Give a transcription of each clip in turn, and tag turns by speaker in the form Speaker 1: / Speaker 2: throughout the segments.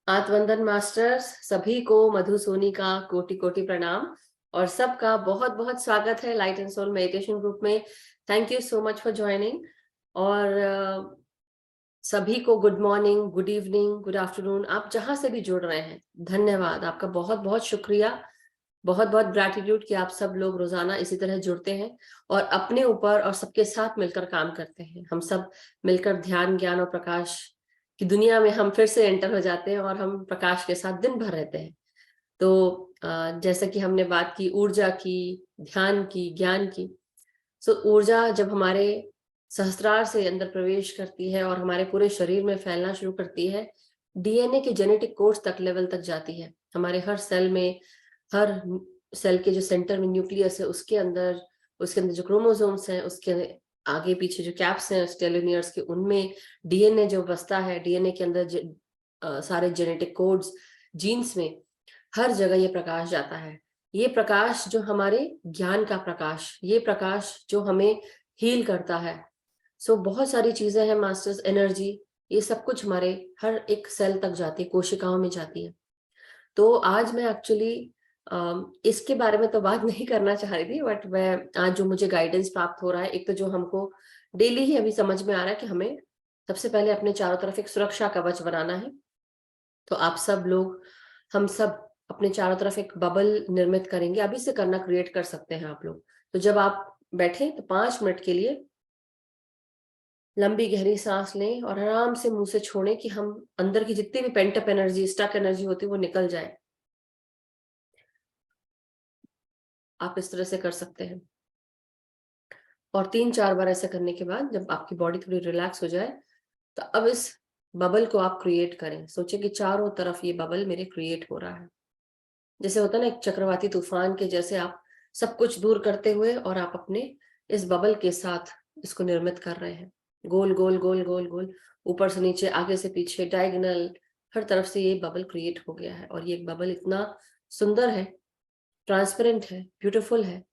Speaker 1: आत्मवंदन masters सभी को मधु सोनी का कोटि कोटि प्रणाम और सबका बहुत बहुत स्वागत है light and soul meditation group में। Thank you so much for joining. और सभी को good morning, good evening, good afternoon, आप जहां से भी जुड़ रहे हैं धन्यवाद, आपका बहुत बहुत शुक्रिया, बहुत बहुत ग्रैटिट्यूड कि आप सब लोग रोजाना इसी तरह जुड़ते हैं और अपने ऊपर और सबके साथ मिलकर काम करते हैं। हम सब मिलकर ध्यान, ज्ञान और प्रकाश की दुनिया में हम फिर से एंटर हो जाते हैं और हम प्रकाश के साथ दिन भर रहते हैं। तो जैसे कि हमने बात की ऊर्जा की, ध्यान की, ज्ञान की। सो ऊर्जा जब हमारे सहस्त्रार से अंदर प्रवेश करती है और हमारे पूरे शरीर में फैलना शुरू करती है, डीएनए के जेनेटिक कोड्स तक लेवल तक जाती है। हमारे हर सेल में, हर सेल के जो सेंटर में न्यूक्लियस है उसके अंदर जो क्रोमोसोम्स हैं उसके आगे पीछे जो कैप्स हैं टेलोमियर्स के, उनमें डीएनए जो बसता है, डीएनए के अंदर सारे जेनेटिक कोड्स, जीन्स में, हर जगह ये प्रकाश जाता है। ये प्रकाश जो हमारे ज्ञान का प्रकाश, ये प्रकाश जो हमें हील करता है। सो बहुत सारी चीजें हैं मास्टर्स, एनर्जी, ये सब कुछ हमारे हर एक सेल तक जाती है, कोशिकाओं में जाती है। तो आज मैं एक्चुअली इसके बारे में तो बात नहीं करना चाह रही थी, बट मैं आज जो मुझे गाइडेंस प्राप्त हो रहा है, एक तो जो हमको डेली ही अभी समझ में आ रहा है कि हमें सबसे पहले अपने चारों तरफ एक सुरक्षा कवच बनाना है। तो आप सब लोग, हम सब अपने चारों तरफ एक बबल निर्मित करेंगे, अभी से करना, क्रिएट कर सकते हैं आप लोग। तो जब आप बैठे तो 5 मिनट के लिए लंबी गहरी सांस लें और आराम से मुंह से छोड़ें कि हम अंदर की जितनी भी पेंटअप एनर्जी, स्टक एनर्जी होती है वो निकल जाए। आप इस तरह से कर सकते हैं और 3-4 बार ऐसा करने के बाद जब आपकी बॉडी थोड़ी रिलैक्स हो जाए तो अब इस बबल को आप क्रिएट करें। सोचिए कि चारों तरफ ये बबल मेरे क्रिएट हो रहा है, जैसे होता है ना एक चक्रवाती तूफान के जैसे, आप सब कुछ दूर करते हुए और आप अपने इस बबल के साथ इसको निर्मित कर रहे हैं। गोल गोल गोल गोल गोल, ऊपर से नीचे, आगे से पीछे, डायगोनल, हर तरफ से ये बबल क्रिएट हो गया है। और ये बबल इतना सुंदर है, ट्रांसपेरेंट है, ब्यूटीफुल है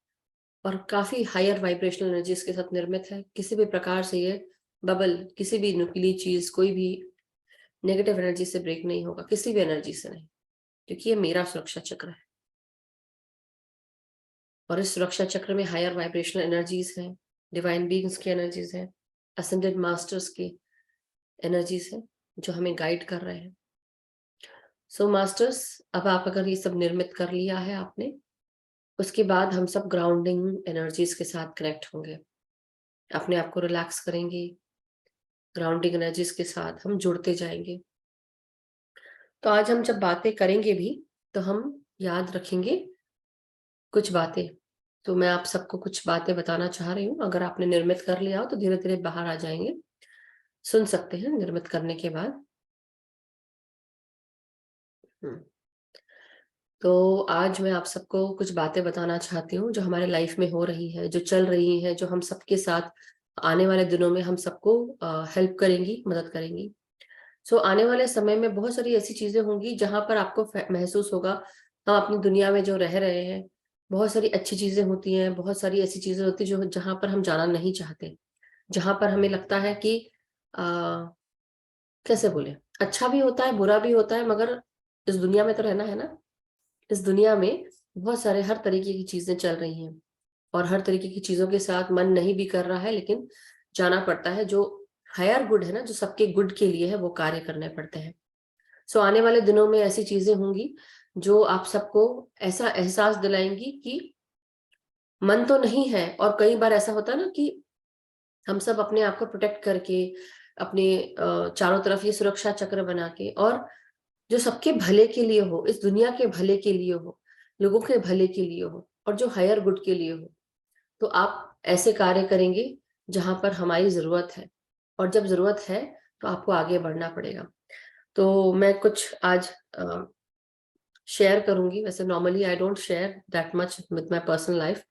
Speaker 1: और काफी हायर वाइब्रेशनल एनर्जी के साथ निर्मित है। किसी भी प्रकार से ये बबल किसी भी नुकीली चीज, कोई भी नेगेटिव एनर्जी से ब्रेक नहीं होगा, किसी भी एनर्जी से नहीं, क्योंकि ये मेरा सुरक्षा चक्र है और इस सुरक्षा चक्र में हायर वाइब्रेशनल एनर्जीज हैं, डिवाइन बीइंग्स की एनर्जीज हैं, असेंडेड मास्टर्स की एनर्जीज हैं जो हमें गाइड कर रहे हैं। सो मास्टर्स, अब आप अगर ये सब निर्मित कर लिया है आपने, उसके बाद हम सब ग्राउंडिंग एनर्जीज के साथ कनेक्ट होंगे, अपने आप को रिलैक्स करेंगे, ग्राउंडिंग एनर्जीज के साथ हम जुड़ते जाएंगे। तो आज हम जब बातें करेंगे भी तो हम याद रखेंगे कुछ बातें। तो मैं आप सबको कुछ बातें बताना चाह रही हूँ, अगर आपने निर्मित कर लिया हो तो धीरे धीरे बाहर आ जाएंगे, सुन सकते हैं निर्मित करने के बाद। तो आज मैं आप सबको कुछ बातें बताना चाहती हूँ जो हमारे लाइफ में हो रही है, जो चल रही है, जो हम सबके साथ आने वाले दिनों में हम सबको हेल्प करेंगी, मदद करेंगी। सो आने वाले समय में बहुत सारी ऐसी चीजें होंगी जहां पर आपको महसूस होगा हम अपनी दुनिया में जो रह रहे हैं, बहुत सारी अच्छी चीजें होती हैं, बहुत सारी ऐसी चीजें होती हैं जो जहां पर हम जाना नहीं चाहते, जहां पर हमें लगता है कि कैसे बोले, अच्छा भी होता है, बुरा भी होता है, मगर इस दुनिया में तो रहना है ना। इस दुनिया में बहुत सारे हर तरीके की चीजें चल रही हैं और हर तरीके की चीजों के साथ मन नहीं भी कर रहा है, लेकिन जाना पड़ता है। जो हायर गुड है ना, जो सबके गुड के लिए है, वो कार्य करने पड़ते हैं। सो आने वाले दिनों में ऐसी चीजें होंगी जो आप सबको ऐसा एहसास दिलाएंगी कि मन तो नहीं है। और कई बार ऐसा होता है ना कि हम सब अपने आप को प्रोटेक्ट करके, अपने चारों तरफ ये सुरक्षा चक्र बना के, और जो सबके भले के लिए हो, इस दुनिया के भले के लिए हो, लोगों के भले के लिए हो और जो हायर गुड के लिए हो, तो आप ऐसे कार्य करेंगे जहां पर हमारी जरूरत है। और जब जरूरत है तो आपको आगे बढ़ना पड़ेगा। तो मैं कुछ आज शेयर करूंगी। वैसे normally I don't share that much with my personal life,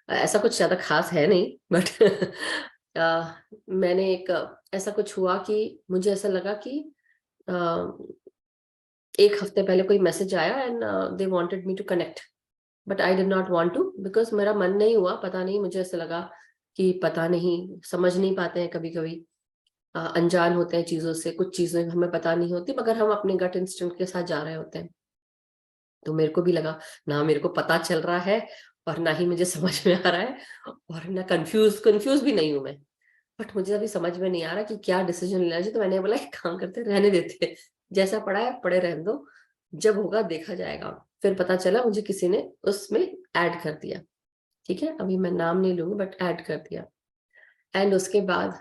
Speaker 1: ऐसा कुछ ज्यादा खास है नहीं, बट मैंने एक ऐसा कुछ हुआ कि मुझे ऐसा लगा कि एक हफ्ते पहले कोई मैसेज आया and they wanted me to connect, but I did not want to, because मेरा मन नहीं हुआ। पता नहीं, मुझे ऐसा लगा कि पता नहीं, समझ नहीं पाते हैं कभी कभी, अनजान होते हैं चीजों से, कुछ चीजें हमें पता नहीं होती, मगर हम अपने गट इंस्टिंक्ट के साथ जा रहे होते हैं। तो मेरे को भी लगा ना मेरे को पता चल रहा है और ना ही मुझे समझ में आ रहा है, और ना कंफ्यूज भी नहीं हूं मैं, बट मुझे अभी समझ में नहीं आ रहा कि क्या डिसीजन लेना चाहिए। तो मैंने बोला एक काम करते, रहने देते, जैसा पड़ा है पड़े रहने दो, जब होगा देखा जाएगा। फिर पता चला मुझे किसी ने उसमें ऐड कर दिया, ठीक है, अभी मैं नाम नहीं लूंगी, बट ऐड कर दिया। एंड उसके बाद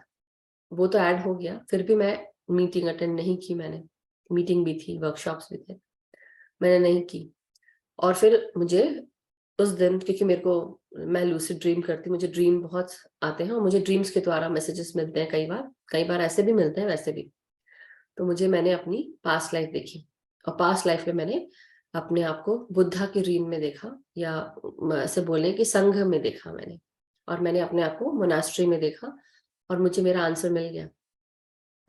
Speaker 1: वो तो ऐड हो गया, फिर भी मैं मीटिंग अटेंड नहीं की मैंने। मीटिंग भी थी, वर्कशॉप्स भी थे, मैंने नहीं की। और फिर मुझे उस दिन, क्योंकि मेरे को, मैं लूसिड ड्रीम करती, मुझे ड्रीम बहुत आते हैं और मुझे ड्रीम्स के द्वारा मैसेजेस मिलते हैं, कई बार ऐसे भी मिलते हैं, वैसे भी। तो मैंने अपनी पास्ट लाइफ देखी, और पास्ट लाइफ में मैंने अपने आप को बुद्धा के रीन में देखा, या ऐसे बोले कि संघ में देखा मैंने, और मैंने अपने आप को मोनास्ट्री में देखा, और मुझे मेरा आंसर मिल गया।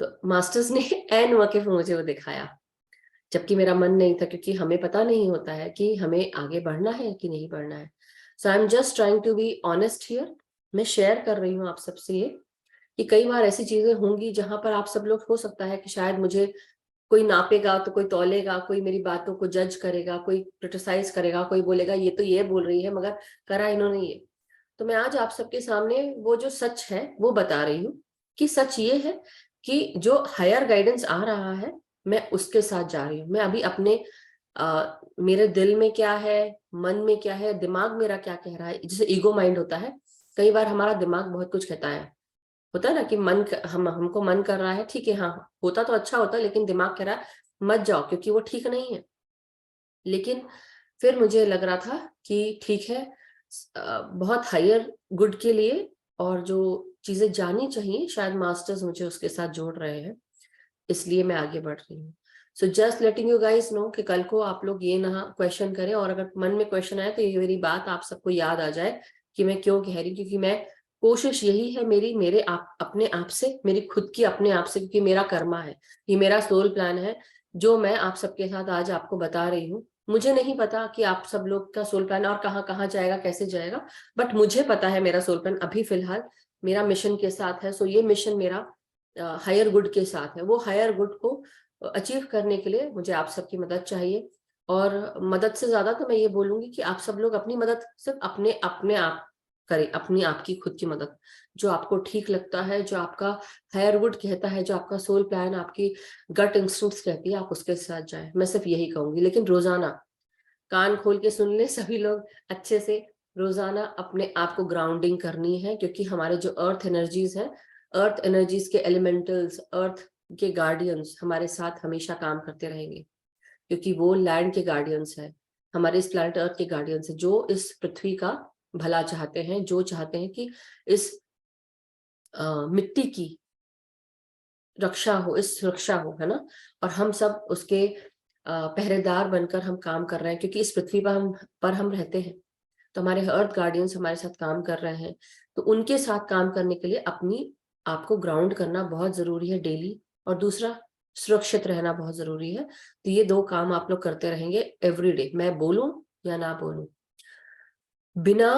Speaker 1: तो मास्टर्स ने एन वक्त मुझे वो दिखाया, जबकि मेरा मन नहीं था, क्योंकि हमें पता नहीं होता है कि हमें आगे बढ़ना है कि नहीं बढ़ना है। So I am just trying to be honest here. मैं शेयर कर रही हूँ आप सबसे ये, कि कई बार ऐसी चीजें होंगी जहां पर आप सब लोग, हो सकता है कि शायद मुझे कोई नापेगा तो कोई तौलेगा, कोई मेरी बातों को जज करेगा, कोई क्रिटिसाइज करेगा, कोई बोलेगा ये तो ये बोल रही है मगर करा इन्होंने ये। तो मैं आज आप सबके सामने वो जो सच है वो बता रही हूँ, कि सच ये है कि जो हायर गाइडेंस आ रहा है, मैं उसके साथ जा रही हूँ। मैं अभी अपने मेरे दिल में क्या है, मन में क्या है, दिमाग मेरा क्या कह रहा है, जैसे ईगो माइंड होता है, कई बार हमारा दिमाग बहुत कुछ कहता है, होता है ना, कि हमको मन कर रहा है, ठीक है, हाँ होता तो अच्छा होता, लेकिन दिमाग कह रहा है मत जाओ क्योंकि वो ठीक नहीं है। लेकिन फिर मुझे लग रहा था कि ठीक है, बहुत हायर गुड के लिए, और जो चीजें जानी चाहिए शायद मास्टर्स मुझे उसके साथ जोड़ रहे हैं, इसलिए मैं आगे बढ़ रही हूँ। So just letting you guys know कि कल को आप लोग ये ना क्वेश्चन करें, और अगर मन में क्वेश्चन आए तो ये मेरी बात आप सबको याद आ जाए कि मैं क्यों कह रही हूँ। क्योंकि मैं, कोशिश यही है मेरी, मेरे आप अपने आप से, मेरी खुद की अपने आप से, क्योंकि मेरा कर्मा है, ये मेरा सोल प्लान है जो मैं आप सबके साथ आज आपको बता रही हूँ। मुझे नहीं पता कि आप सब लोग का सोल प्लान और कहाँ कहाँ जाएगा, कैसे जाएगा, बट मुझे पता है मेरा सोल प्लान अभी फिलहाल मेरा मिशन के साथ है। सो ये मिशन मेरा हायर गुड के साथ है। वो हायर गुड को अचीव करने के लिए मुझे आप सबकी मदद चाहिए, और मदद से ज्यादा तो मैं ये बोलूंगी कि आप सब लोग अपनी मदद सिर्फ अपने अपने आप करें, अपनी आपकी खुद की मदद, जो आपको ठीक लगता है, जो आपका हायर गुड कहता है, जो आपका सोल प्लान, आपकी गट इंस्टिंक्ट्स कहती है, आप उसके साथ जाएं। मैं सिर्फ यही कहूंगी, लेकिन रोजाना कान खोल के सुन ले सभी लोग अच्छे से। रोजाना अपने आप को ग्राउंडिंग करनी है, क्योंकि हमारे जो अर्थ एनर्जीज हैं, अर्थ एनर्जीज के एलिमेंटल्स, अर्थ के गार्डियंस हमारे साथ हमेशा काम करते रहेंगे, क्योंकि वो लैंड के गार्डियंस है, हमारे इस प्लैनेट अर्थ के गार्डियंस है, जो इस पृथ्वी का भला चाहते हैं, जो चाहते हैं कि इस मिट्टी की रक्षा हो, इस सुरक्षा हो, है ना। और हम सब उसके पहरेदार बनकर हम काम कर रहे हैं, क्योंकि इस पृथ्वी पर हम रहते हैं। तो हमारे अर्थ गार्डियंस हमारे साथ काम कर रहे हैं, तो उनके साथ काम करने के लिए अपनी आपको ग्राउंड करना बहुत जरूरी है डेली, और दूसरा सुरक्षित रहना बहुत जरूरी है। तो ये दो काम आप लोग करते रहेंगे एवरी डे, मैं बोलूं या ना बोलूं, बिना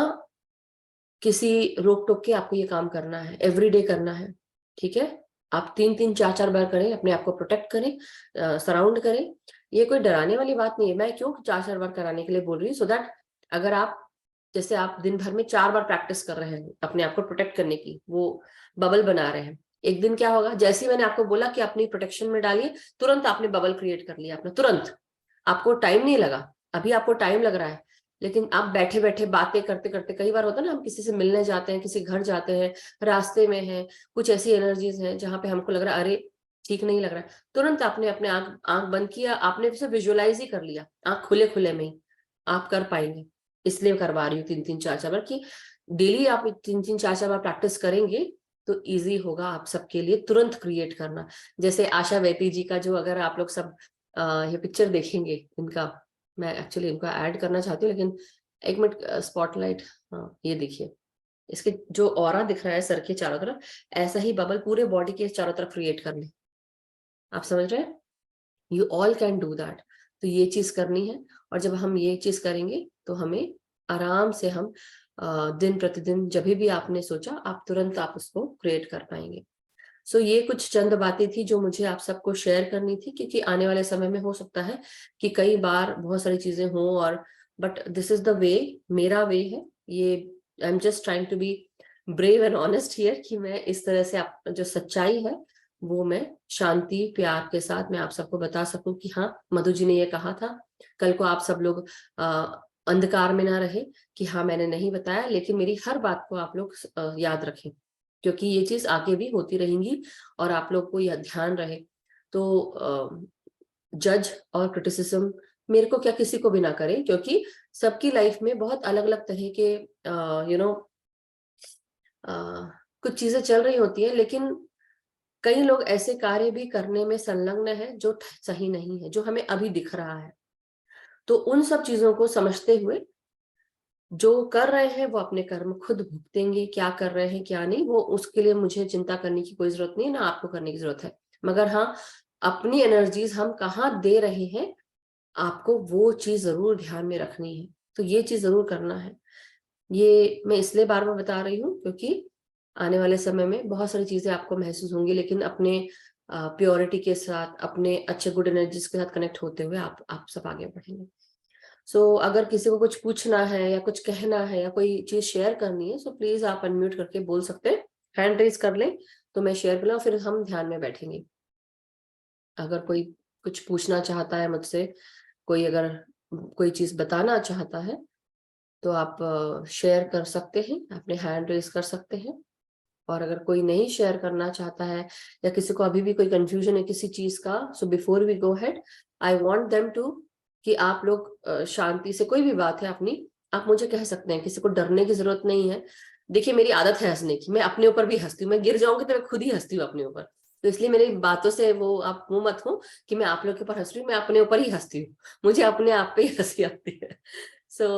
Speaker 1: किसी रोक टोक के आपको ये काम करना है, एवरीडे करना है, ठीक है। आप 3-3 4-4 बार करें, अपने आप को प्रोटेक्ट करें, सराउंड करें। ये कोई डराने वाली बात नहीं है, मैं क्यों 4-4 बार कराने के लिए बोल रही हूँ, सो दैट अगर आप, जैसे आप दिन भर में 4 बार प्रैक्टिस कर रहे हैं अपने आप को प्रोटेक्ट करने की, वो बबल बना रहे हैं, एक दिन क्या होगा, जैसे ही मैंने आपको बोला कि अपनी प्रोटेक्शन में डालिए, तुरंत आपने बबल क्रिएट कर लिया अपना, तुरंत। आपको टाइम नहीं लगा, अभी आपको टाइम लग रहा है, लेकिन आप बैठे बैठे बातें करते करते, कई बार होता है ना, हम किसी से मिलने जाते हैं, किसी घर जाते हैं, रास्ते में है, कुछ ऐसी एनर्जीज हैं जहां पे हमको लग रहा है अरे ठीक नहीं लग रहा है, तुरंत आपने अपने आंख आंख बंद किया, आपने उसे विजुअलाइज ही कर लिया, आंख खुले खुले में ही आप कर पाएंगे। इसलिए करवा रही हूँ 3-3 4-4 बार, कि डेली आप 3-3 4-4 बार प्रैक्टिस करेंगे तो इजी होगा आप सबके लिए तुरंत क्रिएट करना। जैसे आशा वैती जी का, जो अगर आप लोग सब ये पिक्चर देखेंगे इनका, मैं एक्चुअली इनको ऐड करना चाहती हूँ, लेकिन एक मिनट, स्पॉटलाइट, हाँ ये देखिए, इसके जो ऑरा दिख रहा है सर के चारों तरफ, ऐसा ही बबल पूरे बॉडी के चारों तरफ क्रिएट कर ले। आप समझ रहे हैं, you all can do that. तो ये चीज करनी है, और जब हम ये चीज करेंगे तो हमें आराम से हम दिन प्रतिदिन जब भी आपने सोचा, आप तुरंत आप उसको क्रिएट कर पाएंगे। सो ये कुछ चंद बातें थी जो मुझे आप सबको शेयर करनी थी, क्योंकि आने वाले समय में हो सकता है कि कई बार बहुत सारी चीजें हों, और but this is the way, मेरा वे है ये। I am just trying to be brave and honest here, कि मैं इस तरह से जो सच्चाई है वो मैं शांति प्यार के साथ मैं आप सबको बता सकूं कि हाँ, मधु जी ने ये कहा था। कल को आप सब लोग अंधकार में ना रहे कि हाँ मैंने नहीं बताया, लेकिन मेरी हर बात को आप लोग याद रखें, क्योंकि ये चीज आगे भी होती रहेंगी और आप लोग को यह ध्यान रहे। तो जज और क्रिटिसिज्म मेरे को क्या, किसी को भी ना करें, क्योंकि सबकी लाइफ में बहुत अलग अलग तरह के कुछ चीजें चल रही होती है, लेकिन कई लोग ऐसे कार्य भी करने में संलग्न है जो सही नहीं है, जो हमें अभी दिख रहा है। तो उन सब चीजों को समझते हुए जो कर रहे हैं वो अपने कर्म खुद भुगतेंगे, क्या कर रहे हैं क्या नहीं, वो उसके लिए मुझे चिंता करने की कोई जरूरत नहीं, ना आपको करने की जरूरत है। मगर हाँ, अपनी एनर्जीज हम कहाँ दे रहे हैं, आपको वो चीज जरूर ध्यान में रखनी है। तो ये चीज जरूर करना है। ये मैं इसलिए बार बार बता रही हूँ क्योंकि आने वाले समय में बहुत सारी चीजें आपको महसूस होंगी, लेकिन अपने प्योरिटी के साथ, अपने अच्छे गुड एनर्जीज के साथ कनेक्ट होते हुए आप सब आगे बढ़ेंगे। सो अगर किसी को कुछ पूछना है या कुछ कहना है या कोई चीज शेयर करनी है, सो प्लीज आप अनम्यूट करके बोल सकते हैं, हैंड रेज कर लें तो मैं शेयर कर लूँ, फिर हम ध्यान में बैठेंगे। अगर कोई कुछ पूछना चाहता है मुझसे, कोई अगर कोई चीज बताना चाहता है, तो आप शेयर कर सकते हैं, अपने हैंड रेज कर सकते हैं। और अगर कोई नहीं शेयर करना चाहता है या किसी को अभी भी कोई कंफ्यूजन है किसी चीज का, so before we go head, I want them to कि आप लोग शांति से कोई भी बात है अपनी, आप मुझे कह सकते हैं, किसी को डरने की जरूरत नहीं है। देखिए मेरी आदत है हंसने की, मैं अपने ऊपर भी हंसती हूँ, मैं गिर जाऊंगी तो मैं खुद ही हंसती हूँ अपने ऊपर। तो इसलिए मेरी बातों से वो आप मुंह मत हो कि मैं आप लोग के ऊपर हंस रही हूँ, मैं अपने ऊपर ही हंसती हूँ, मुझे अपने आप पे ही हंसी आती है। सो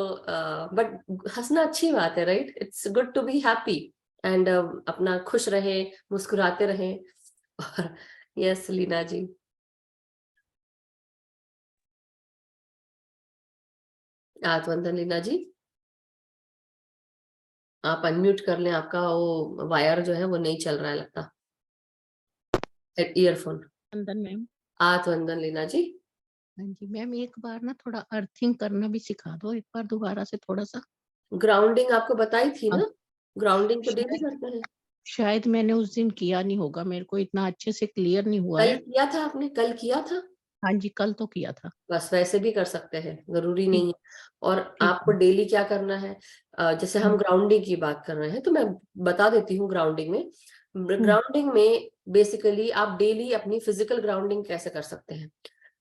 Speaker 1: बट हंसना अच्छी बात है, right? It's good to be happy and अपना खुश रहे, मुस्कुराते रहे। और यस लीना जी, आत्मवंदन लीना जी, आप अनम्यूट कर लें, आपका वो वायर जो है वो नहीं चल रहा है लगता, ईयरफोन।
Speaker 2: वंदन मैम।
Speaker 1: आत्मवंदन लीना जी।
Speaker 2: हाँ जी मैम, एक बार ना थोड़ा अर्थिंग करना भी सिखा दो एक बार दोबारा से थोड़ा सा।
Speaker 1: ग्राउंडिंग आपको बताई थी
Speaker 2: हाँ,
Speaker 1: ना, ग्राउंडिंग तो डेली
Speaker 2: शायद
Speaker 1: करते हैं।
Speaker 2: शायद मैंने उस दिन किया नहीं होगा, मेरे को इतना अच्छे से क्लियर नहीं हुआ
Speaker 1: कल
Speaker 2: है।
Speaker 1: किया था आपने, कल किया था?
Speaker 2: हाँ जी, कल तो किया था।
Speaker 1: बस वैसे भी कर सकते हैं, जरूरी
Speaker 2: ठीक
Speaker 1: नहीं है। और
Speaker 2: ठीक
Speaker 1: आपको
Speaker 2: है।
Speaker 1: डेली क्या करना है, जैसे हम
Speaker 2: हम्म,
Speaker 1: ग्राउंडिंग की बात कर रहे हैं तो मैं बता देती हूँ। ग्राउंडिंग में,
Speaker 2: हम्म,
Speaker 1: ग्राउंडिंग में बेसिकली आप डेली अपनी फिजिकल ग्राउंडिंग कैसे कर सकते हैं।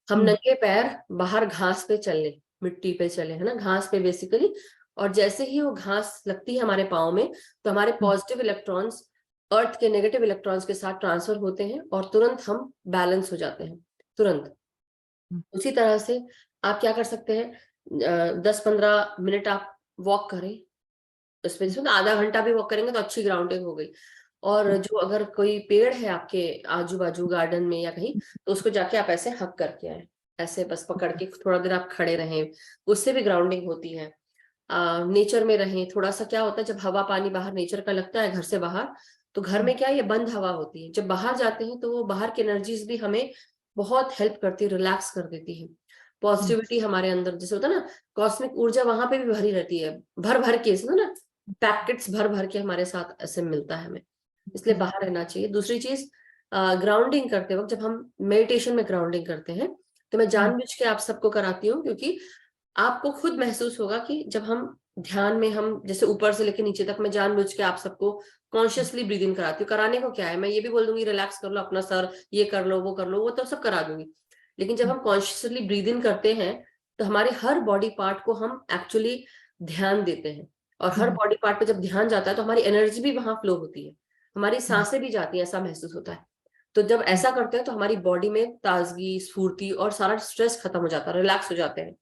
Speaker 1: हम
Speaker 2: हम्म,
Speaker 1: नंगे पैर बाहर घास पे चले, मिट्टी पे चले, है ना, घास पे बेसिकली। और जैसे ही वो घास लगती है हमारे पाँव में, तो हमारे
Speaker 2: हम्म,
Speaker 1: पॉजिटिव इलेक्ट्रॉन्स अर्थ के नेगेटिव इलेक्ट्रॉन्स के साथ ट्रांसफर होते हैं और तुरंत हम बैलेंस हो जाते हैं, तुरंत।
Speaker 2: हम्म,
Speaker 1: उसी तरह से आप क्या कर सकते हैं, 10-15 मिनट आप वॉक करें, उसमें
Speaker 2: हम्म,
Speaker 1: जैसे आधा घंटा भी वॉक करेंगे तो अच्छी ग्राउंडिंग हो गई। और
Speaker 2: हम्म,
Speaker 1: जो अगर कोई पेड़ है आपके आजू बाजू गार्डन में या कहीं, तो उसको जाके आप ऐसे हक करके आए, ऐसे बस पकड़ के थोड़ा देर आप खड़े रहें, उससे भी ग्राउंडिंग होती है। नेचर में रहें थोड़ा सा। क्या होता है जब हवा पानी बाहर नेचर का लगता है घर से बाहर, तो घर
Speaker 2: हम्म,
Speaker 1: में क्या है, ये बंद हवा होती है, जब बाहर जाते हैं तो वो बाहर की एनर्जीज भी हमें बहुत हेल्प करती है, रिलैक्स कर देती है।
Speaker 2: हम्म,
Speaker 1: पॉजिटिविटी हमारे अंदर जैसे होता है ना, कॉस्मिक ऊर्जा वहां पे भी भरी रहती है, भर भर के, समझो ना, पैकेट्स भर भर के हमारे साथ ऐसे मिलता है हमें। इसलिए
Speaker 2: हम्म,
Speaker 1: बाहर रहना चाहिए। दूसरी चीज, ग्राउंडिंग करते वक्त जब हम मेडिटेशन में ग्राउंडिंग करते हैं, तो मैं
Speaker 2: हम्म,
Speaker 1: जानबूझ के आप सबको कराती हूँ, क्योंकि आपको खुद महसूस होगा कि जब हम ध्यान में, हम जैसे ऊपर से लेकर नीचे तक, मैं जानबूझ के आप सबको कॉन्शियसली ब्रीद इन कराती हूँ। कराने को क्या है, मैं ये भी बोल दूंगी रिलैक्स कर लो अपना सर, ये कर लो वो कर लो, वो तो सब करा दूंगी। लेकिन जब हम कॉन्शियसली ब्रीद इन करते हैं, तो हमारे हर बॉडी पार्ट को हम एक्चुअली ध्यान देते हैं। और हर
Speaker 2: हम्म,
Speaker 1: बॉडी पार्ट पे जब ध्यान जाता है तो हमारी एनर्जी भी वहां फ्लो होती है, हमारी
Speaker 2: हम्म,
Speaker 1: सांसें भी जाती हैं, ऐसा महसूस होता है। तो जब
Speaker 2: हम्म,
Speaker 1: ऐसा करते हैं तो हमारी बॉडी में ताजगी, स्फूर्ति और सारा स्ट्रेस खत्म हो जाता है, रिलैक्स हो जाते हैं।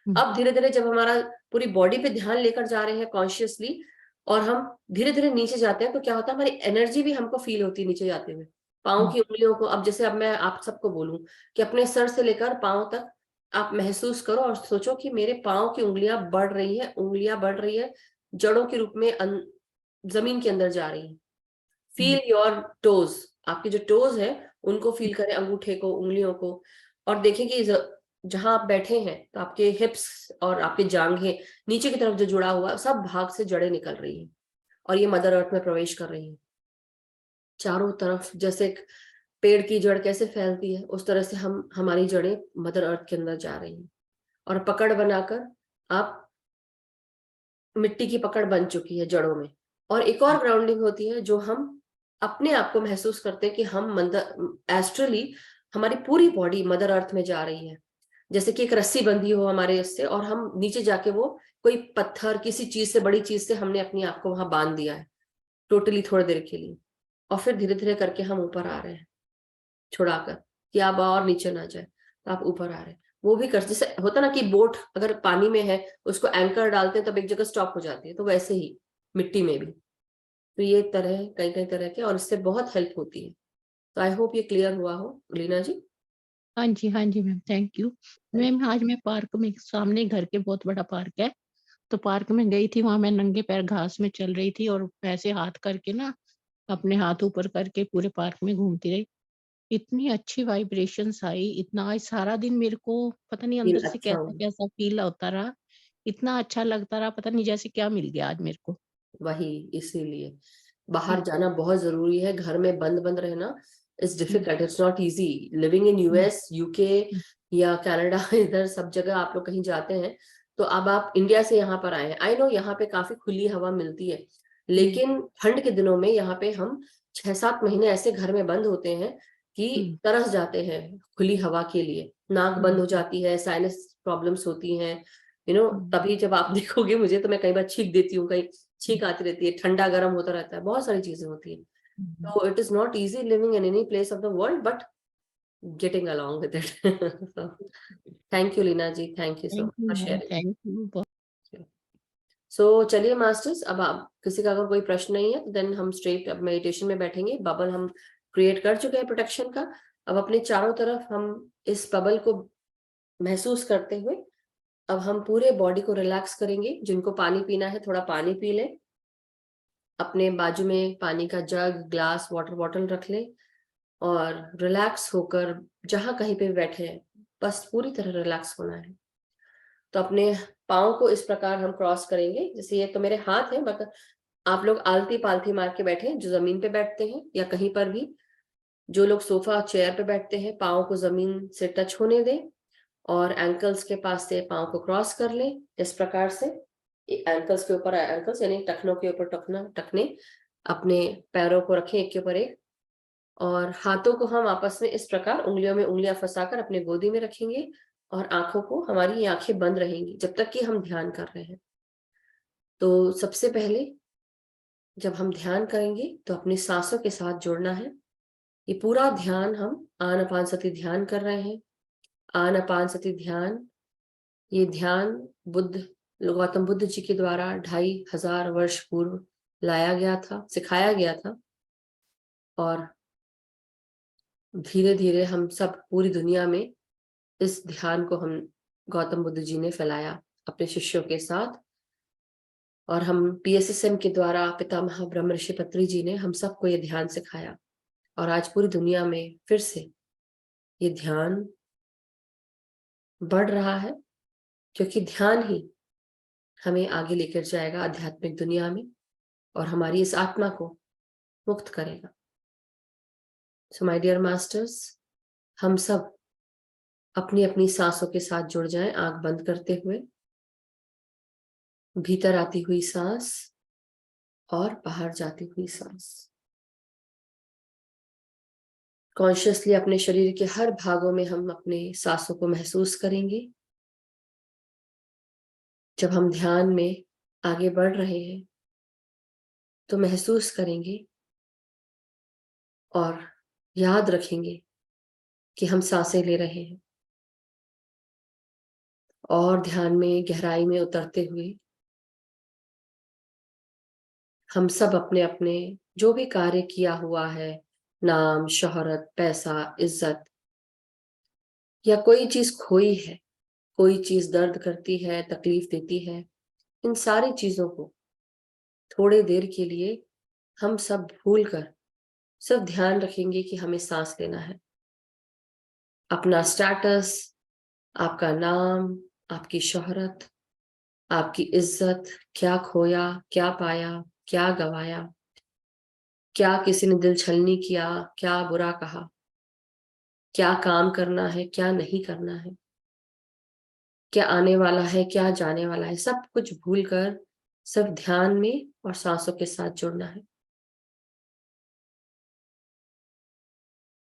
Speaker 2: हम्म,
Speaker 1: अब धीरे धीरे जब हमारा पूरी बॉडी पे ध्यान लेकर जा रहे हैं कॉन्शियसली, और हम धीरे धीरे नीचे जाते हैं, तो क्या होता है, हमारी एनर्जी भी हमको फील होती है नीचे जाते हुए। पाँव
Speaker 2: हम्म,
Speaker 1: की उंगलियों को, अब जैसे अब मैं आप सबको बोलूं कि अपने सर से लेकर पाँव तक आप महसूस करो और सोचो कि मेरे पाँव की उंगलियां बढ़ रही है, उंगलियां बढ़ रही है, जड़ों के रूप में जमीन के अंदर जा रही है।
Speaker 2: हम्म,
Speaker 1: फील योर टोज, आपके जो टोज है उनको फील करें, अंगूठे को, उंगलियों को, और देखें कि जहां आप बैठे हैं तो आपके हिप्स और आपके जांघें नीचे की तरफ जो जुड़ा हुआ सब भाग से जड़ें निकल रही हैं और ये मदर अर्थ में प्रवेश कर रही हैं चारों तरफ। जैसे एक पेड़ की जड़ कैसे फैलती है उस तरह से हम हमारी जड़ें मदर अर्थ के अंदर जा रही हैं। और पकड़ बनाकर आप, मिट्टी की पकड़ बन चुकी है जड़ों में। और एक और ग्राउंडिंग होती है जो हम अपने आप को महसूस करते हैं कि हम एस्ट्रली हमारी पूरी बॉडी मदर अर्थ में जा रही है, जैसे कि एक रस्सी बंधी हो हमारे इससे और हम नीचे जाके वो कोई पत्थर, किसी चीज से, बड़ी चीज से हमने अपने आप को वहां बांध दिया है टोटली थोड़ी देर के लिए, और फिर धीरे धीरे करके हम ऊपर आ रहे हैं छुड़ाकर कि आप और नीचे ना जाए, तो आप ऊपर आ रहे हैं। वो भी कर, जैसे होता ना कि बोट अगर पानी में है उसको एंकर डालते हैं तब एक जगह स्टॉप हो जाती है, तो वैसे ही मिट्टी में भी। तो ये तरह कई कई तरह के, और इससे बहुत हेल्प होती है। तो आई होप ये क्लियर हुआ हो लीना जी।
Speaker 2: हाँ जी, हाँ जी मैम, थैंक यू। मैम आज मैं पार्क में, सामने घर के बहुत बड़ा पार्क है, तो पार्क में गई थी, वहाँ मैं नंगे पैर घास में चल रही थी और ऐसे हाथ करके ना, अपने हाथ ऊपर करके पूरे पार्क में घूमती रही। इतनी अच्छी वाइब्रेशंस आई, इतना आज सारा दिन मेरे को पता नहीं अंदर
Speaker 1: फील
Speaker 2: से
Speaker 1: अच्छा हो,
Speaker 2: कैसा-कैसा फ़ील होता रहा, इतना अच्छा लगता रहा, पता नहीं जैसे क्या मिल गया आज मेरे को।
Speaker 1: वही इसीलिए बाहर
Speaker 2: हुँ,
Speaker 1: जाना बहुत जरूरी है। घर में बंद बंद रहना is
Speaker 2: um,
Speaker 1: difficult, it's not easy living in
Speaker 2: um,
Speaker 1: US, UK
Speaker 2: um,
Speaker 1: या कनाडा इधर सब जगह आप लोग कहीं जाते हैं तो अब आप इंडिया से यहाँ पर आए हैं। आई नो यहाँ पे काफी खुली हवा मिलती है,
Speaker 2: हुँ,
Speaker 1: लेकिन ठंड के दिनों में यहाँ पे हम 6-7 महीने ऐसे घर में बंद होते हैं कि
Speaker 2: हुँ,
Speaker 1: तरस जाते हैं खुली हवा के लिए। नाक बंद
Speaker 2: हुँ,
Speaker 1: हो जाती है, साइनस प्रॉब्लम्स होती हैं, यू नो।
Speaker 2: हुँ,
Speaker 1: तभी जब आप देखोगे मुझे, तो मैं कई बार छींक देती हूँ, कहीं छींक आती रहती है, ठंडा गर्म होता रहता है, बहुत सारी चीजें होती हैं।
Speaker 2: हुँ।
Speaker 1: तो it is not easy living in any place of the world, but getting along with it. So thank you Leena ji, thank you so
Speaker 2: thank
Speaker 1: much
Speaker 2: you
Speaker 1: for
Speaker 2: ma'am,
Speaker 1: sharing.
Speaker 2: Thank you बहुत।
Speaker 1: सो चलिए masters, अब आप किसी का अगर कोई प्रश्न नहीं है तो देन हम स्ट्रेट अब मेडिटेशन में बैठेंगे। बबल हम क्रिएट कर चुके हैं प्रोटेक्शन का। अब अपने चारों तरफ हम इस बबल को महसूस करते हुए अब हम पूरे बॉडी को रिलैक्स करेंगे। जिनको पानी पीना है थोड़ा पानी पी लें, अपने बाजू में पानी का जग, ग्लास, वाटर बॉटल रख लें और रिलैक्स होकर जहां कहीं पे बैठे हैं बस पूरी तरह रिलैक्स होना है। तो अपने पाँव को इस प्रकार हम क्रॉस करेंगे, जैसे ये तो मेरे हाथ है, मगर आप लोग आलती पालथी मार के बैठे, जो जमीन पे बैठते हैं या कहीं पर भी, जो लोग सोफा चेयर पे बैठते हैं पाँव को जमीन से टच होने दें और एंकल्स के पास से पाँव को क्रॉस कर लें इस प्रकार से। एंकल्स के ऊपर एंकल्स यानी टखनों के ऊपर टखने अपने पैरों को रखें एक के ऊपर एक, और हाथों को हम आपस में इस प्रकार उंगलियों में उंगलियां फंसाकर अपने गोदी में रखेंगे और आंखों को, हमारी ये आंखें बंद रहेंगी जब तक कि हम ध्यान कर रहे हैं। तो सबसे पहले जब हम ध्यान करेंगे तो अपनी सांसों के साथ जुड़ना है। ये पूरा ध्यान हम आनापान सती ध्यान कर रहे हैं। आनापान सती ध्यान, ये ध्यान बुद्ध, गौतम बुद्ध जी के द्वारा 2500 वर्ष पूर्व लाया गया था, सिखाया गया था। और धीरे धीरे हम सब पूरी दुनिया में इस ध्यान को हम, गौतम बुद्ध जी ने फैलाया अपने शिष्यों के साथ। और हम पीएसएसएम के द्वारा पितामह ब्रह्म ऋषि पत्री जी ने हम सबको ये ध्यान सिखाया, और आज पूरी दुनिया में फिर से ये ध्यान बढ़ रहा है, क्योंकि ध्यान ही हमें आगे लेकर जाएगा आध्यात्मिक दुनिया में और हमारी इस आत्मा को मुक्त करेगा। सो माय डियर मास्टर्स, हम सब अपनी अपनी सांसों के साथ जुड़ जाएं, आंख बंद करते हुए। भीतर आती हुई सांस और बाहर जाती हुई सांस। कॉन्शियसली अपने शरीर के हर भागों में हम अपने सांसों को महसूस करेंगे। जब हम ध्यान में आगे बढ़ रहे हैं तो महसूस करेंगे और याद रखेंगे कि हम सांसें ले रहे हैं, और ध्यान में गहराई में उतरते हुए हम सब अपने अपने जो भी कार्य किया हुआ है, नाम, शोहरत, पैसा, इज्जत, या कोई चीज खोई है, कोई चीज दर्द करती है, तकलीफ देती है, इन सारी चीजों को थोड़ी देर के लिए हम सब भूल कर सिर्फ ध्यान रखेंगे कि हमें सांस लेना है। अपना स्टेटस, आपका नाम, आपकी शोहरत, आपकी इज्जत, क्या खोया, क्या पाया, क्या गवाया, क्या किसी ने दिल छलनी किया, क्या बुरा कहा, क्या काम करना है, क्या नहीं करना है, क्या आने वाला है, क्या जाने वाला है, सब कुछ भूलकर सिर्फ ध्यान में और सांसों के साथ जुड़ना है।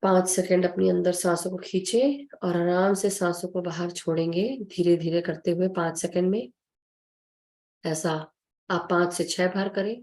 Speaker 1: 5 सेकंड अपनी अंदर सांसों को खींचे और आराम से सांसों को बाहर छोड़ेंगे, धीरे धीरे करते हुए 5 सेकंड में। ऐसा आप 5 से 6 बार करें।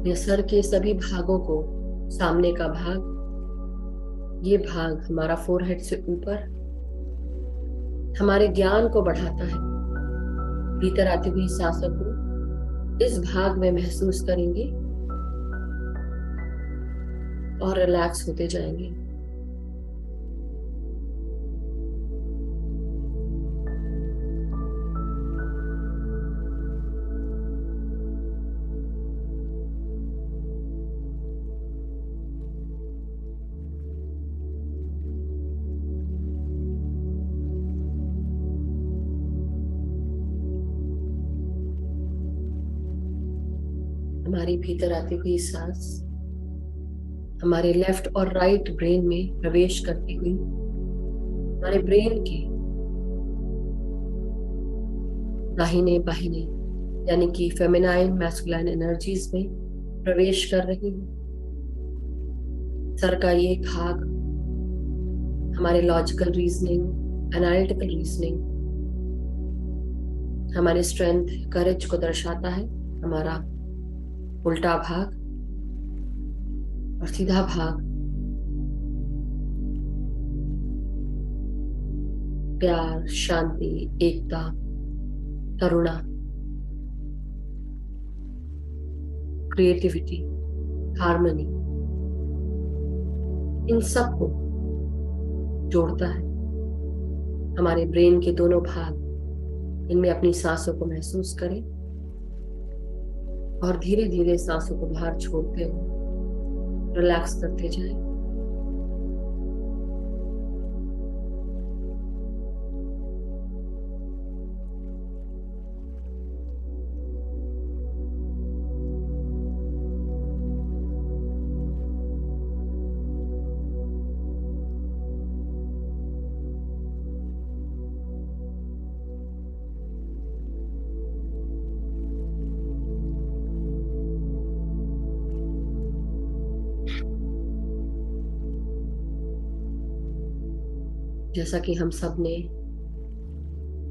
Speaker 1: अपने सर के सभी भागों को, सामने का भाग, ये भाग हमारा फोरहेड से ऊपर हमारे ज्ञान को बढ़ाता है। भीतर आती हुई सांसों को इस भाग में महसूस करेंगे और रिलैक्स होते जाएंगे। हमारी भीतर आती हुई सांस हमारे लेफ्ट और राइट ब्रेन में प्रवेश करती हुई हमारे ब्रेन के दाहिने बाहिने यानी कि फेमिनाइन मैस्कुलाइन एनर्जीज में प्रवेश कर रही है। सर का ये भाग हमारे लॉजिकल रीजनिंग, एनालिटिकल रीजनिंग, हमारे स्ट्रेंथ, करेज को दर्शाता है। हमारा उल्टा भाग और सीधा भाग प्यार, शांति, एकता, करुणा, क्रिएटिविटी, हार्मनी, इन सब को जोड़ता है। हमारे ब्रेन के दोनों भाग इनमें अपनी सांसों को महसूस करें और धीरे धीरे सांसों को बाहर छोड़ते हुए रिलैक्स करते जाएं। जैसा कि हम सब ने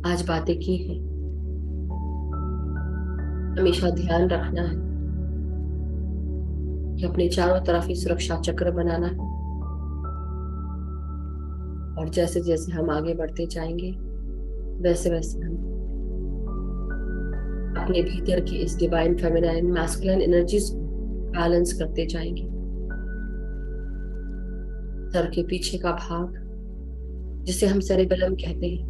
Speaker 1: आज बातें की हैं, हमेशा ध्यान रखना है कि अपने चारों तरफ ही सुरक्षा चक्र बनाना है। और जैसे जैसे हम आगे बढ़ते जाएंगे वैसे वैसे हम अपने भीतर की इस डिवाइन फेमिनाइन मैस्कुलिन एनर्जीज को बैलेंस करते जाएंगे। सर के पीछे का भाग जिसे हम सेरेबेलम कहते हैं,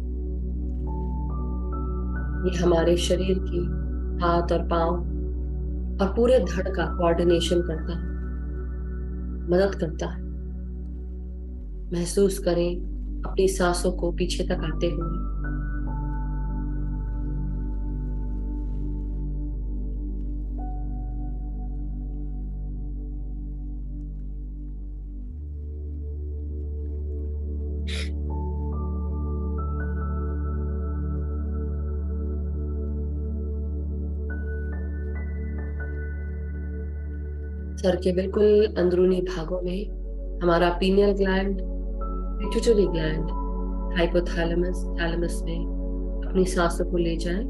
Speaker 1: ये हमारे शरीर के हाथ और पांव और पूरे धड़ का कोऑर्डिनेशन करता है, मदद करता है। महसूस करें अपनी सांसों को पीछे तक आते हुए। सर के बिल्कुल अंदरूनी भागों में हमारा pineal gland, pituitary gland, hypothalamus, thalamus में अपनी सांसों को ले जाएं।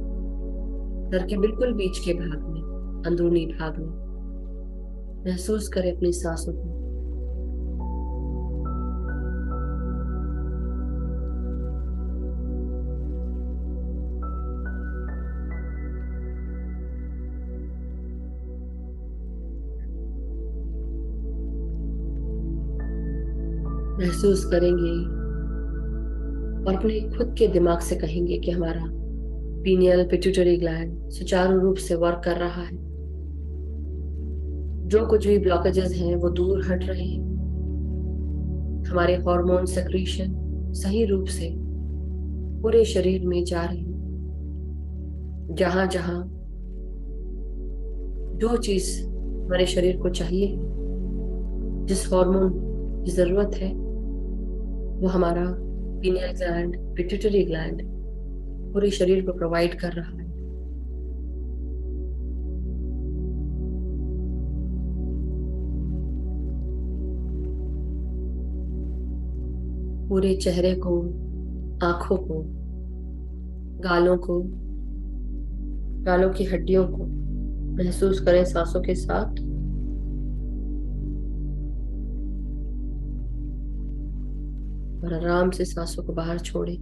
Speaker 1: सर के बिल्कुल बीच के भाग में, अंदरूनी भाग में महसूस करें अपनी सांसों को। महसूस करेंगे और अपने खुद के दिमाग से कहेंगे कि हमारा पीनियल पिट्यूटरी ग्लैंड सुचारू रूप से वर्क कर रहा है। जो कुछ भी ब्लॉकेजेस हैं वो दूर हट रहे हैं। हमारे हार्मोन सेक्रीशन सही रूप से पूरे शरीर में जा रहे हैं। जहां जहां जो चीज हमारे शरीर को चाहिए, जिस हार्मोन की जरूरत है, वो हमारा पीनियल ग्लैंड, पिट्यूटरी ग्लैंड पूरे शरीर को प्रोवाइड कर रहा है। पूरे चेहरे को, आंखों को, गालों को, गालों की हड्डियों को महसूस करें सांसों के साथ। और आराम से सांसों को बाहर छोड़ें।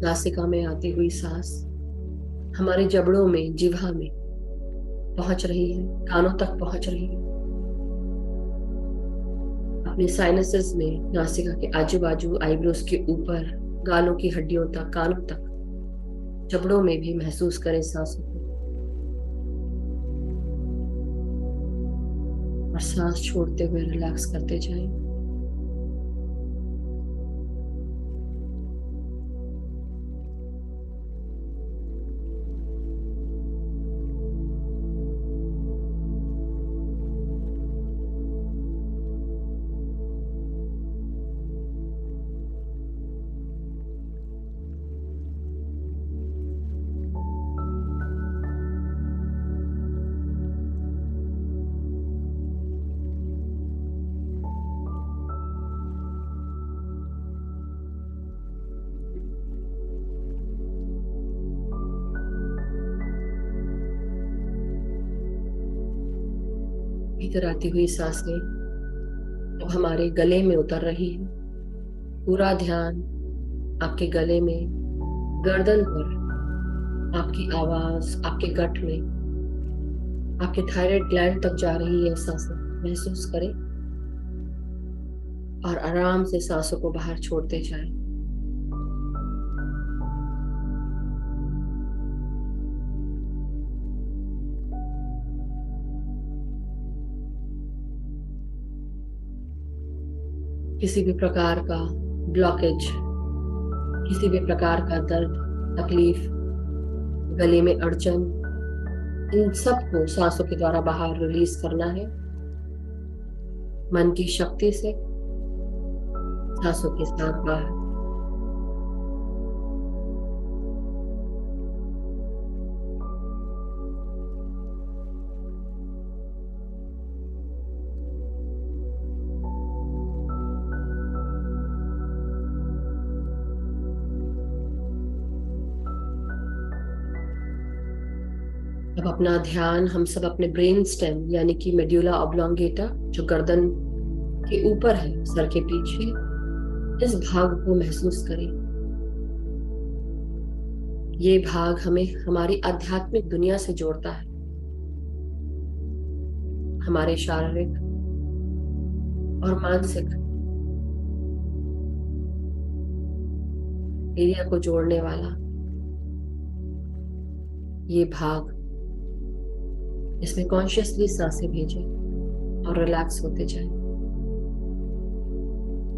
Speaker 1: नासिका में आती हुई सांस हमारे जबड़ों में, जिह्वा में पहुंच रही है, कानों तक पहुंच रही है। अपने साइनसेस में, नासिका के आजू बाजू, आईब्रोज के ऊपर, गालों की हड्डियों तक, कानों तक, जबड़ों में भी महसूस करें सांसों को। और सांस छोड़ते हुए रिलैक्स करते जाएं। भीतर आती हुई सांसें अब हमारे गले में उतर रही है। पूरा ध्यान आपके गले में, गर्दन पर, आपकी आवाज, आपके गट में, आपके थायराइड ग्लैंड तक जा रही है। सांसें महसूस करें और आराम से सांसों को बाहर छोड़ते जाएं। किसी भी प्रकार का ब्लॉकेज, किसी भी प्रकार का दर्द, तकलीफ, गले में अड़चन, इन सब को सांसों के द्वारा बाहर रिलीज करना है। मन की शक्ति से सांसों के साथ बाहर। अब अपना ध्यान हम सब अपने ब्रेन स्टेम यानी कि मेड्यूला ऑब्लोंगेटा, जो गर्दन के ऊपर है, सर के पीछे, इस भाग को महसूस करें। ये भाग हमें हमारी आध्यात्मिक दुनिया से जोड़ता है, हमारे शारीरिक और मानसिक एरिया को जोड़ने वाला ये भाग। इसमें कॉन्शियसली सांसें भेजें और रिलैक्स होते जाएं।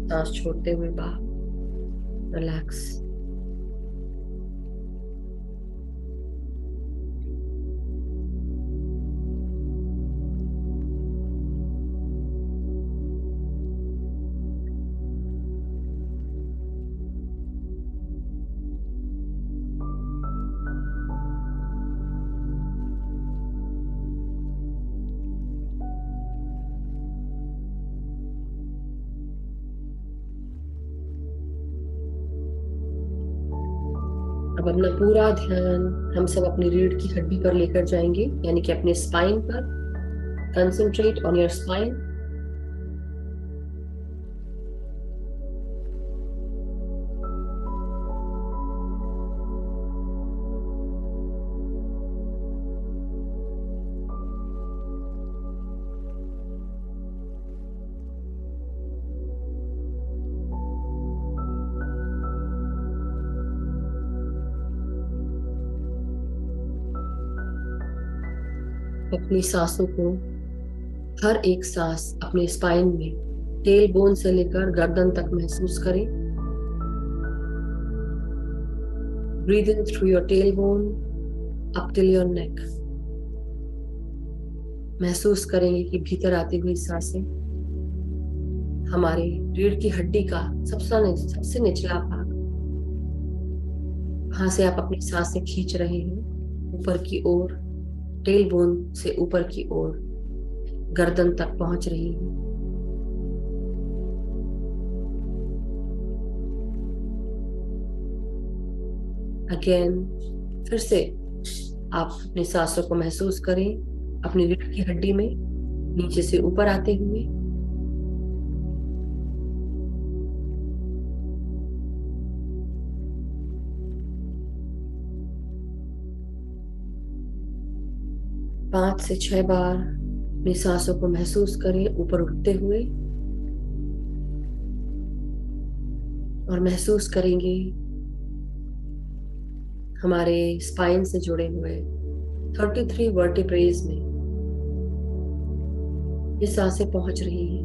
Speaker 1: सांस छोड़ते हुए बाहर, रिलैक्स। अब अपना पूरा ध्यान हम सब अपनी रीढ़ की हड्डी पर लेकर जाएंगे, यानी कि अपने स्पाइन पर। Concentrate on your spine. अपनी सांसों को, हर एक सांस अपने स्पाइन में टेल बोन से लेकर गर्दन तक महसूस करें। Breathe in through your tail bone up till your neck. महसूस करेंगे कि भीतर आती हुई सांसें हमारे रीढ़ की हड्डी का सबसे निचला भाग, वहां से आप अपनी सांसें खींच रहे हैं ऊपर की ओर, टेल बोन से ऊपर की ओर गर्दन तक पहुंच रही है। अगेन, फिर से आप अपनी सांसों को महसूस करें अपनी रीढ़ की हड्डी में नीचे से ऊपर आते हुए। पांच से 6 बार अपनी सांसों को महसूस करें ऊपर उठते हुए, और महसूस करेंगे हमारे स्पाइन से जुड़े हुए 33 वर्टिब्रेज में ये सांसें पहुंच रही हैं।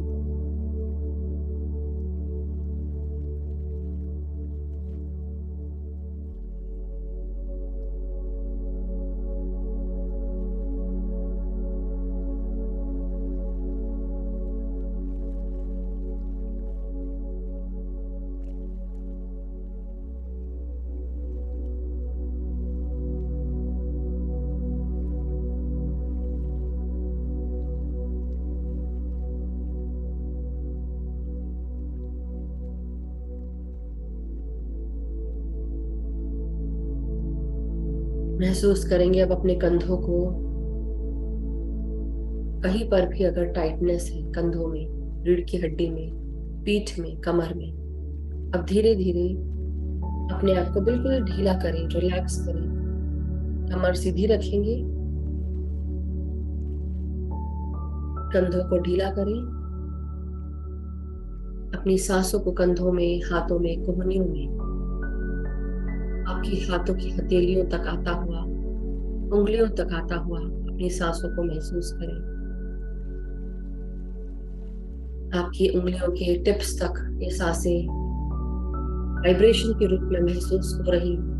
Speaker 1: महसूस करेंगे अब अपने कंधों को। कहीं पर भी अगर टाइटनेस है कंधों में, रीढ़ की हड्डी में, पीठ में, कमर में, अब धीरे धीरे अपने आप को बिल्कुल ढीला करें, रिलैक्स करें। कमर सीधी रखेंगे, कंधों को ढीला करें। अपनी सांसों को कंधों में, हाथों में, कोहनियों में, आपकी हाथों की हथेलियों तक आता हुआ, उंगलियों तक आता हुआ अपनी सांसों को महसूस करें। आपकी उंगलियों के टिप्स तक ये सांसें वाइब्रेशन के रूप में महसूस हो रही हैं।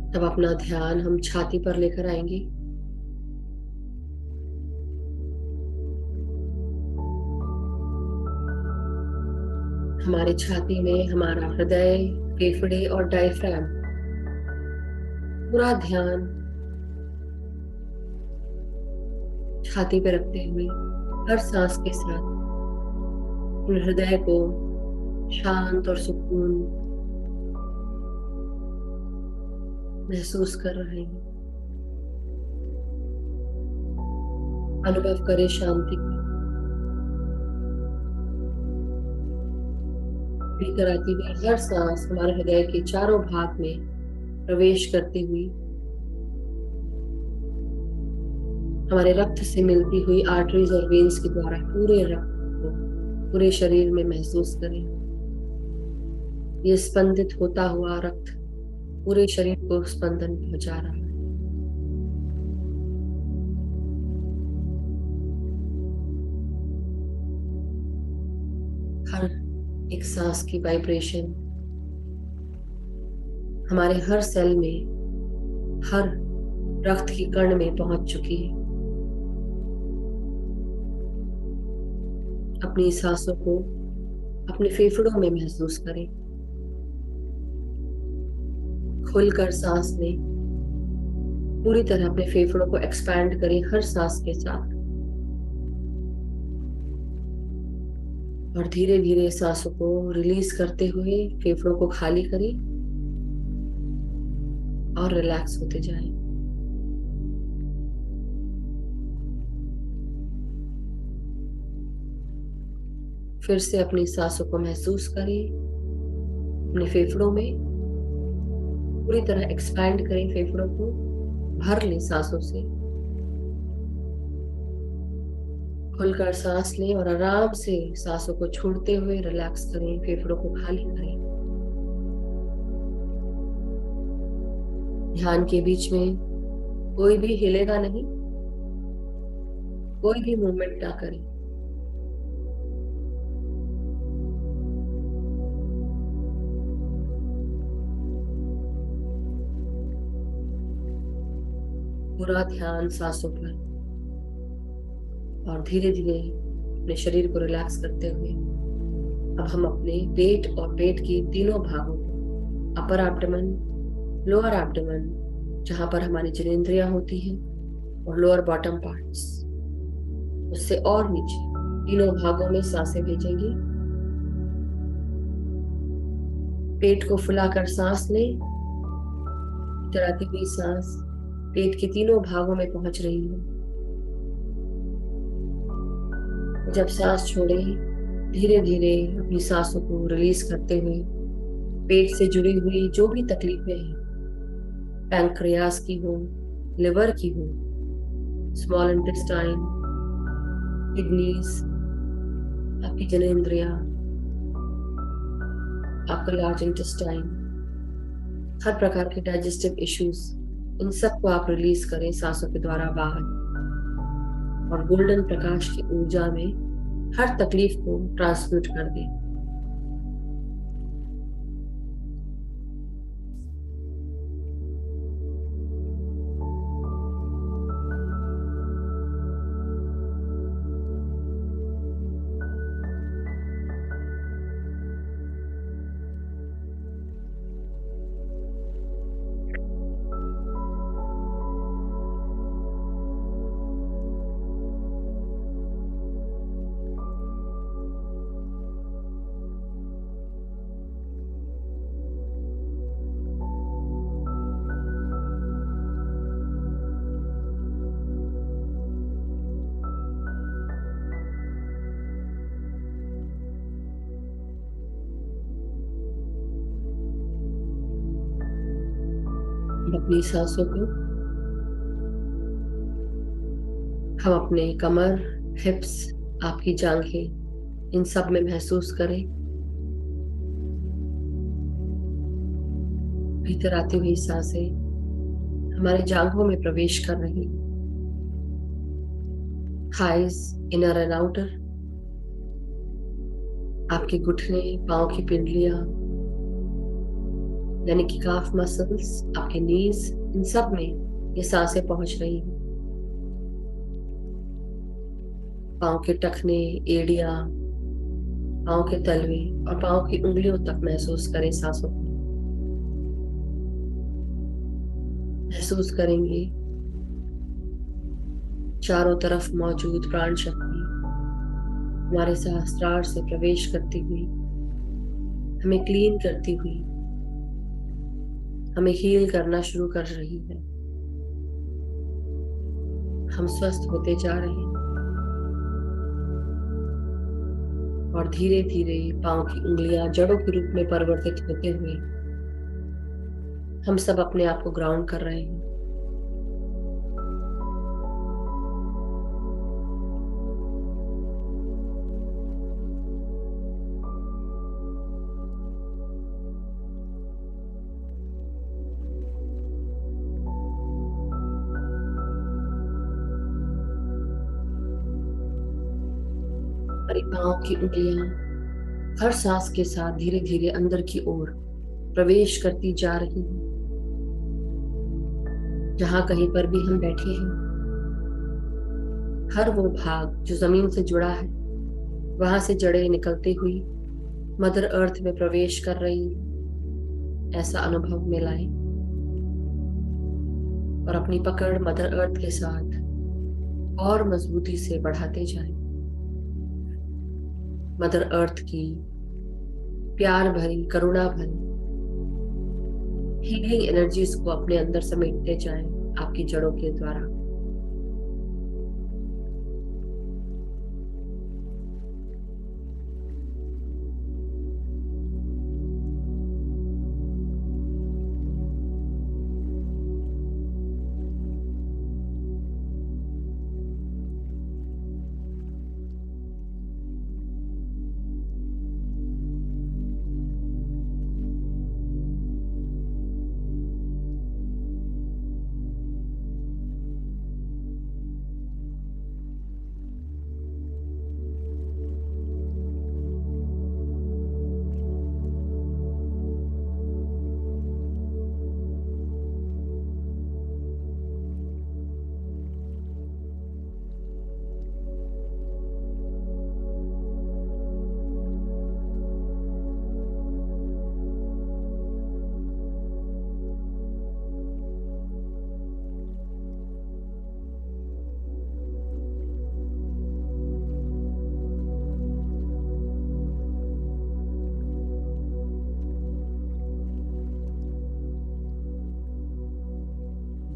Speaker 1: अब अपना ध्यान हम छाती पर लेकर आएंगे। हमारे छाती में हमारा हृदय, फेफड़े और डायफ्राम, पूरा ध्यान छाती पे रखते हुए हर सांस के साथ हृदय को शांत और सुकून महसूस कर रहे हैं। अनुभव करें शांति को। भीतर आती हुई हर सांस हमारे हृदय के चारों भाग में प्रवेश करती हुई हमारे रक्त से मिलती हुई आर्टरीज और वेन्स के द्वारा पूरे रक्त को पूरे शरीर में महसूस करें। ये स्पंदित होता हुआ रक्त पूरे शरीर को स्पंदन पहुंचा रहा है। हर एक सांस की वाइब्रेशन हमारे हर सेल में, हर रक्त की कण में पहुंच चुकी है। अपनी सांसों को अपने फेफड़ों में महसूस करें। खुलकर सांस लें, पूरी तरह अपने फेफड़ों को एक्सपैंड करें हर सांस के साथ, और धीरे धीरे सांसों को रिलीज करते हुए फेफड़ों को खाली करें और रिलैक्स होते जाएं। फिर से अपनी सांसों को महसूस करें, अपने फेफड़ों में पूरी तरह एक्सपैंड करें, फेफड़ों को भर लें सांसों से। खुलकर सांस लें और आराम से सांसों को छोड़ते हुए रिलैक्स करें, फेफड़ों को खाली करें। ध्यान के बीच में कोई भी हिलेगा नहीं, कोई भी मूवमेंट ना करें। पूरा ध्यान सांसों पर, और धीरे धीरे अपने शरीर को रिलैक्स करते हुए अब हम अपने पेट और पेट के तीनों भागों को, अपर एब्डोमेन, लोअर एब्डोमेन, जहां पर हमारी जननेंद्रियां होती हैं, और लोअर बॉटम पार्ट्स, उससे और नीचे तीनों भागों में सांसें भेजेंगे। पेट को फुलाकर सांस लें, चलाती हुई सांस पेट के तीनों भागों में पहुंच रही है। जब सांस छोड़ें, धीरे धीरे अपनी सांसों को रिलीज करते हुए पेट से जुड़ी हुई जो भी तकलीफें हैं, पैंक्रियास की हो, लिवर की हो, स्मॉल इंटेस्टाइन, किडनीज, आपकी जननेंद्रियां, आपका लार्ज इंटेस्टाइन, हर प्रकार के डाइजेस्टिव इश्यूज, इन सब को आप रिलीज करें सांसों के द्वारा बाहर, और गोल्डन प्रकाश की ऊर्जा में हर तकलीफ को ट्रांसम्यूट कर दें। अपनी सांसों को हम अपने कमर, हिप्स, आपकी जांघें, इन सब में महसूस करें। भीतर आती हुई सांसें हमारे जांघों में प्रवेश कर रही, थाइज, इनर एंड आउटर, आपके घुटने, पांव की पिंडलियां, यानी कि काफ मसल्स, आपके नीज, इन सब में ये सांसें पहुंच रही हैं। पांव के टखने, एड़ियां, पांव के तलवे और पांव की उंगलियों तक महसूस करें सांसों को। महसूस करेंगे चारों तरफ मौजूद प्राण शक्ति हमारे सहस्त्रार से प्रवेश करती हुई, हमें क्लीन करती हुई, हमें हील करना शुरू कर रही है। हम स्वस्थ होते जा रहे हैं, और धीरे धीरे पांव की उंगलियां जड़ों के रूप में परिवर्तित होते हुए हम सब अपने आप को ग्राउंड कर रहे हैं। हमारी पांव की उंगलियां हर सांस के साथ धीरे धीरे अंदर की ओर प्रवेश करती जा रही हैं। जहां कहीं पर भी हम बैठे हैं, हर वो भाग जो जमीन से जुड़ा है, वहां से जड़ें निकलती हुई मदर अर्थ में प्रवेश कर रही है, ऐसा अनुभव में लाएं। और अपनी पकड़ मदर अर्थ के साथ और मजबूती से बढ़ाते जाएं। मदर अर्थ की प्यार भरी, करुणा भरी हीलिंग एनर्जीज को अपने अंदर समेटते जाएं आपकी जड़ों के द्वारा।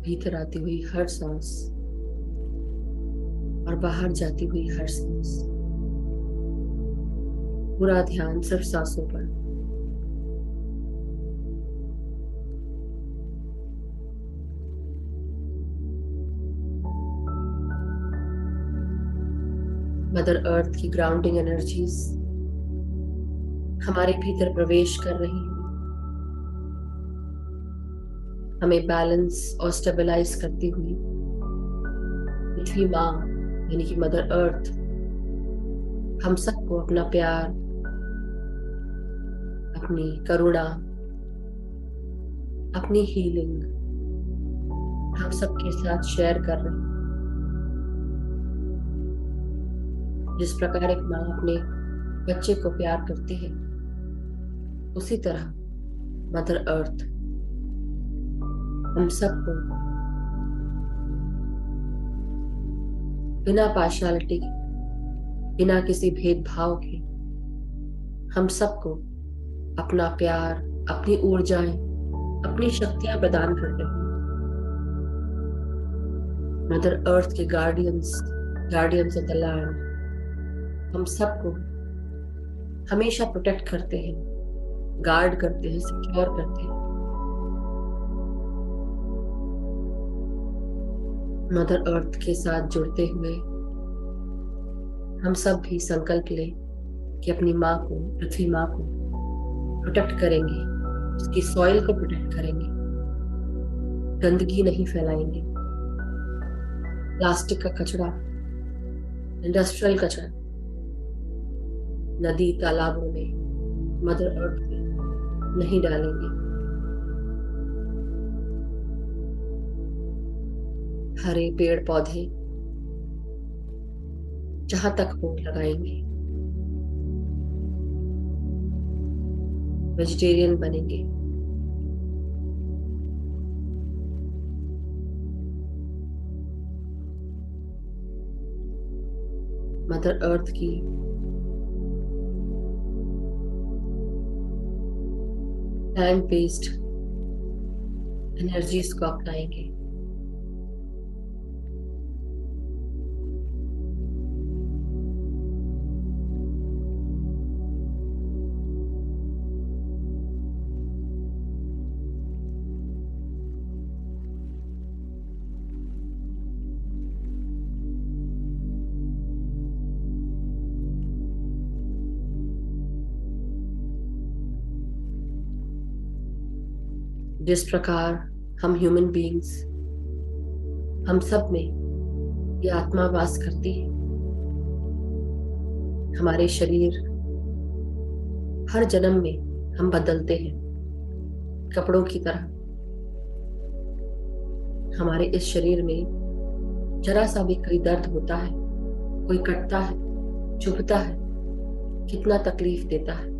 Speaker 1: भीतर आती हुई हर सांस और बाहर जाती हुई हर सांस, पूरा ध्यान सिर्फ सांसों पर। मदर अर्थ की ग्राउंडिंग एनर्जीज हमारे भीतर प्रवेश कर रही है, हमें बैलेंस और स्टेबलाइज करती हुई। पृथ्वी माँ यानी कि मदर अर्थ हम सबको अपना प्यार, अपनी करुणा, अपनी हीलिंग हम सबके साथ शेयर कर रहे हैं। जिस प्रकार एक माँ अपने बच्चे को प्यार करती है, उसी तरह मदर अर्थ हम सबको बिना पार्शियलिटी के, बिना किसी भेदभाव के, हम सबको अपना प्यार, अपनी ऊर्जाएं, अपनी शक्तियां प्रदान कर रही हैं। मदर अर्थ के गार्डियंस ऑफ द लैंड हम सबको हमेशा प्रोटेक्ट करते हैं, गार्ड करते हैं, सिक्योर करते हैं। मदर अर्थ के साथ जुड़ते हुए हम सब भी संकल्प लें कि अपनी माँ को, पृथ्वी माँ को प्रोटेक्ट करेंगे, उसकी सॉइल को प्रोटेक्ट करेंगे, गंदगी नहीं फैलाएंगे, प्लास्टिक का कचरा, इंडस्ट्रियल कचरा नदी तालाबों में, मदर अर्थ में नहीं डालेंगे। हरे पेड़ पौधे जहां तक हो लगाएंगे, वेजिटेरियन बनेंगे, मदर अर्थ की प्लांट बेस्ड एनर्जीज को अपनाएंगे। जिस प्रकार हम ह्यूमन बीइंग्स, हम सब में ये आत्मा वास करती है, हमारे शरीर हर जन्म में हम बदलते हैं कपड़ों की तरह। हमारे इस शरीर में जरा सा भी कोई दर्द होता है, कोई कटता है, चुभता है, कितना तकलीफ देता है।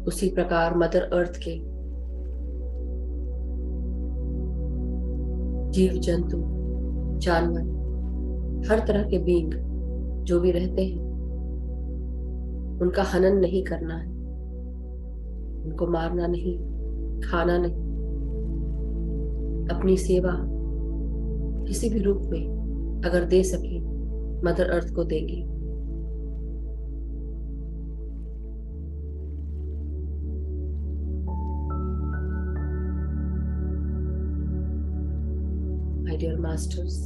Speaker 1: उसी प्रकार मदर अर्थ के जीव जंतु, जानवर, हर तरह के बींग जो भी रहते हैं, उनका हनन नहीं करना है, उनको मारना नहीं, खाना नहीं, अपनी सेवा किसी भी रूप में अगर दे सके मदर अर्थ को देंगे। My dear masters,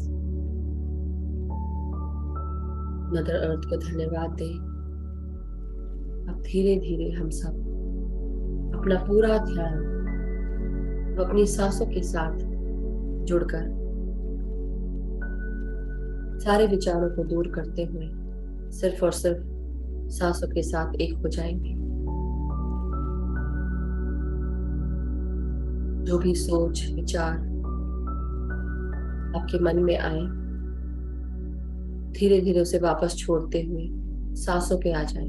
Speaker 1: mother earth को धन्यवाद दें। अब धीरे धीरे हम सब अपना पूरा ध्यान अपनी सांसों के साथ जुड़कर सारे विचारों को दूर करते हुए सिर्फ और सिर्फ सांसों के साथ एक हो जाएंगे। जो भी सोच विचार आपके मन में आए, धीरे धीरे उसे वापस छोड़ते हुए सांसों पे आ जाए।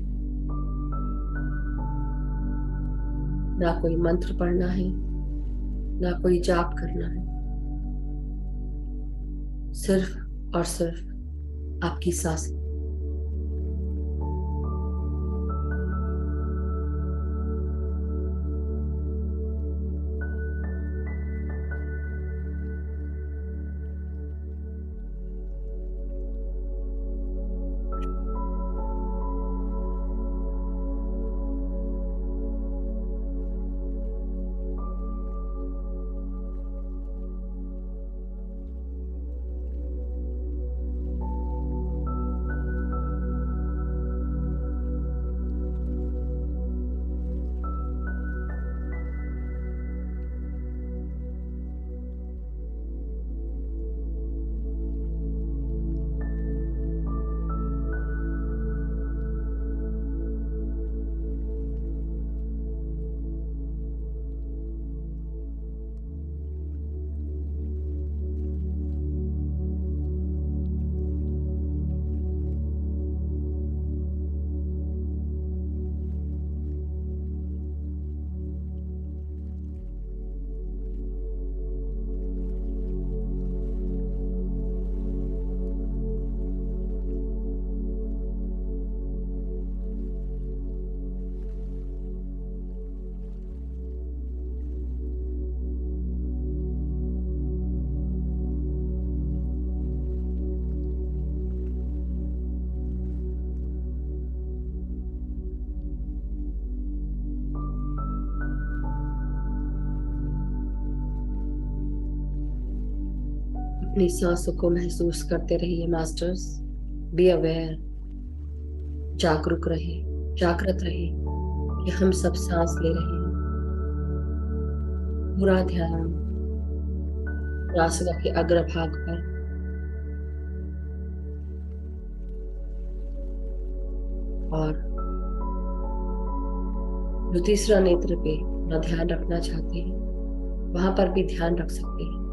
Speaker 1: ना कोई मंत्र पढ़ना है, ना कोई जाप करना है, सिर्फ और सिर्फ आपकी सांसें। अपनी सांसों को महसूस करते रहिए मास्टर्स। बी अवेयर, जागरूक रहे, जागृत रहे कि हम सब सांस ले रहे हैं। पूरा ध्यान नासिका के अग्रभाग पर, और जो तीसरा नेत्र पे अपना ध्यान रखना चाहते हैं वहां पर भी ध्यान रख सकते हैं।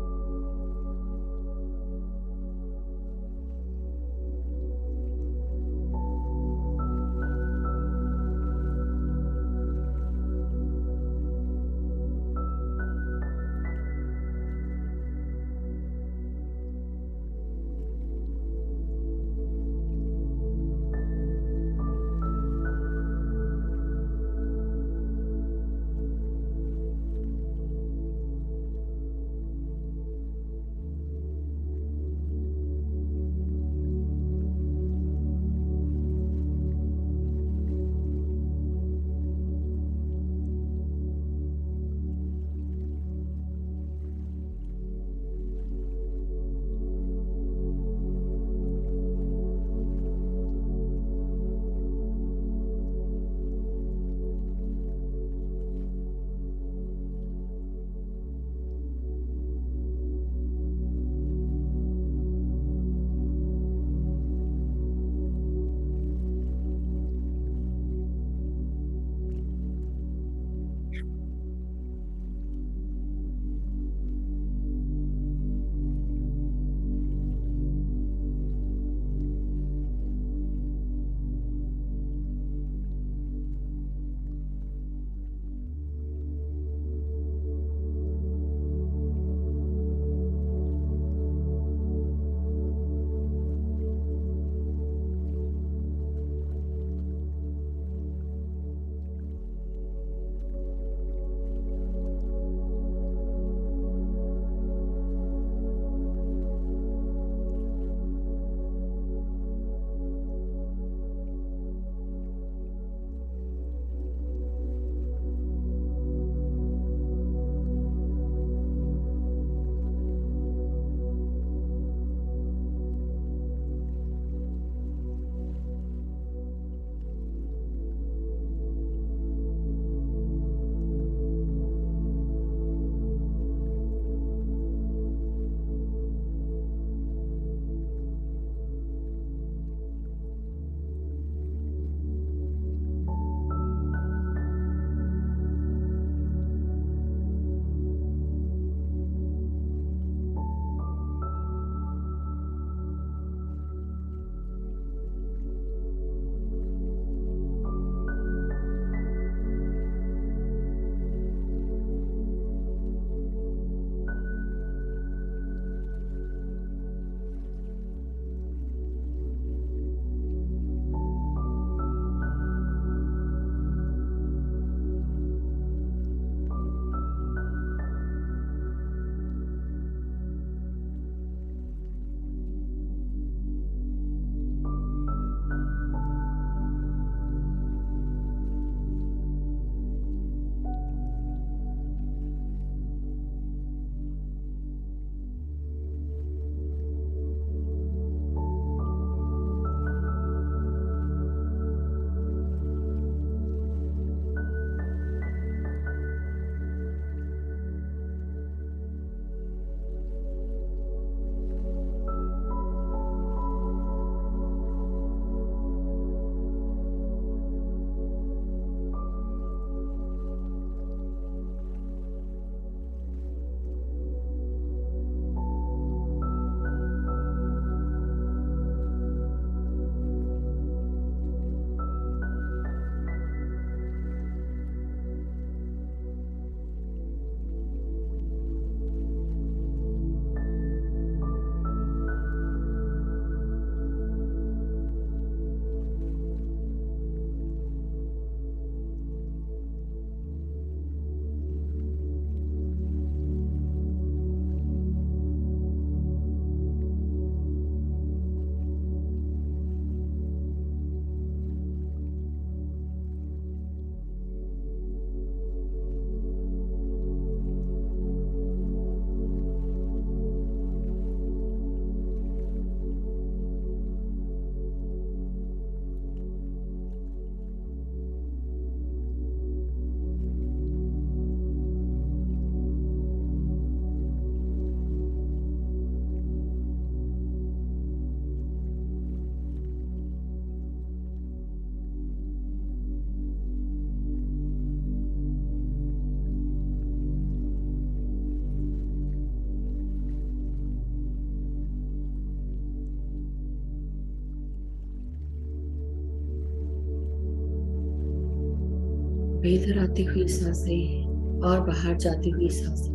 Speaker 1: भीतर आती हुई सांसें और बाहर जाती हुई सांसें,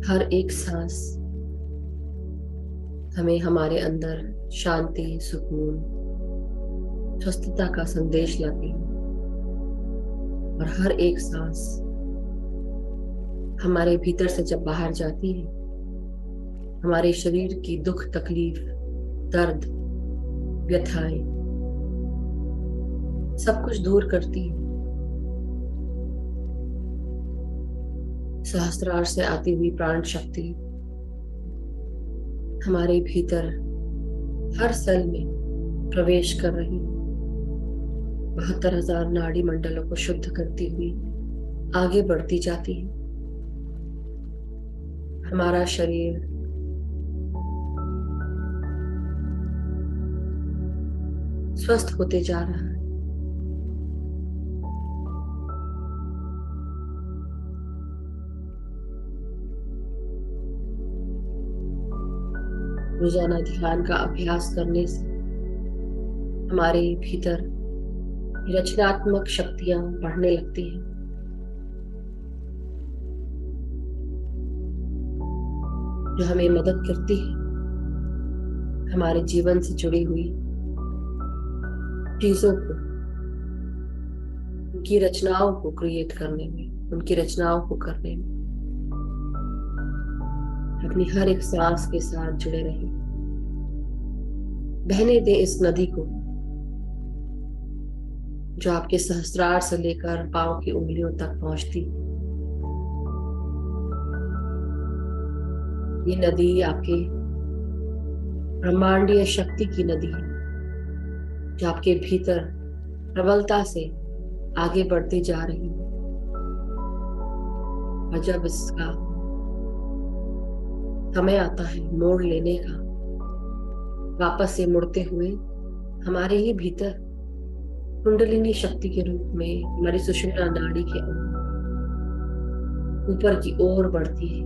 Speaker 1: हर एक सांस हमें हमारे अंदर शांति, सुकून, स्वस्थता का संदेश लाती है। और हर एक सांस हमारे भीतर से जब बाहर जाती है, हमारे शरीर की दुख, तकलीफ, दर्द, व्यथाएं सब कुछ दूर करती है। सहस्त्रार से आती हुई प्राण शक्ति हमारे भीतर हर सेल में प्रवेश कर रही है, 72,000 नाड़ी मंडलों को शुद्ध करती हुई आगे बढ़ती जाती है। हमारा शरीर स्वस्थ होते जा रहा है। रोजाना ध्यान का अभ्यास करने से हमारे भीतर रचनात्मक शक्तियां बढ़ने लगती हैं। जो हमें मदद करती है हमारे जीवन से जुड़ी हुई चीजों को, उनकी रचनाओं को क्रिएट करने में, उनकी रचनाओं को करने में। अपनी हर एक सांस के साथ जुड़े रहिए। बहने दें इस नदी को जो आपके सहस्त्रार से लेकर पांव की उंगलियों तक पहुंचती। ये नदी आपके ब्रह्मांडीय शक्ति की नदी है जो आपके भीतर प्रबलता से आगे बढ़ती जा रही है। और जब इसका समय आता है मोड़ लेने का, वापस से मुड़ते हुए हमारे ही भीतर कुंडलिनी शक्ति के रूप में हमारी सुषुम्ना नाड़ी के ऊपर की ओर बढ़ती है,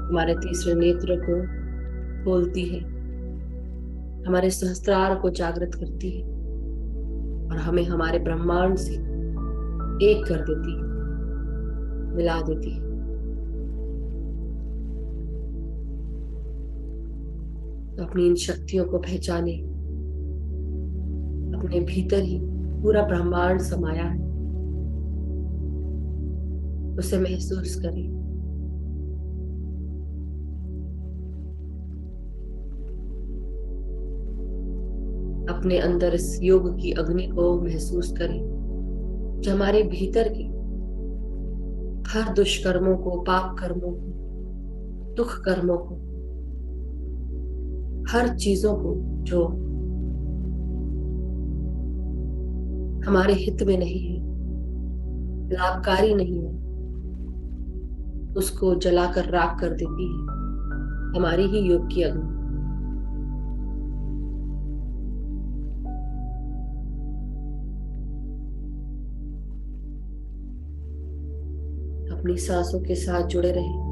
Speaker 1: हमारे तीसरे नेत्र को खोलती है, हमारे सहस्त्रार को जागृत करती है और हमें हमारे ब्रह्मांड से एक कर देती है, मिला देती है। तो अपनी इन शक्तियों को पहचाने। अपने भीतर ही पूरा ब्रह्मांड समाया है, उसे महसूस करें। अपने अंदर इस योग की अग्नि को महसूस करें जो हमारे भीतर के हर दुष्कर्मों को, पाप कर्मों को, दुख कर्मों को, हर चीजों को जो हमारे हित में नहीं है, लाभकारी नहीं है, उसको जलाकर राख कर देती है हमारी ही योग की अग्नि। अपनी सांसों के साथ जुड़े रहें।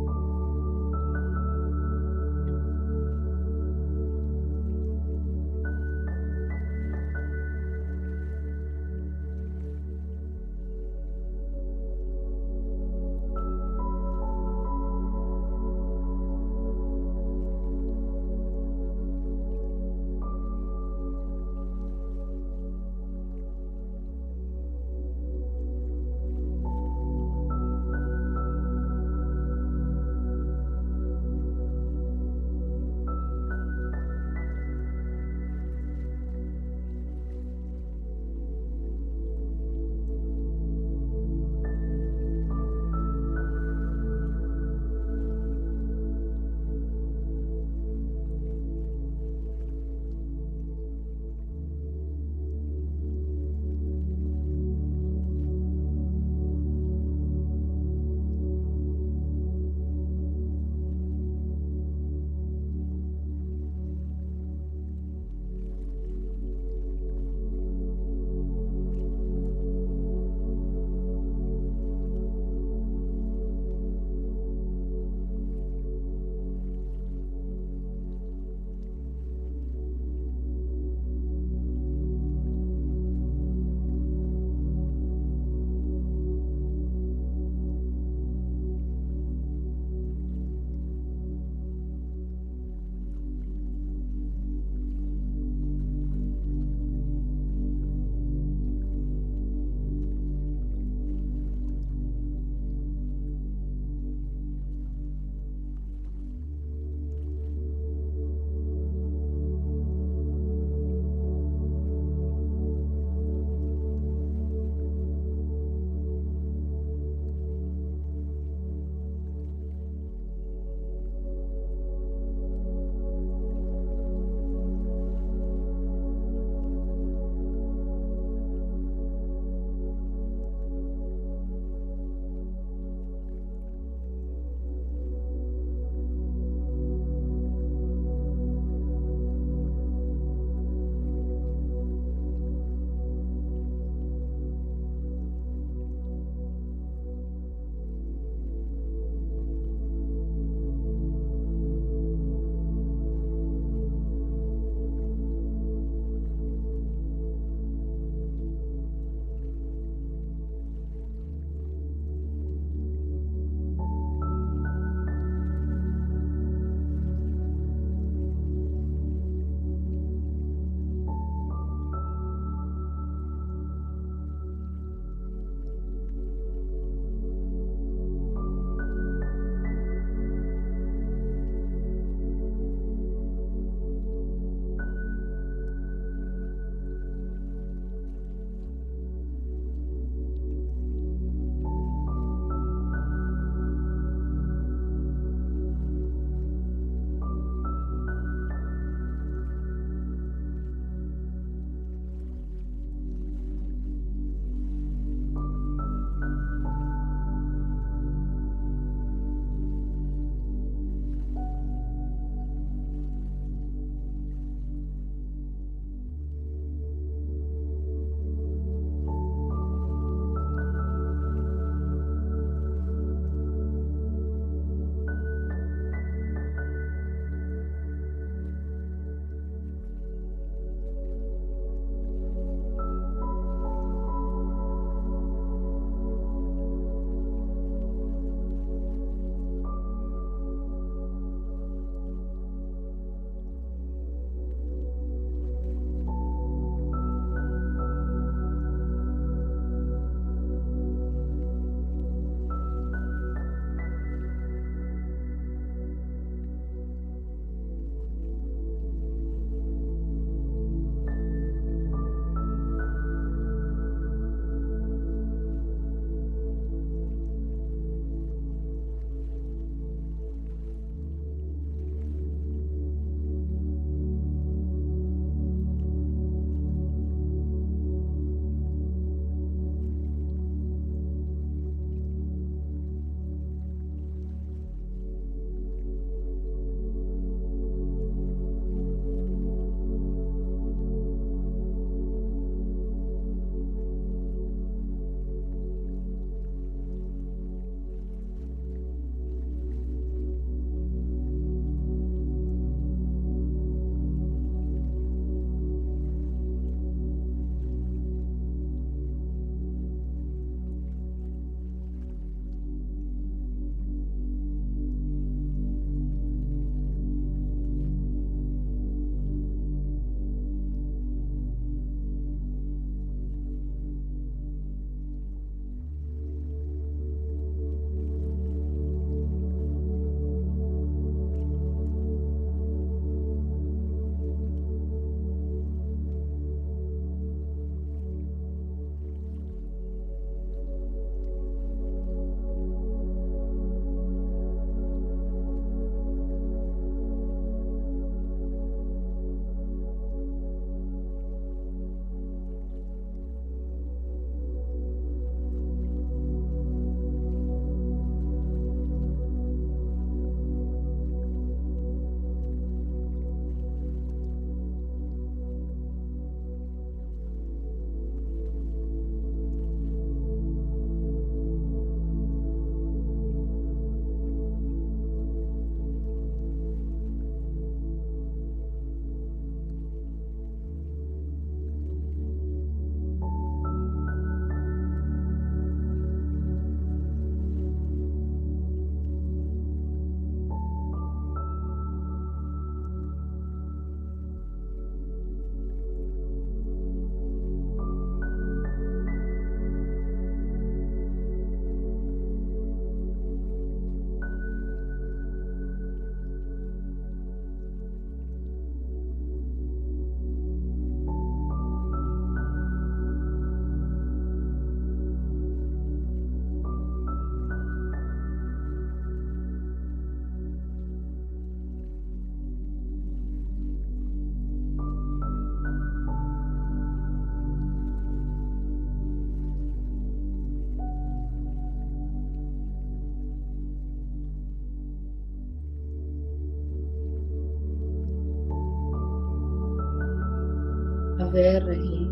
Speaker 1: अवेयर रहें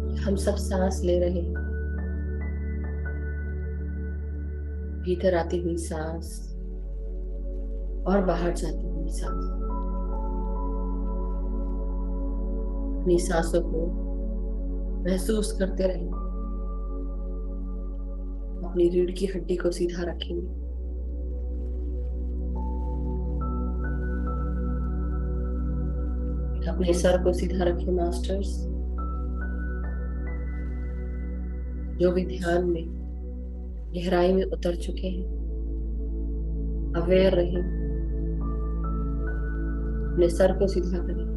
Speaker 1: कि हम सब सांस ले रहे हैं। भीतर आती हुई सांस और बाहर जाती हुई सांस। अपनी सांसों को महसूस करते रहें। अपनी रीढ़ की हड्डी को सीधा रखेंगे। अपने सर को सीधा रखें मास्टर्स। जो भी ध्यान में गहराई में उतर चुके हैं, अवेयर रहें। अपने सर को सीधा करें।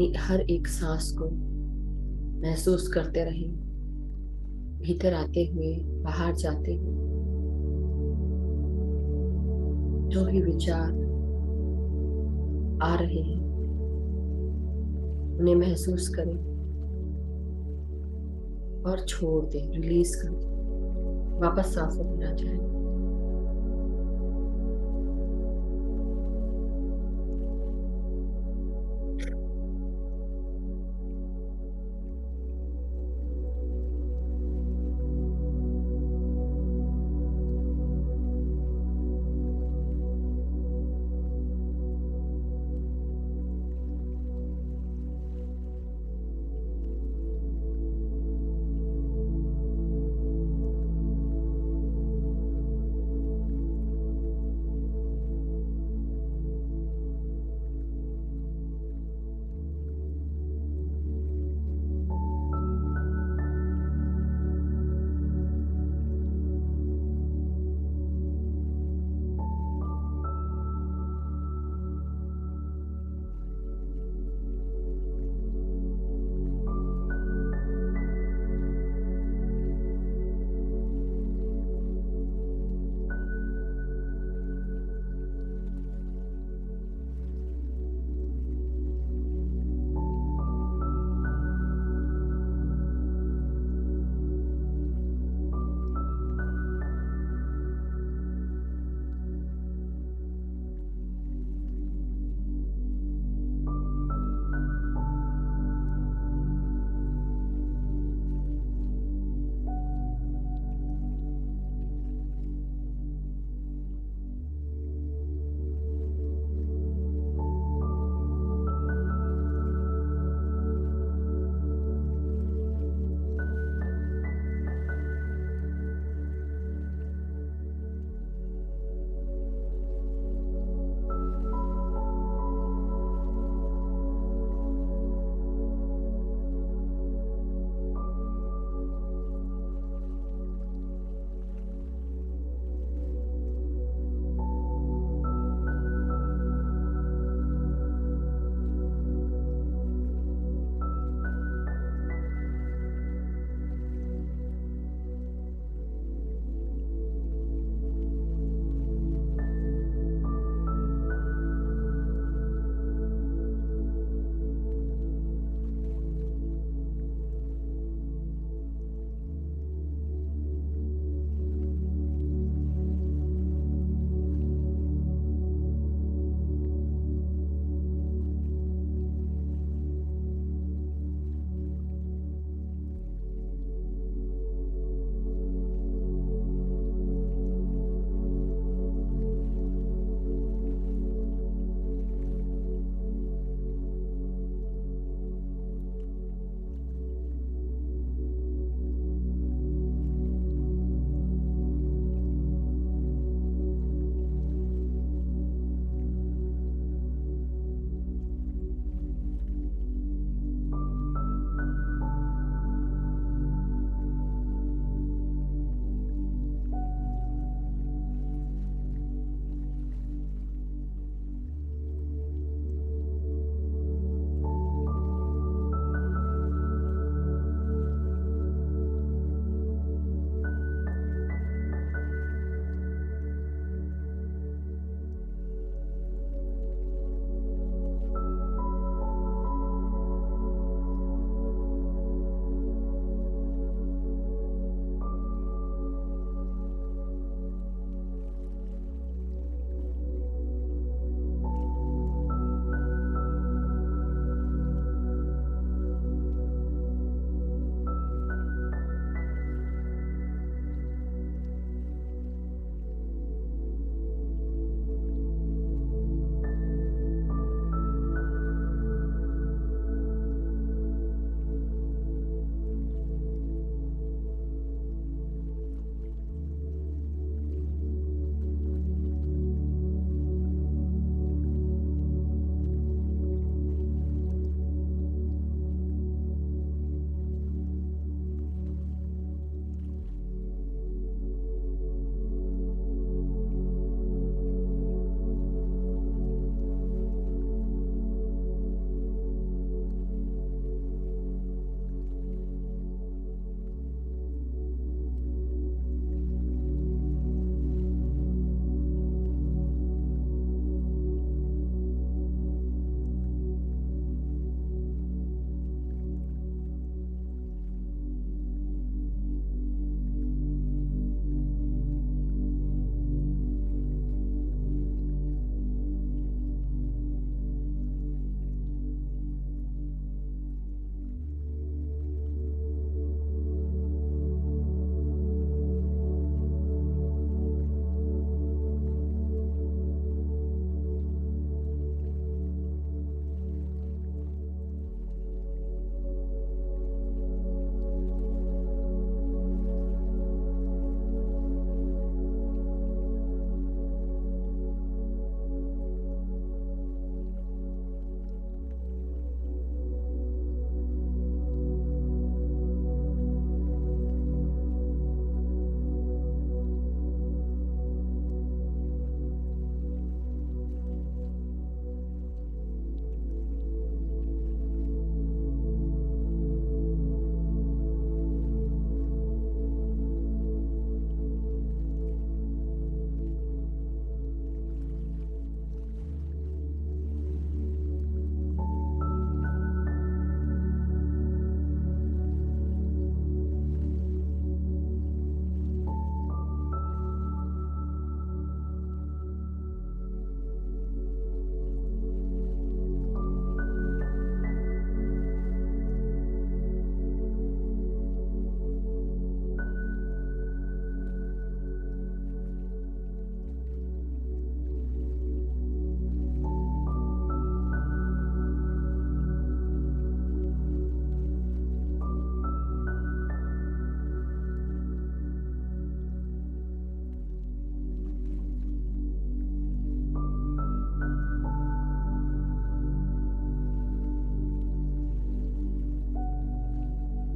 Speaker 1: अपनी हर एक सांस को महसूस करते रहें, भीतर आते हुए, बाहर जाते हुए। जो भी विचार आ रहे हैं उन्हें महसूस करें और छोड़ दें, रिलीज कर दें, वापस सांसों में आ जाए।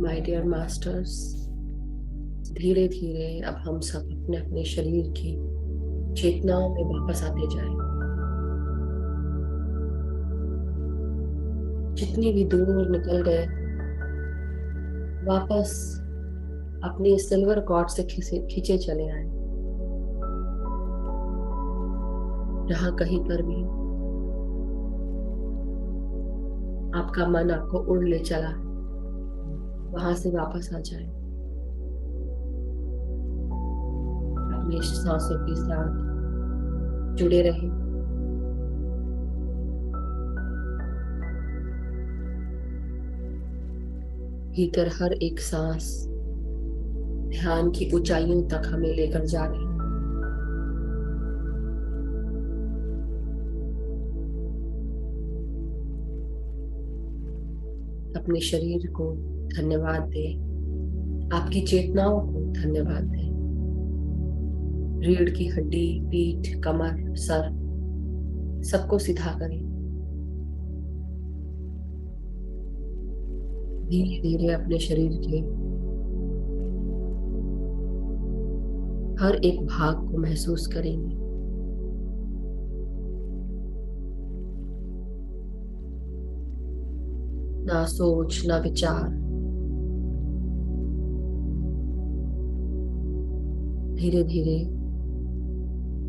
Speaker 1: माय डियर मास्टर्स, धीरे धीरे अब हम सब अपने अपने शरीर की चेतनाओं में वापस आते जाएं। जितनी भी दूर निकल गए, वापस अपनी सिल्वर कॉर्ड से खींचे चले आए। जहां कहीं पर भी आपका मन आपको उड़ ले चला, वहां से वापस आ जाए। अपनी सांसों के साथ जुड़े रहे। भीतर हर एक सांस ध्यान की ऊंचाइयों तक हमें लेकर जा रही है। अपने शरीर को धन्यवाद दें, आपकी चेतनाओं को धन्यवाद दें। रीढ़ की हड्डी, पीठ, कमर, सर सबको सीधा करें। धीरे धीरे अपने शरीर के हर एक भाग को महसूस करेंगे। ना सोच, ना विचार। धीरे धीरे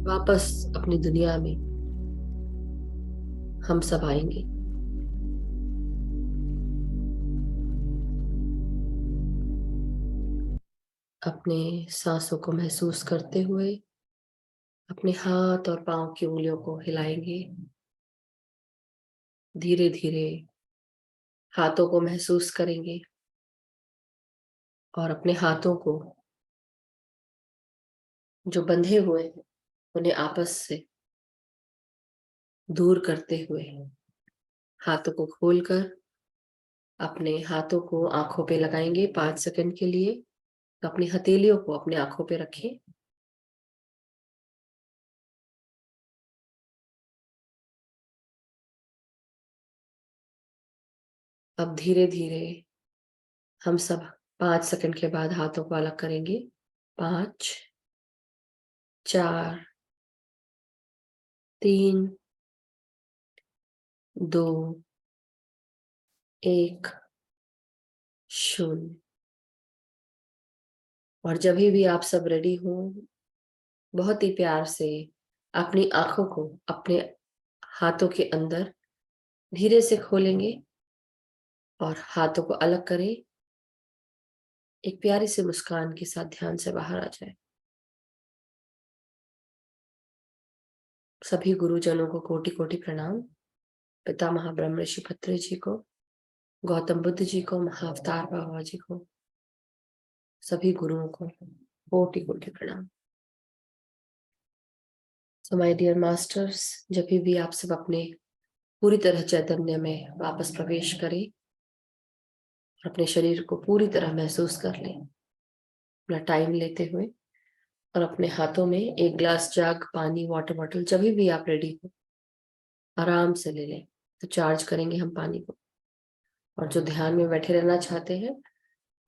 Speaker 1: वापस अपनी दुनिया में हम सब आएंगे। अपने सांसों को महसूस करते हुए अपने हाथ और पांव की उंगलियों को हिलाएंगे। धीरे धीरे हाथों को महसूस करेंगे और अपने हाथों को जो बंधे हुए हैं उन्हें आपस से दूर करते हुए हाथों को खोलकर अपने हाथों को आंखों पे लगाएंगे 5 सेकंड के लिए। तो अपनी हथेलियों को अपने आंखों पे रखें। अब धीरे धीरे हम सब 5 सेकंड के बाद हाथों को अलग करेंगे। 5, 4, 3, 2, 1, 0। और जब भी आप सब रेडी हो, बहुत ही प्यार से अपनी आंखों को अपने हाथों के अंदर धीरे से खोलेंगे और हाथों को अलग करें। एक प्यारी सी मुस्कान के साथ ध्यान से बाहर आ जाए। सभी गुरुजनों को कोटि कोटि प्रणाम। पितामह ब्रह्म ऋषि पत्री जी को, गौतम बुद्ध जी को, महाअवतार बाबा जी को, सभी गुरुओं को कोटि कोटि प्रणाम। सो माय डियर मास्टर्स, जब भी आप सब अपने पूरी तरह चैतन्य में वापस प्रवेश करें, अपने शरीर को पूरी तरह महसूस कर लें, अपना टाइम लेते हुए, और अपने हाथों में एक ग्लास जग, पानी, वाटर बॉटल, जब भी आप रेडी हो आराम से ले लें। तो चार्ज करेंगे हम पानी को। और जो ध्यान में बैठे रहना चाहते हैं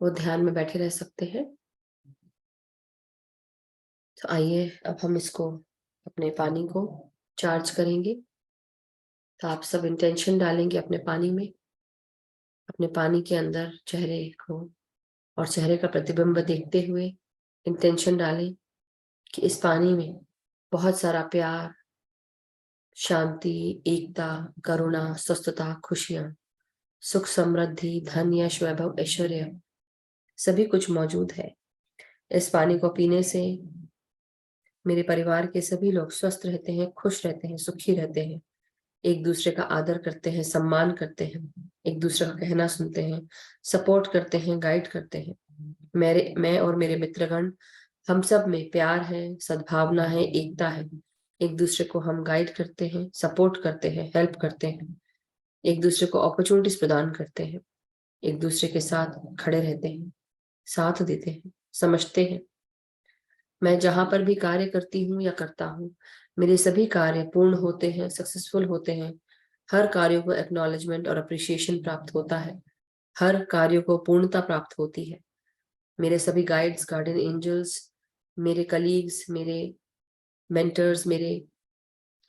Speaker 1: वो ध्यान में बैठे रह सकते हैं। तो आइए अब हम इसको, अपने पानी को चार्ज करेंगे। तो आप सब इंटेंशन डालेंगे अपने पानी में। अपने पानी के अंदर चेहरे को और चेहरे का प्रतिबिंब देखते हुए इंटेंशन डालें कि इस पानी में बहुत सारा प्यार, शांति, एकता, करुणा, स्वस्थता, खुशियां, सुख, समृद्धि, धन, यश, वैभव, ऐश्वर्य सभी कुछ मौजूद है। इस पानी को पीने से मेरे परिवार के सभी लोग स्वस्थ रहते हैं, खुश रहते हैं, सुखी रहते हैं, एक दूसरे का आदर करते हैं, सम्मान करते हैं, एक दूसरे का कहना सुनते हैं, सपोर्ट करते हैं, गाइड करते हैं। मैं और मेरे मित्रगण, हम सब में प्यार है, सद्भावना है, एकता है। एक दूसरे को हम गाइड करते हैं, सपोर्ट करते हैं, हेल्प करते हैं, एक दूसरे को अपॉर्चुनिटीज प्रदान करते हैं, एक दूसरे के साथ खड़े रहते हैं, साथ देते हैं, समझते हैं। मैं जहां पर भी कार्य करती हूँ या करता हूँ, मेरे सभी कार्य पूर्ण होते हैं, सक्सेसफुल होते हैं। हर कार्यों को एक्नॉलेजमेंट और अप्रिसिएशन प्राप्त होता है। हर कार्य को पूर्णता प्राप्त होती है। मेरे सभी गाइड्स, गार्डियन एंजल्स, मेरे कलीग्स, मेरे मेंटर्स, मेरे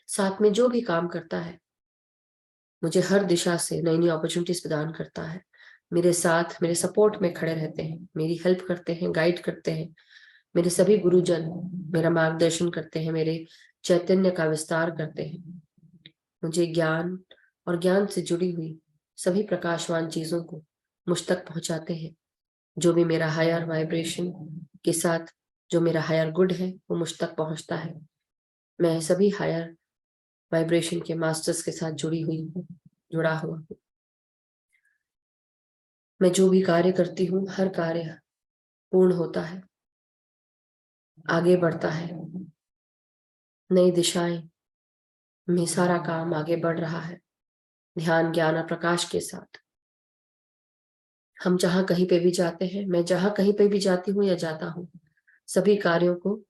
Speaker 1: साथ में जो भी काम करता है, मुझे हर दिशा से नई नई अपॉर्चुनिटीज प्रदान करता है। मेरे साथ, मेरे सपोर्ट में खड़े रहते हैं, मेरी हेल्प करते हैं, गाइड करते हैं। मेरे सभी गुरुजन मेरा मार्गदर्शन करते हैं, मेरे चैतन्य का विस्तार करते हैं। मुझे ज्ञान और ज्ञान से जुड़ी हुई सभी प्रकाशवान चीजों को मुझ तक पहुंचाते हैं। जो भी मेरा हायर वाइब्रेशन के साथ, जो मेरा हायर गुड है, वो मुझ तक पहुंचता है। मैं सभी हायर वाइब्रेशन के मास्टर्स के साथ जुड़ी हुई हूँ, जुड़ा हुआ हूँ। मैं जो भी कार्य करती हूँ, हर कार्य पूर्ण होता है, आगे बढ़ता है। नई दिशाएं में सारा काम आगे बढ़ रहा है, ध्यान, ज्ञान और प्रकाश के साथ। हम जहां कहीं पे भी जाते हैं, मैं जहां कहीं पे भी जाती हूँ या जाता हूँ, सभी कार्यों को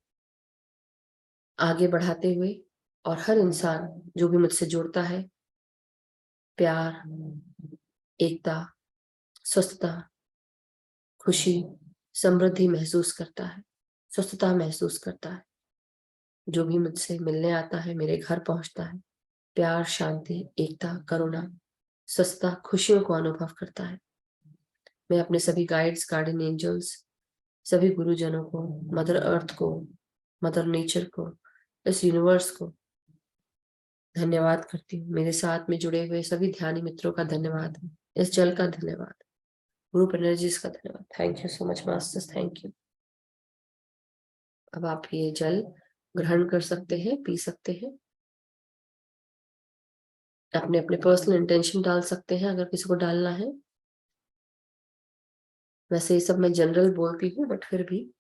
Speaker 1: आगे बढ़ाते हुए, और हर इंसान जो भी मुझसे जुड़ता है, प्यार, एकता, स्वस्थता, खुशी, समृद्धि महसूस करता है, स्वस्थता महसूस करता है। जो भी मुझसे मिलने आता है, मेरे घर पहुंचता है, प्यार, शांति, एकता, करुणा, स्वस्थता, खुशियों को अनुभव करता है। मैं अपने सभी गाइड्स, गार्डियन एंजल्स, सभी गुरुजनों को, मदर अर्थ को, मदर नेचर को, इस यूनिवर्स को धन्यवाद करती हूँ। मेरे साथ में जुड़े हुए सभी ध्यानी मित्रों का धन्यवाद, इस जल का धन्यवाद, ग्रुप एनर्जीज का धन्यवाद। Thank you so much masters, thank you. अब आप ये जल ग्रहण कर सकते हैं, पी सकते हैं। अपने अपने पर्सनल इंटेंशन डाल सकते हैं अगर किसी को डालना है। वैसे ये सब मैं जनरल बोलती हूँ, बट फिर भी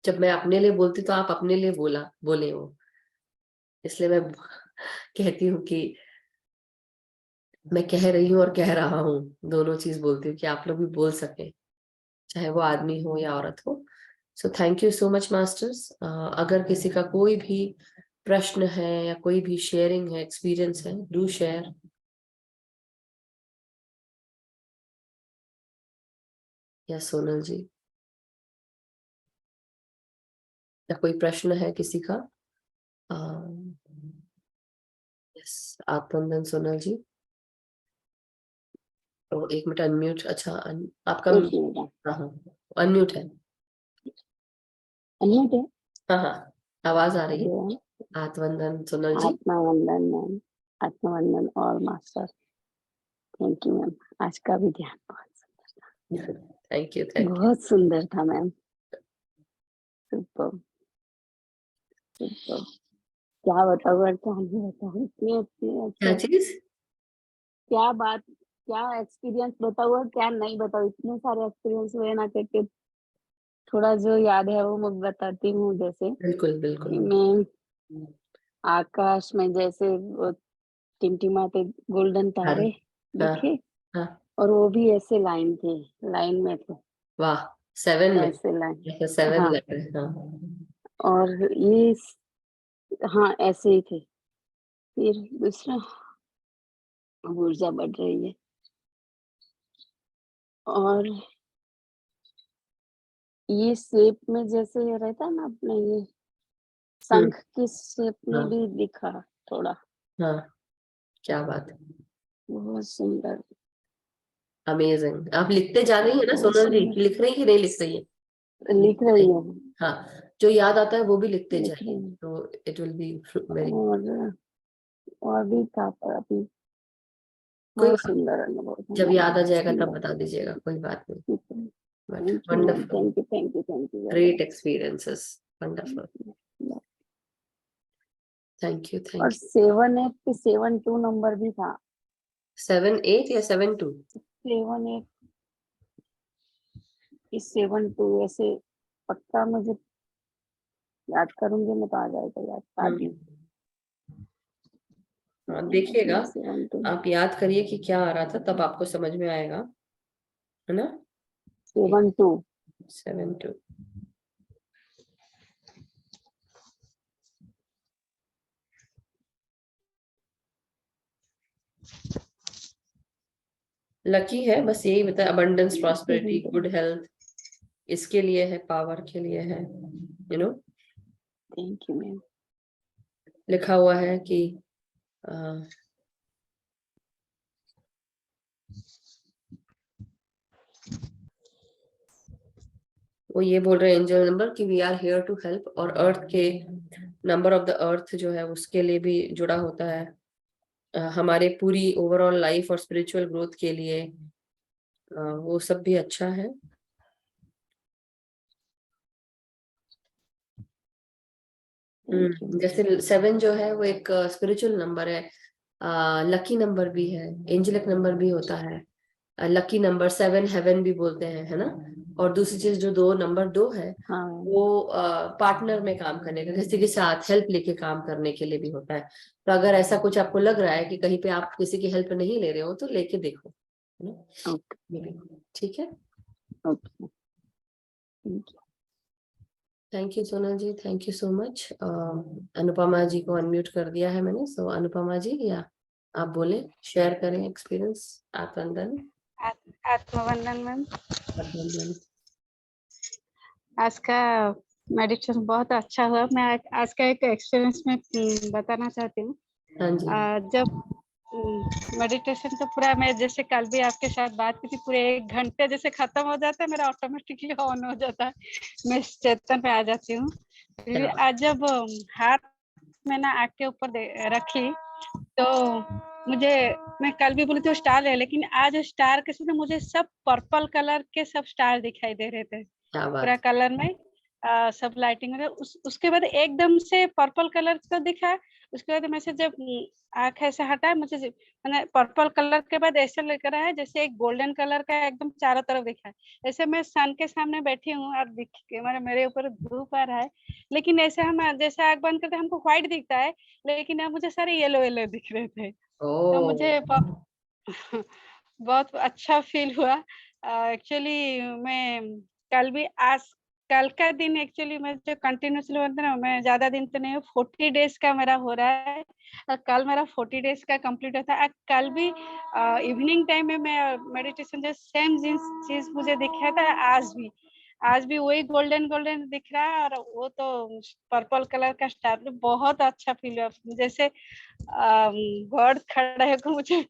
Speaker 1: जब मैं अपने लिए बोलती तो आप अपने लिए बोले हो, इसलिए मैं कहती हूँ कि मैं कह रही हूँ और कह रहा हूँ, दोनों चीज बोलती हूँ कि आप लोग भी बोल सके, चाहे वो आदमी हो या औरत हो। सो thank you so much masters. अगर किसी का कोई भी प्रश्न है या कोई भी शेयरिंग है, एक्सपीरियंस है, डू शेयर। या सोनल जी, या कोई प्रश्न है किसी का? यस, आत्मनंदन सोनल जी। तो एक मिनट अनम्यूट, अच्छा आपका
Speaker 3: एक मिनट।
Speaker 1: हाँ हाँ अनम्यूट है।
Speaker 3: अनम्यूट है।
Speaker 1: हाँ हाँ, आवाज आ रही है।
Speaker 3: जो
Speaker 1: आत्मनंदन सोनल जी।
Speaker 3: आत्मवंदन मैम, आत्मवंदन और मास्टर, थैंक यू मैम। आज का भी ध्यान
Speaker 1: थैंक यू, थैंक यू।
Speaker 3: बहुत सुंदर था मैम, सुपर सुपर। क्या बताऊँ और क्या नहीं बताऊँ, इतने इतने
Speaker 1: क्या
Speaker 3: अच्छे,
Speaker 1: चीज?
Speaker 3: क्या बात, क्या एक्सपीरियंस बताऊँ और क्या नहीं बताऊँ, इतने सारे एक्सपीरियंस हुए ना करके। थोड़ा जो याद है वो मैं बताती हूँ। जैसे
Speaker 1: बिल्कुल बिल्कुल।
Speaker 3: मैं आकाश में जैसे वो टिमटिमाते गोल्डन
Speaker 1: अरे
Speaker 3: तारे
Speaker 1: हाँ
Speaker 3: दिखे,
Speaker 1: हाँ,
Speaker 3: और वो भी ऐसे लाइन में थे,
Speaker 1: वाह, 7 में,
Speaker 3: ऐसे लाइन।
Speaker 1: ऐसा 7
Speaker 3: हाँ,
Speaker 1: लेटर, हाँ।
Speaker 3: और ये हाँ ऐसे ही थे। फिर दूसरा, ऊर्जा बढ़ रही है, और ये शेप में जैसे ये रहता है ना अपने, ये
Speaker 1: हम्म,
Speaker 3: शंख की शेप में
Speaker 1: हाँ
Speaker 3: भी दिखा थोड़ा,
Speaker 1: हाँ, क्या बात है,
Speaker 3: बहुत सुंदर,
Speaker 1: अमेजिंग। आप लिखते जा रही है ना
Speaker 3: बहुत
Speaker 1: सोनल जी,
Speaker 3: सुंदर।
Speaker 1: लिख रही कि नहीं लिख रही है?
Speaker 3: लिख रही है,
Speaker 1: हाँ, जो याद आता है वो भी लिखते
Speaker 3: लिख रही
Speaker 1: जाइए,
Speaker 3: है।
Speaker 1: तो इट विल बी वेरी।
Speaker 3: और भी था पर अभी,
Speaker 1: कोई
Speaker 3: बहुत
Speaker 1: बात नहीं,
Speaker 3: सुंदर अनुभव था
Speaker 1: जब याद आ जाएगा तब
Speaker 3: मैम।
Speaker 1: बता दीजिएगा, कोई बात नहीं। But
Speaker 3: thank you ma'am,
Speaker 1: wonderful,
Speaker 3: thank you, thank you, thank you very
Speaker 1: great
Speaker 3: much.
Speaker 1: Experiences, wonderful. Thank you,
Speaker 3: और
Speaker 1: थैंक यू।
Speaker 3: 7 8 पे 7 2 नंबर भी था।
Speaker 1: 7 8 या 7 2?
Speaker 3: 7 8 इस 7 2 ऐसे, पक्का मुझे याद करूंगी मैं तो आ जाएगा याद बाद में।
Speaker 1: हाँ, देखिएगा,
Speaker 3: 7 2
Speaker 1: आप याद करिए कि क्या आ रहा था, तब आपको समझ में आएगा, है ना?
Speaker 3: 7 2।
Speaker 1: 7 2। लकी है, बस यही बता, abundance, prosperity,
Speaker 3: thank
Speaker 1: good health, इसके लिए है, पावर के लिए है,
Speaker 3: यू मैम।
Speaker 1: लिखा हुआ है कि वो ये बोल रहे हैं एंजल नंबर कि we are here to help, और अर्थ के नंबर ऑफ द अर्थ जो है उसके लिए भी जुड़ा होता है, हमारे पूरी ओवरऑल लाइफ और स्पिरिचुअल ग्रोथ के लिए, वो सब भी अच्छा है। जैसे 7 जो है वो एक स्पिरिचुअल नंबर है, लकी नंबर भी है, एंजलिक नंबर भी होता है, लकी नंबर 7 हेवन भी बोलते हैं, है ना। और दूसरी चीज जो नंबर 2 है,
Speaker 3: हाँ
Speaker 1: वो पार्टनर में काम करने का, किसी के साथ हेल्प लेके काम करने के लिए भी होता है। तो अगर ऐसा कुछ आपको लग रहा है कि कहीं पे आप किसी की हेल्प नहीं ले रहे हो, तो लेके देखो, है ना।
Speaker 3: ओके
Speaker 1: ठीक है।
Speaker 3: Okay thank you.
Speaker 1: Thank you Sonal ji, thank you so much. Anupama ji को अनम्यूट कर दिया है मैंने, सो अनुपमा जी, या आप बोले, शेयर करें एक्सपीरियंस। आत्मवंदन।
Speaker 4: आत्मवंदन मैम।
Speaker 1: आत्मवंदन।
Speaker 4: आज का मेडिटेशन बहुत अच्छा हुआ। मैं आज का एक एक्सपीरियंस में बताना चाहती हूँ।
Speaker 1: हाँ जी।
Speaker 4: जब मेडिटेशन तो पूरा, मैं जैसे कल भी आपके साथ बात की थी, पूरे 1 घंटे जैसे खत्म हो जाता है, मेरा ऑटोमेटिकली ऑन हो जाता है, मैं इस चेतन पे आ जाती हूँ। फिर आज जब हाथ में ना आग के ऊपर रखी, तो मुझे, मैं कल भी बोली थी स्टार है, लेकिन आज स्टार के साथ मुझे सब पर्पल कलर के सब स्टार दिखाई दे रहे थे,
Speaker 1: क्या
Speaker 4: पूरा
Speaker 1: बात।
Speaker 4: कलर में सब लाइटिंग में। उसके बाद एकदम से पर्पल कलर का दिखा। उसके बाद मैं से जब आँख ऐसे हटा, मुझे मैंने पर्पल कलर के बाद ऐसे लेकर आया जैसे एक गोल्डन कलर का एकदम चारों तरफ दिखा। ऐसे मैं सन के सामने बैठी हूँ और दिख के मेरे ऊपर धूप आ रहा है, लेकिन ऐसे हम जैसे आँख बंद करते हमको व्हाइट दिखता है, लेकिन अब मुझे सारे येलो येलो दिख रहे थे। तो मुझे बहुत अच्छा फील हुआ। एक्चुअली मैं कल भी, आज कल का दिन एक्चुअली मैं जो कंटिन्यूअसली बोलते ना, मैं ज्यादा दिन तो नहीं हूँ, 40 डेज का मेरा हो रहा है। कल मेरा 40 डेज का कंप्लीट होता है। कल भी इवनिंग टाइम में मैं मेडिटेशन जो सेम चीज मुझे दिखा था, आज भी वही गोल्डन गोल्डन दिख रहा है, और वो तो पर्पल कलर का स्टार। बहुत अच्छा फील हुआ, जैसे गॉड खड़ा है को मुझे,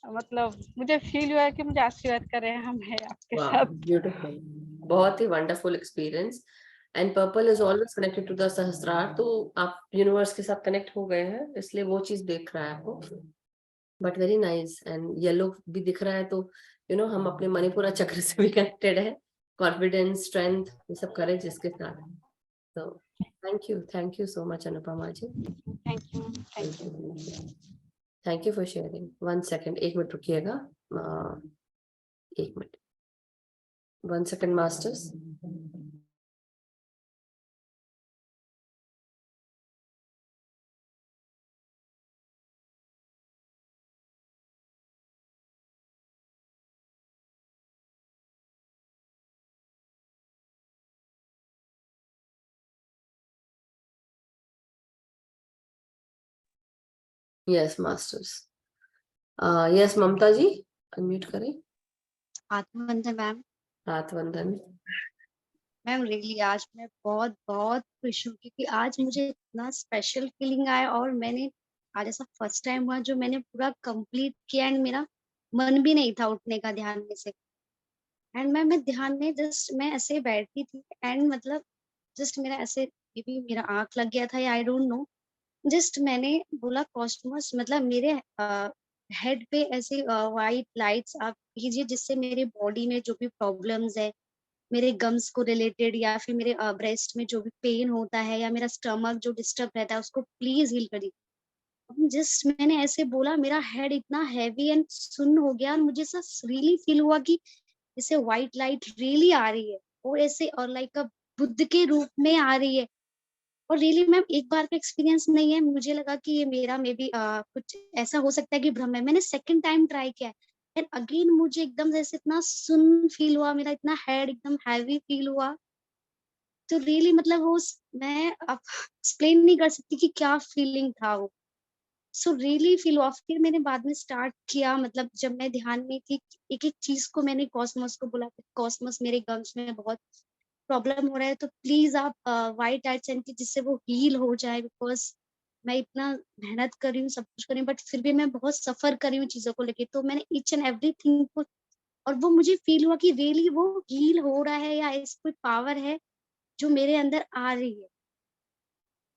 Speaker 4: मतलब मुझे फील हुआ कि मुझे आशीर्वाद कर रहे हैं, हम है आपके
Speaker 1: वाह,
Speaker 4: साथ।
Speaker 1: ब्यूटीफुल, बहुत ही wonderful experience. And purple is always connected to the sahasrara, तो आप यूनिवर्स के साथ कनेक्ट हो गए हैं, इसलिए वो चीज देख रहा है आपको। But very nice. And yellow भी दिख रहा है, तो हम अपने मणिपुरा चक्र से भी कनेक्टेड है, कॉन्फिडेंस, स्ट्रेंथ, ये सब करें जिसके साथ। तो thank you so much Anupama ji.
Speaker 4: Thank you, thank you.
Speaker 1: Thank you for sharing. 1 second, 1 minute रुकिएगा, 1 minute, 1 second masters. Yes masters. Yes Mamta ji, unmute करें।
Speaker 5: आत्मवंदन मैम।
Speaker 1: आत्मवंदन।
Speaker 5: मैम रियली आज मैं बहुत बहुत खुश हूँ, क्योंकि आज मुझे इतना स्पेशल फीलिंग आया, और मैंने आज ऐसा फर्स्ट टाइम हुआ जो मैंने पूरा कंप्लीट किया, एंड मेरा मन भी नहीं था उठने का ध्यान में से। एंड मैं ध्यान में जस्ट मैं ऐसे बैठी थी, एंड मतलब जस्ट मेरा ऐसे मे बी मेरा आंख लग गया था या आई डोंट नो, जस्ट मैंने बोला कॉस्मोस, मतलब मेरे हेड पे ऐसे वाइट लाइट्स आप कीजिए, जिससे मेरे बॉडी में जो भी प्रॉब्लम्स है, मेरे गम्स को रिलेटेड, या फिर मेरे ब्रेस्ट में जो भी पेन होता है, या मेरा स्टमक जो डिस्टर्ब रहता है, उसको प्लीज हील करिए। जस्ट मैंने ऐसे बोला, मेरा हेड इतना हैवी एंड सुन्न हो गया, और मुझे ऐसा रियली फील हुआ कि जैसे व्हाइट लाइट रियली आ रही है, और ऐसे और लाइक अ बुद्ध के रूप में आ रही है। और रियली मैम एक बार का एक्सपीरियंस नहीं है, मुझे लगा कि ये मेरा मे बी कुछ ऐसा हो सकता है कि भ्रम है। मैंने सेकंड टाइम ट्राई किया, एंड अगेन मुझे एकदम जैसे इतना सुन फील हुआ, मेरा इतना हेड एकदम हैवी फील हुआ। तो रियली मतलब वो मैं अब एक्सप्लेन नहीं कर सकती कि क्या फीलिंग था वो। सो रियली फील हुआ। फिर मैंने बाद में स्टार्ट किया, मतलब जब मैं ध्यान में थी, एक एक चीज को मैंने कॉस्मोस को बोला, कॉस्मोस मेरे गम्स में बहुत प्रॉब्लम हो रहा है, तो प्लीज आप व्हाइट लाइट सेंड की, जिससे वो हील हो जाए। बिकॉज मैं इतना मेहनत कर रही हूँ, सब कुछ कर रही हूँ, बट फिर भी मैं बहुत सफर कर रही हूँ चीजों को लेके। तो मैंने ईच एंड एवरीथिंग को, और वो मुझे फील हुआ कि रियली वो हील हो रहा है, या ऐसी कोई पावर है जो मेरे अंदर आ रही है।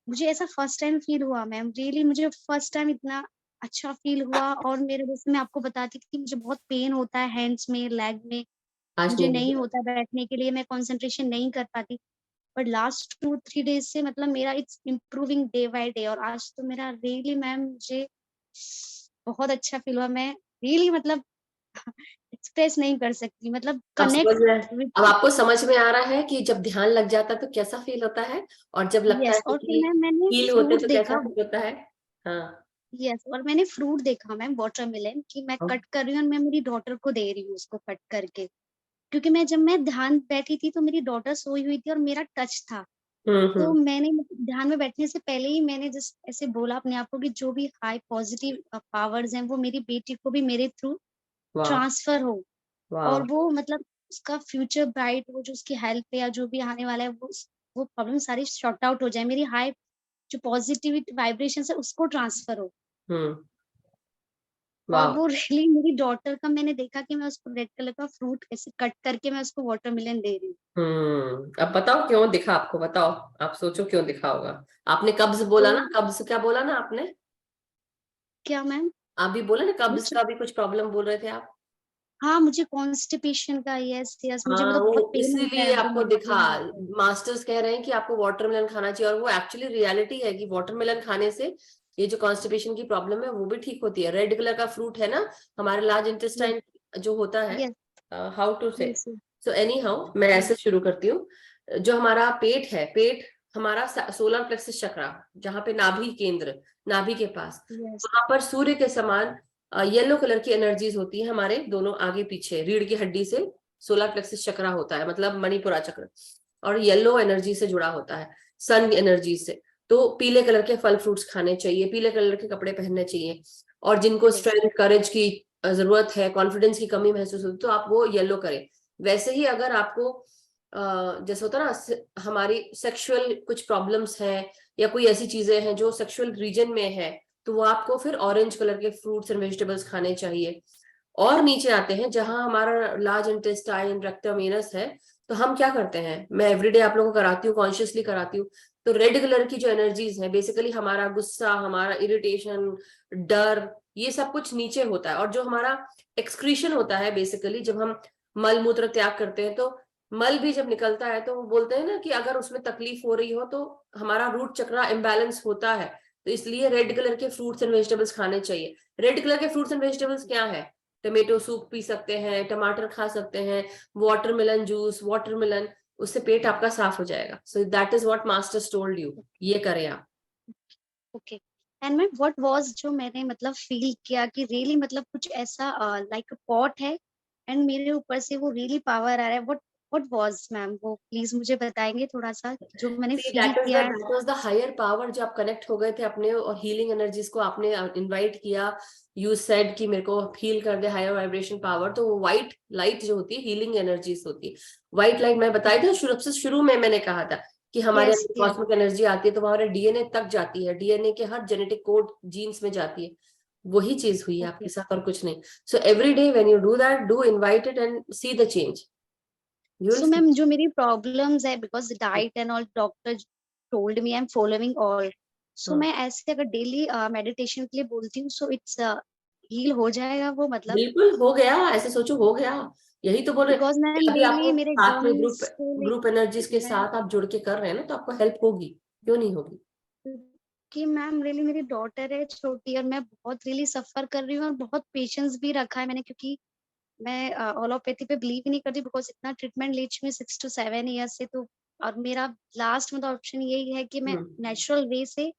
Speaker 5: मुझे ऐसा फर्स्ट टाइम फील हुआ मैम, रियली मुझे फर्स्ट टाइम इतना अच्छा फील हुआ। और मेरे, जैसे मैं आपको बताती थी कि मुझे बहुत पेन होता है हैंड्स में, लेग में,
Speaker 1: आज
Speaker 5: मुझे
Speaker 1: नहीं
Speaker 5: नहीं
Speaker 1: हुआ।
Speaker 5: होता बैठने के लिए, मैं कंसंट्रेशन नहीं कर पाती। बट लास्ट 2-3 डेज से मतलब मेरा it's improving day by day, और आज तो मेरा रियली मैम मुझे बहुत अच्छा फील हुआ। मैं रियली मतलब एक्सप्रेस नहीं कर सकती, मतलब
Speaker 1: अब समझ
Speaker 5: कनेक्ट
Speaker 1: में
Speaker 5: विद।
Speaker 1: अब आपको समझ में आ रहा है कि जब ध्यान लग जाता है तो कैसा फील होता है, और जब लगता
Speaker 5: यस,
Speaker 1: है
Speaker 5: और फिर
Speaker 1: कि
Speaker 5: मैम मैंने
Speaker 1: फील होते
Speaker 5: फ्रूट
Speaker 1: तो कैसा
Speaker 5: देखा।
Speaker 1: फील होता है। हाँ।
Speaker 5: यस, और मैंने फ्रूट देखा मैम, वाटरमेलन, कि मैं कट कर रही हूँ और मैं मेरी डॉटर को दे रही हूँ उसको कट करके। क्योंकि मैं, जब मैं ध्यान बैठी थी तो मेरी डॉटर सोई हुई थी और मेरा टच था। तो
Speaker 1: हम्म।
Speaker 5: मैंने ध्यान में बैठने से पहले ही मैंने जस्ट ऐसे बोला अपने आप को कि जो भी हाई पॉजिटिव पावर्स हैं वो मेरी बेटी को भी मेरे थ्रू
Speaker 1: वाह।
Speaker 5: ट्रांसफर हो, और
Speaker 1: वाह।
Speaker 5: वो मतलब उसका फ्यूचर ब्राइट हो, जो उसकी हेल्थ है या जो भी आने वाला है, वो प्रॉब्लम सारी शॉर्ट आउट हो जाए, मेरी हाई जो पॉजिटिव वाइब्रेशन है उसको ट्रांसफर हो।
Speaker 1: हम्म।
Speaker 5: और
Speaker 1: वाह।
Speaker 5: वो रियली मेरी डॉटर का, मैंने देखा कि मैं उसको रेड कलर का फ्रूट ऐसे कट करके मैं उसको वाटरमेलन दे रही हूँ।
Speaker 1: अब बताओ क्यों दिखा आपको, बताओ। आप सोचो क्यों दिखा होगा। आपने कब्ज
Speaker 5: तो
Speaker 1: बोला ना, कब्ज क्या बोला ना आपने।
Speaker 5: क्या मैम?
Speaker 1: आप भी बोले ना कब्ज
Speaker 5: मुझे,
Speaker 1: का भी कुछ प्रॉब्लम बोल रहे थे आप।
Speaker 5: हाँ मुझे कॉन्स्टिपेशन का, यस यस, मुझे
Speaker 1: हाँ,
Speaker 5: मतलब बहुत
Speaker 1: वो
Speaker 5: पेन होता है
Speaker 1: इसीलिए
Speaker 5: एवरी
Speaker 1: आपको दिखा।
Speaker 5: मॉर्निंग होता है।
Speaker 1: मास्टर्स कह रहे हैं कि आपको वाटरमेलन खाना चाहिए, और वो एक्चुअली रियलिटी है कि वाटरमेलन खाने से ये जो कॉन्स्टिपेशन की प्रॉब्लम है वो भी ठीक होती है। रेड कलर का फ्रूट है ना, हमारे लार्ज
Speaker 5: यस
Speaker 1: इंटेस्टाइन जो होता है।
Speaker 5: यस
Speaker 1: हाउ टू से।
Speaker 5: यस
Speaker 1: सो एनी हाउ, मैं ऐसे शुरू करती हूँ। जो हमारा पेट है, पेट हमारा सोलर प्लेक्सस चक्रा, जहाँ पे नाभि केंद्र, नाभि के पास,
Speaker 5: यस
Speaker 1: वहां पर सूर्य के समान येलो कलर की एनर्जीज होती है हमारे दोनों आगे पीछे रीढ़ की हड्डी से। सोलर प्लेक्सस चक्रा होता है, मतलब मणिपुरा चक्र, और येलो एनर्जी से जुड़ा होता है, सन एनर्जी से। तो पीले कलर के फल फ्रूट्स खाने चाहिए, पीले कलर के कपड़े पहनने चाहिए। और जिनको
Speaker 5: यस
Speaker 1: स्ट्रेंथ करेज की जरूरत है, कॉन्फिडेंस की कमी महसूस होती है, तो आप वो येलो करें। वैसे ही अगर आपको जैसे होता है ना, हमारी सेक्सुअल कुछ प्रॉब्लम्स हैं या कोई ऐसी चीजें हैं जो सेक्सुअल रीजन में है, तो वो आपको फिर ऑरेंज कलर के फ्रूट्स एंड वेजिटेबल्स खाने चाहिए। और नीचे आते हैं जहां हमारा लार्ज इंटेस्टाइन, रेक्टम, एनस है, तो हम क्या करते हैं, मैं एवरीडे आप लोगों को कराती हूँ, कॉन्शियसली कराती हूँ। तो रेड कलर की जो एनर्जीज है, बेसिकली हमारा गुस्सा, हमारा इरिटेशन, डर, ये सब कुछ नीचे होता है। और जो हमारा एक्सक्रीशन होता है, बेसिकली जब हम मल मूत्र त्याग करते हैं, तो मल भी जब निकलता है तो वो बोलते हैं ना कि अगर उसमें तकलीफ हो रही हो तो हमारा रूट चक्रा इम्बैलेंस होता है। तो इसलिए रेड कलर के फ्रूट्स एंड वेजिटेबल्स खाने चाहिए। रेड कलर के फ्रूट्स एंड वेजिटेबल्स क्या है, टमेटो सूप पी सकते हैं, टमाटर खा सकते हैं, वाटरमेलन जूस, वाटरमेलन, उससे पेट आपका साफ हो जाएगा। So that is what masters told you, ये करें आप।
Speaker 5: Okay. And ma'am what was, जो मैंने मतलब फील किया कि रियली मतलब कुछ ऐसा लाइक पॉट है एंड मेरे ऊपर से वो रियली पावर आ रहा है, व्हाट वाज मैम, वो प्लीज मुझे बताएंगे थोड़ा सा, जो मैंने
Speaker 1: See,
Speaker 5: फील
Speaker 1: that
Speaker 5: किया है।
Speaker 1: was the higher power, जो आप कनेक्ट हो गए थे अपने, और हीलिंग एनर्जीज को आपने इनवाइट किया। यू सेड कि मेरे को फील कर दे हायर वाइब्रेशन पावर, तो वो व्हाइट लाइट जो होती है हीलिंग एनर्जीज होती है। व्हाइट लाइट मैं बताई थी शुरू में मैंने कहा था कि हमारे
Speaker 5: यस
Speaker 1: अंदर
Speaker 5: यस
Speaker 1: कॉस्मिक एनर्जी आती है तो हमारे डीएनए तक जाती है, डीएनए के हर जेनेटिक कोड जीन्स में जाती है। वही चीज हुई है
Speaker 5: ओके।
Speaker 1: आपके साथ और कुछ नहीं। So every day when you do that, do invite it and see the change, you will
Speaker 5: so
Speaker 1: see.
Speaker 5: Ma'am जो मेरी प्रॉब्लम्स है, because diet and all, doctor told me I am following all, so मैं ऐसे अगर daily meditation के लिए बोलती हूँ, सो इट्स हील हो जाएगा वो, मतलब
Speaker 1: बिल्कुल हो गया, ऐसे सोचो हो गया। यही तो बोल रहे
Speaker 5: बिकॉज मैम
Speaker 1: कि अभी
Speaker 5: रियली
Speaker 1: आपको
Speaker 5: मेरे
Speaker 1: साथ में
Speaker 5: गम्स
Speaker 1: ग्रुप
Speaker 5: को
Speaker 1: ग्रुप एनर्जीज के
Speaker 5: मैं,
Speaker 1: साथ आप जुड़ के कर रहे हैं ना, तो आपको हेल्प होगी, क्यों नहीं होगी।
Speaker 5: कि मैम रियली मेरी डॉटर है छोटी और मैं बहुत रियली सफर कर रही हूँ, और बहुत पेशेंस भी रखा है मैंने, क्योंकि मैं एलोपैथी पे बिलीव ही नहीं करती, बिकॉज इतना ट्रीटमेंट ले चुकी हूँ 6 to 7 years से। तो और मेरा लास्ट मतलब ऑप्शन यही है कि मैं
Speaker 1: हम्म।
Speaker 5: नेचुरल वे से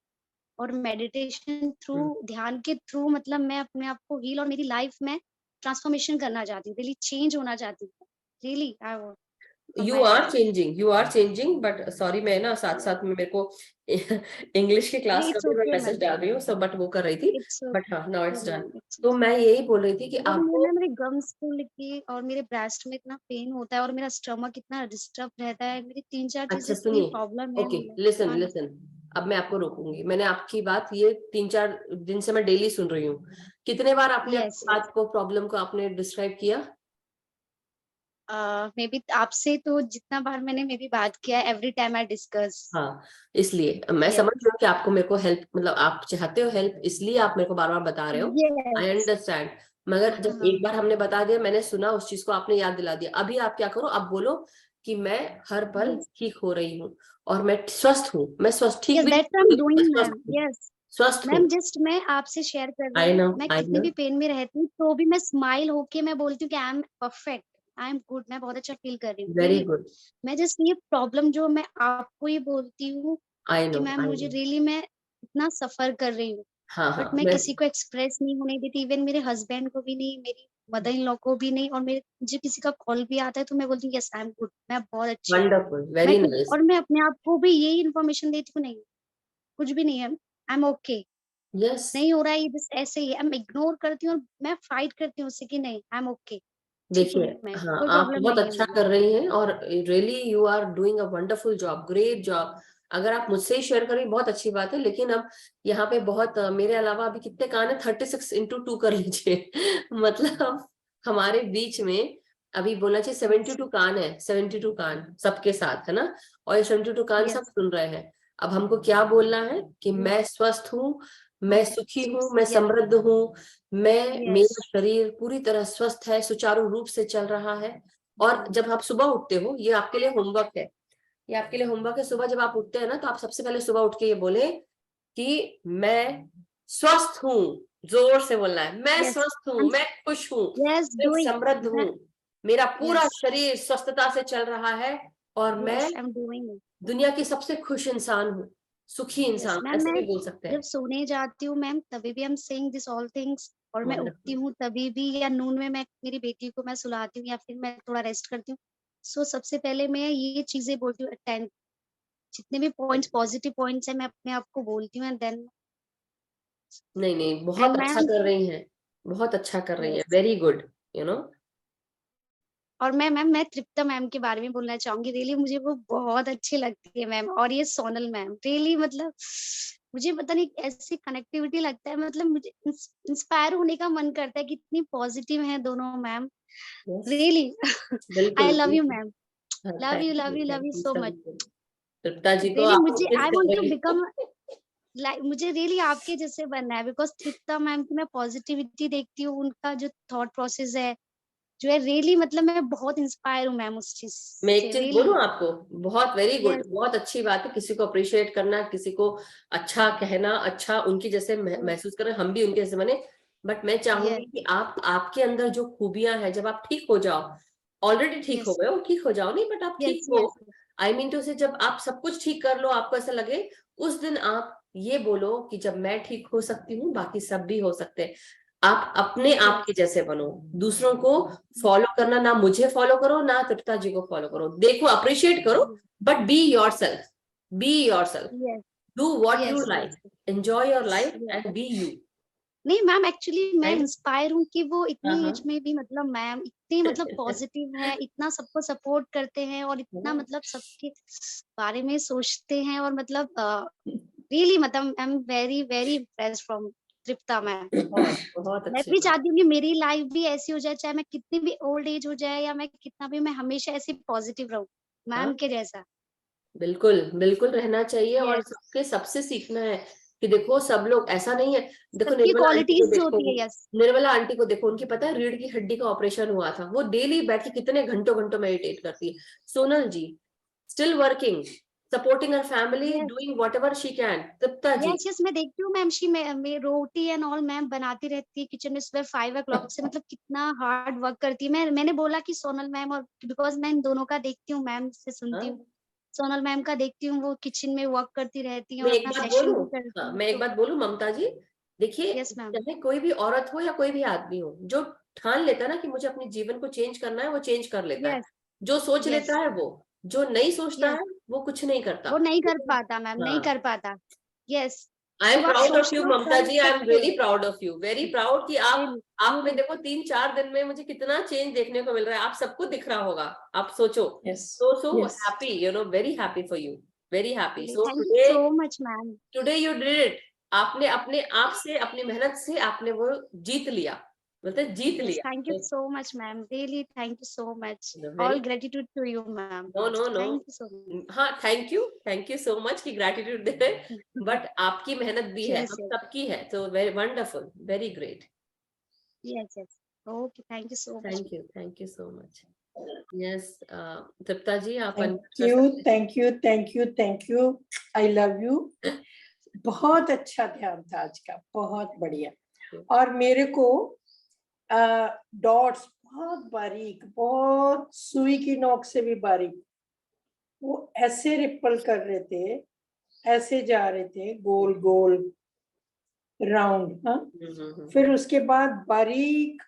Speaker 5: और मेडिटेशन थ्रू,
Speaker 1: हम्म।
Speaker 5: ध्यान के थ्रू, मतलब मैं अपने आप को हील और मेरी लाइफ में ट्रांसफॉर्मेशन करना चाहती हूँ, रियली चेंज होना चाहती हूँ, really I want.
Speaker 1: You are changing but sorry, मैं ना साथ साथ में मेरे को इंग्लिश की क्लास का
Speaker 5: इट्स
Speaker 1: भी मैं
Speaker 5: ओके
Speaker 1: मैसेज
Speaker 5: मैम,
Speaker 1: डाल रही हूँ सब, बट वो कर रही थी,
Speaker 5: इट्स
Speaker 1: बट हाँ now
Speaker 5: okay
Speaker 1: it's done.
Speaker 5: Ma'am, it's
Speaker 1: तो मैं यही बोल रही थी कि
Speaker 5: और
Speaker 1: आपको
Speaker 5: मेरे गम्स फुल की और मेरे ब्रेस्ट में इतना पेन होता है और मेरा स्टमक इतना डिस्टर्ब रहता है, मेरी 3-4 चीजें
Speaker 1: अच्छा
Speaker 5: इतनी
Speaker 1: सुनिए,
Speaker 5: प्रॉब्लम है
Speaker 1: ओके
Speaker 5: मतलब।
Speaker 1: लिसन
Speaker 5: हाँ
Speaker 1: लिसन, अब मैं आपको रोकूंगी। मैंने आपकी बात ये 3-4 दिन से मैं डेली सुन रही हूँ। कितने बार आपने
Speaker 5: यस
Speaker 1: अपनी
Speaker 5: यस,
Speaker 1: बात को, प्रॉब्लम को आपने डिस्क्राइब किया?
Speaker 5: मे बी आपसे तो जितना बार मैंने मे बी बात किया, एवरी टाइम आई डिस्कस।
Speaker 1: हाँ, इसलिए मैं समझ रही हूँ कि आपको मेरे को हेल्प, मतलब आप चाहते हो हेल्प, इसलिए आप मेरे को बार बार बता रहे हो। आई
Speaker 5: यस,
Speaker 1: अंडरस्टैंड। मगर जब
Speaker 5: हाँ,
Speaker 1: एक बार हमने बता दिया, मैंने सुना उस चीज को, आपने याद दिला दिया, अभी आप क्या करो, आप बोलो कि मैं हर पल
Speaker 5: यस
Speaker 1: ठीक हो रही हूँ और मैं स्वस्थ हूँ। मैं स्वस्थ, ठीक
Speaker 5: यस,
Speaker 1: भी
Speaker 5: दैट्स आई एम
Speaker 1: नहीं, मैं
Speaker 5: डूइंग
Speaker 1: स्वस्थ
Speaker 5: मैम,
Speaker 1: हूँ,
Speaker 5: यस
Speaker 1: स्वस्थ हूँ।
Speaker 5: मैम। जस्ट मैं आपसे शेयर कर रही
Speaker 1: आई
Speaker 5: हूँ,
Speaker 1: नो,
Speaker 5: मैं
Speaker 1: आई
Speaker 5: कितनी
Speaker 1: नो।
Speaker 5: भी पेन में रहती हूँ तो भी मैं स्माइल होके मैं बोलती हूँ कि I am perfect, I am good, मैं बहुत अच्छा फील कर रही हूँ
Speaker 1: वेरी
Speaker 5: रियली।
Speaker 1: गुड।
Speaker 5: मैं जस्ट ये प्रॉब्लम जो मैं आपको ये बोलती हूँ
Speaker 1: आई
Speaker 5: कि
Speaker 1: नो,
Speaker 5: मैम
Speaker 1: आई
Speaker 5: मुझे
Speaker 1: नो।
Speaker 5: रियली मैं इतना सफर कर रही हूँ,
Speaker 1: हाँ हाँ,
Speaker 5: बट मैं
Speaker 1: मैं
Speaker 5: किसी को एक्सप्रेस नहीं होने देती, इवन मेरे हस्बैंड को भी नहीं, मेरी मदर इन लॉ को भी नहीं, और मेरे मुझे किसी का कॉल भी आता है तो मैं बोलती हूँ यस आई एम गुड, मैं बहुत अच्छी हूँ।
Speaker 1: वंडरफुल,
Speaker 5: मैं
Speaker 1: वेरी
Speaker 5: खुद,
Speaker 1: नाइस।
Speaker 5: और मैं अपने आप को भी यही इन्फॉर्मेशन देती हूँ, नहीं कुछ भी नहीं है, आई एम ओके,
Speaker 1: यस,
Speaker 5: नहीं हो रहा है ये बस ऐसे ही, मैं इग्नोर करती हूँ और मैं फाइट करती हूँ उससे कि नहीं आई एम ओके, ठीक हूँ
Speaker 1: देखिए,
Speaker 5: मैं,
Speaker 1: हाँ
Speaker 5: कोई
Speaker 1: आप
Speaker 5: प्रॉब्लम
Speaker 1: बहुत
Speaker 5: नहीं है
Speaker 1: अच्छा
Speaker 5: मुझे।
Speaker 1: कर रही हैं और really you are doing a wonderful job, great job. अगर आप मुझसे ही शेयर करें बहुत अच्छी बात है, लेकिन अब यहाँ पे बहुत मेरे अलावा अभी कितने कान है, 36x2 कर लीजिए मतलब हमारे बीच में अभी बोलना चाहिए 72 कान है, 72 कान सबके साथ, है ना? और ये 72 कान सब
Speaker 5: यस
Speaker 1: सुन रहे हैं। अब हमको क्या बोलना है कि मैं स्वस्थ हूँ, मैं सुखी हूँ, मैं
Speaker 5: यस
Speaker 1: समृद्ध हूँ, मैं,
Speaker 5: यस
Speaker 1: मेरा शरीर पूरी तरह स्वस्थ है, सुचारू रूप से चल रहा है। और जब आप सुबह उठते हो, ये आपके लिए होमवर्क है, ये आपके लिए होमवर्क है। सुबह जब आप उठते हैं ना, तो आप सबसे पहले सुबह उठ के ये बोले कि मैं स्वस्थ हूँ। जोर से बोलना है, मैं
Speaker 5: यस,
Speaker 1: स्वस्थ हूँ, मैं खुश हूँ,
Speaker 5: यस
Speaker 1: मैं समृद्ध
Speaker 5: डूइंग,
Speaker 1: हूँ, मेरा पूरा
Speaker 5: यस
Speaker 1: शरीर स्वस्थता से चल रहा है और मैं
Speaker 5: यस आई एम डूइंग।
Speaker 1: दुनिया की सबसे खुश इंसान हूँ, सुखी
Speaker 5: यस
Speaker 1: इंसान,
Speaker 5: मैम,
Speaker 1: ऐसे
Speaker 5: मैं
Speaker 1: भी बोल सकते
Speaker 5: जब
Speaker 1: हैं।
Speaker 5: सोने जाती हूँ मैम तभी भी आई am saying this all things, और मैं उठती
Speaker 1: वंडरफुल।
Speaker 5: हूँ तभी भी, या नून में मैं मेरी बेटी को मैं सुलाती हूँ या फिर मैं थोड़ा रेस्ट करती हूँ, सो सबसे पहले मैं ये चीजें बोलती हूँ, टेन जितने भी पॉइंट्स पॉजिटिव पॉइंट्स है मैं अपने आप को बोलती हूँ, एंड देन
Speaker 1: नहीं नहीं, बहुत
Speaker 5: एंड
Speaker 1: अच्छा
Speaker 5: मैम,
Speaker 1: कर रही हैं, बहुत अच्छा कर रही है,
Speaker 5: yes,
Speaker 1: very good, you know.
Speaker 5: और मैं मैम मैं तृप्ता मैम के बारे में बोलना चाहूंगी, रियली मुझे वो बहुत अच्छी लगती है मैम, और ये सोनल मैम रियली मतलब मुझे पता नहीं ऐसी कनेक्टिविटी लगता है, मतलब मुझे इंस्पायर होने का मन करता है कि इतनी पॉजिटिव हैं दोनों मैम,
Speaker 1: यस,
Speaker 5: रियली आई
Speaker 1: बिल्कुल
Speaker 5: लव यू
Speaker 1: बिल्कुल।
Speaker 5: मैम,
Speaker 1: हाँ,
Speaker 5: love you love you love
Speaker 1: thank
Speaker 5: you
Speaker 1: you
Speaker 5: so
Speaker 1: सब।
Speaker 5: मच,
Speaker 1: तृप्ता जी को
Speaker 5: रियली
Speaker 1: आप
Speaker 5: मुझे
Speaker 1: किस
Speaker 5: आई
Speaker 1: कर
Speaker 5: वांट टू
Speaker 1: रही
Speaker 5: बिकम
Speaker 1: हो?
Speaker 5: लाइक, मुझे रियली आपके जैसे बनना है, बिकॉज तृप्ता मैम की मैं पॉजिटिविटी देखती हूँ, उनका जो थॉट प्रोसेस है जो है रियली, मतलब मैं बहुत इंस्पायर हूँ मैम उस चीज
Speaker 1: मैं एक
Speaker 5: से,
Speaker 1: चीज
Speaker 5: रियली।
Speaker 1: बोलूं आपको, बहुत वेरी गुड,
Speaker 5: यस
Speaker 1: बहुत अच्छी बात है किसी को अप्रिशिएट करना, किसी को अच्छा कहना, अच्छा उनकी जैसे महसूस करें, हम भी उनके जैसे बने। बट मैं चाहूंगी
Speaker 5: यस
Speaker 1: कि आप, आपके अंदर जो खूबियां हैं, जब आप ठीक हो जाओ, ऑलरेडी ठीक हो
Speaker 5: यस
Speaker 1: गए हो, ठीक हो जाओ नहीं, बट आप ठीक
Speaker 5: यस
Speaker 1: हो,
Speaker 5: यस
Speaker 1: आई मीन टू से, जब आप सब कुछ ठीक कर लो, आपको ऐसा लगे, उस दिन आप ये बोलो कि जब मैं ठीक हो सकती हूँ, बाकी सब भी हो सकते हैं। आप अपने आप के
Speaker 5: यस
Speaker 1: जैसे बनो, दूसरों को फॉलो करना, ना मुझे फॉलो करो ना तृप्ता जी को फॉलो करो, देखो अप्रिशिएट करो, but be yourself, be yourself,
Speaker 5: yes
Speaker 1: do what you
Speaker 5: yes
Speaker 1: like,
Speaker 5: yes
Speaker 1: enjoy your life
Speaker 5: yes,
Speaker 1: and be you.
Speaker 5: नहीं मैम एक्चुअली मैं
Speaker 1: राइट।
Speaker 5: इंस्पायर हूँ कि वो
Speaker 1: हाँ
Speaker 5: इतनी एज
Speaker 1: हाँ
Speaker 5: में भी मतलब मैम इतने मतलब पॉजिटिव है, इतना सबको सपोर्ट करते हैं और इतना मतलब सबके बारे में सोचते हैं, और मतलब रियली मतलब I am very very impressed from Tripta ma'am.
Speaker 1: बहुत बहुत
Speaker 5: मैं
Speaker 1: अच्छी
Speaker 5: भी
Speaker 1: बात।
Speaker 5: चाहती हूँ कि मेरी लाइफ भी ऐसी हो जाए, चाहे मैं कितनी भी ओल्ड एज हो जाए या मैं कितना भी, मैं हमेशा ऐसी पॉजिटिव रहूं
Speaker 1: हाँ
Speaker 5: मैम के जैसा।
Speaker 1: बिल्कुल बिल्कुल रहना चाहिए, और
Speaker 5: यस,
Speaker 1: सबके सबसे सीखना है कि देखो सब लोग ऐसा नहीं है। देखो
Speaker 5: सबकी
Speaker 1: निर्मला आंटी को
Speaker 5: क्वालिटीज जो
Speaker 1: देखो,
Speaker 5: होती है, यस
Speaker 1: निर्मला आंटी को देखो, उनकी पता है रीढ़ की हड्डी का ऑपरेशन हुआ था, वो डेली बैठ के कितने घंटों घंटों मेडिटेट करती है। Sonal ji still working, supporting हर family,
Speaker 5: yes
Speaker 1: doing whatever she can. Tripta ji,
Speaker 5: yes yes, मैं देखती हूँ मैम, मैं रोटी एंड ऑल मैम बनाती रहती है किचन में सुबह 5 o'clock से, मतलब कितना हार्ड वर्क करती है। मैंने बोला कि सोनल मैम, और बिकॉज मैं इन दोनों का देखती हूँ, मैम से सुनती हूँ,
Speaker 1: हाँ
Speaker 5: सोनल मैम का देखती हूँ, वो किचन में वर्क करती रहती हैं
Speaker 1: मैं
Speaker 5: और
Speaker 1: एक
Speaker 5: अपना
Speaker 1: बात
Speaker 5: सेशन
Speaker 1: बोलूं,
Speaker 5: भी करती
Speaker 1: हाँ
Speaker 5: हैं,
Speaker 1: मैं एक
Speaker 5: तो
Speaker 1: बात बोलूं ममता जी, देखिए
Speaker 5: यस मैम,
Speaker 1: चाहे कोई भी औरत हो या कोई भी आदमी हो, जो ठान लेता है ना कि मुझे अपने जीवन को चेंज करना है, वो चेंज कर लेता है।
Speaker 5: यस
Speaker 1: जो सोच
Speaker 5: Yes.
Speaker 1: लेता है वो, जो नहीं सोचता
Speaker 5: Yes.
Speaker 1: है वो कुछ नहीं करता।
Speaker 5: वो नहीं कर पाता मैम, नहीं
Speaker 1: हाँ।
Speaker 5: कर पाता। यस।
Speaker 1: आई एम
Speaker 5: जब आप
Speaker 1: प्राउड ऑफ
Speaker 5: सोचते
Speaker 1: यू
Speaker 5: हो
Speaker 1: ममता
Speaker 5: कर
Speaker 1: जी, आई एम
Speaker 5: सकते
Speaker 1: रियली
Speaker 5: हो।
Speaker 1: Proud of you, very proud कि आप में
Speaker 5: Really.
Speaker 1: देखो 3-4 दिन में मुझे कितना चेंज देखने को मिल रहा है। आप सबको दिख रहा होगा, आप सोचो।
Speaker 6: Yes.
Speaker 1: So
Speaker 6: Yes.
Speaker 1: happy, you know, very happy for you, very happy. So
Speaker 5: Thank you so much, ma'am.
Speaker 1: today you did it. आपने अपने आप से, अपनी मेहनत से आपने वो जीत लिया, मतलब जीत
Speaker 5: Yes,
Speaker 1: लिया।
Speaker 5: thank you so much, ma'am. Really, thank you so much.
Speaker 1: No,
Speaker 5: All
Speaker 1: very
Speaker 5: gratitude to you, ma'am.
Speaker 1: no no no,
Speaker 5: Thank you so much.
Speaker 1: हाँ थैंक यू सो मच की ग्रेटिट्यूड देते हैं, बट आपकी मेहनत भी है,
Speaker 5: Yes,
Speaker 1: हम
Speaker 5: yes.
Speaker 1: सबकी है, तो very wonderful, very great.
Speaker 5: Yes, yes. Okay, thank you so much.
Speaker 1: Thank you so much. Yes, Tripta ji आप
Speaker 6: Thank
Speaker 1: unmute कर
Speaker 6: you,
Speaker 1: सकते हैं।
Speaker 6: thank you, thank you, thank you. I love you. बहुत अच्छा ध्यान था आज का, बहुत बढ़िया। और मेरे को डॉट्स बहुत बारीक, बहुत सुई की नोक से भी बारीक, वो ऐसे रिपल कर रहे थे, ऐसे जा रहे थे, गोल गोल राउंड। हाँ, फिर उसके बाद बारीक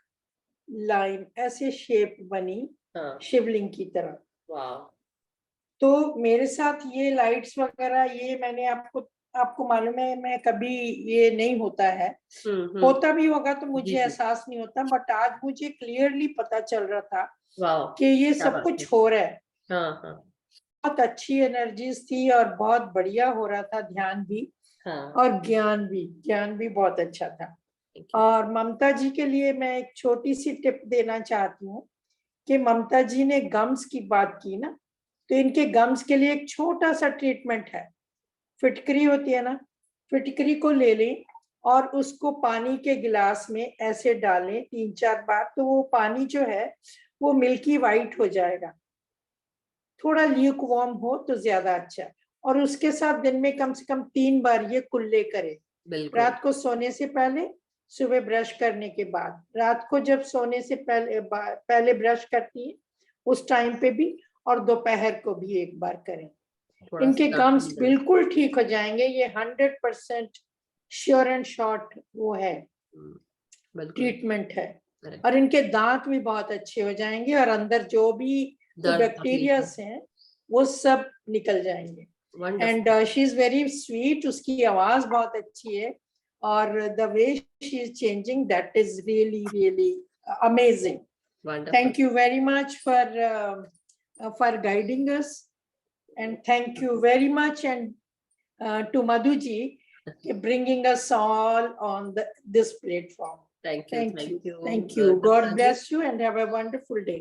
Speaker 6: लाइन ऐसे शेप बनी,
Speaker 1: हाँ,
Speaker 6: शिवलिंग की तरह।
Speaker 1: वाह,
Speaker 6: तो मेरे साथ ये लाइट्स वगैरह, ये मैंने आपको मालूम है, मैं कभी ये नहीं होता है, होता भी होगा तो मुझे
Speaker 1: जी, जी।
Speaker 6: एहसास नहीं होता, बट आज मुझे क्लियरली पता चल रहा था
Speaker 1: वाह,
Speaker 6: कि ये
Speaker 1: क्या
Speaker 6: सब
Speaker 1: बात
Speaker 6: कुछ
Speaker 1: है।
Speaker 6: हो रहा है।
Speaker 1: हाँ हाँ
Speaker 6: बहुत अच्छी एनर्जीज थी और बहुत बढ़िया हो रहा था ध्यान भी,
Speaker 1: हाँ,
Speaker 6: और ज्ञान भी बहुत अच्छा था।
Speaker 1: thank you.
Speaker 6: और ममता जी के लिए मैं एक छोटी सी टिप देना चाहती हूँ कि ममता जी ने गम्स की बात की ना, तो इनके गम्स के लिए एक छोटा सा ट्रीटमेंट है। फिटकरी होती है ना, फिटकरी को ले लें और उसको पानी के गिलास में ऐसे डालें 3-4 बार, तो वो पानी जो है वो मिल्की वाइट हो जाएगा। थोड़ा ल्यूक वार्म हो तो ज्यादा अच्छा है। और उसके साथ दिन में कम से कम 3 बार ये कुल्ले करें,
Speaker 1: बिल्कुल,
Speaker 6: रात को सोने से पहले, सुबह ब्रश करने के बाद। रात को जब सोने से पहले ब्रश करती है उस टाइम पे भी, और दोपहर को भी एक बार करें।
Speaker 1: थोड़ा
Speaker 6: इनके
Speaker 1: सा
Speaker 6: गम्स
Speaker 1: अंदर।
Speaker 6: बिल्कुल ठीक हो जाएंगे, ये 100% श्योर एंड शॉर्ट वो है,
Speaker 1: बिल्कुल,
Speaker 6: ट्रीटमेंट है।
Speaker 1: correct.
Speaker 6: और इनके दांत भी बहुत अच्छे हो जाएंगे, और अंदर जो भी
Speaker 1: दर्द
Speaker 6: बैक्टीरियाज हैं वो सब निकल जाएंगे।
Speaker 1: Wonderful.
Speaker 6: And she is very sweet, उसकी आवाज बहुत अच्छी है, और the way she is changing, that is really really amazing.
Speaker 1: Wonderful.
Speaker 6: Thank you very much for guiding us, and thank you very much, and to Madhuji bringing us all on this platform.
Speaker 1: Thank you.
Speaker 6: Thank you. God
Speaker 1: Tripta ji.
Speaker 6: bless you and have a wonderful day.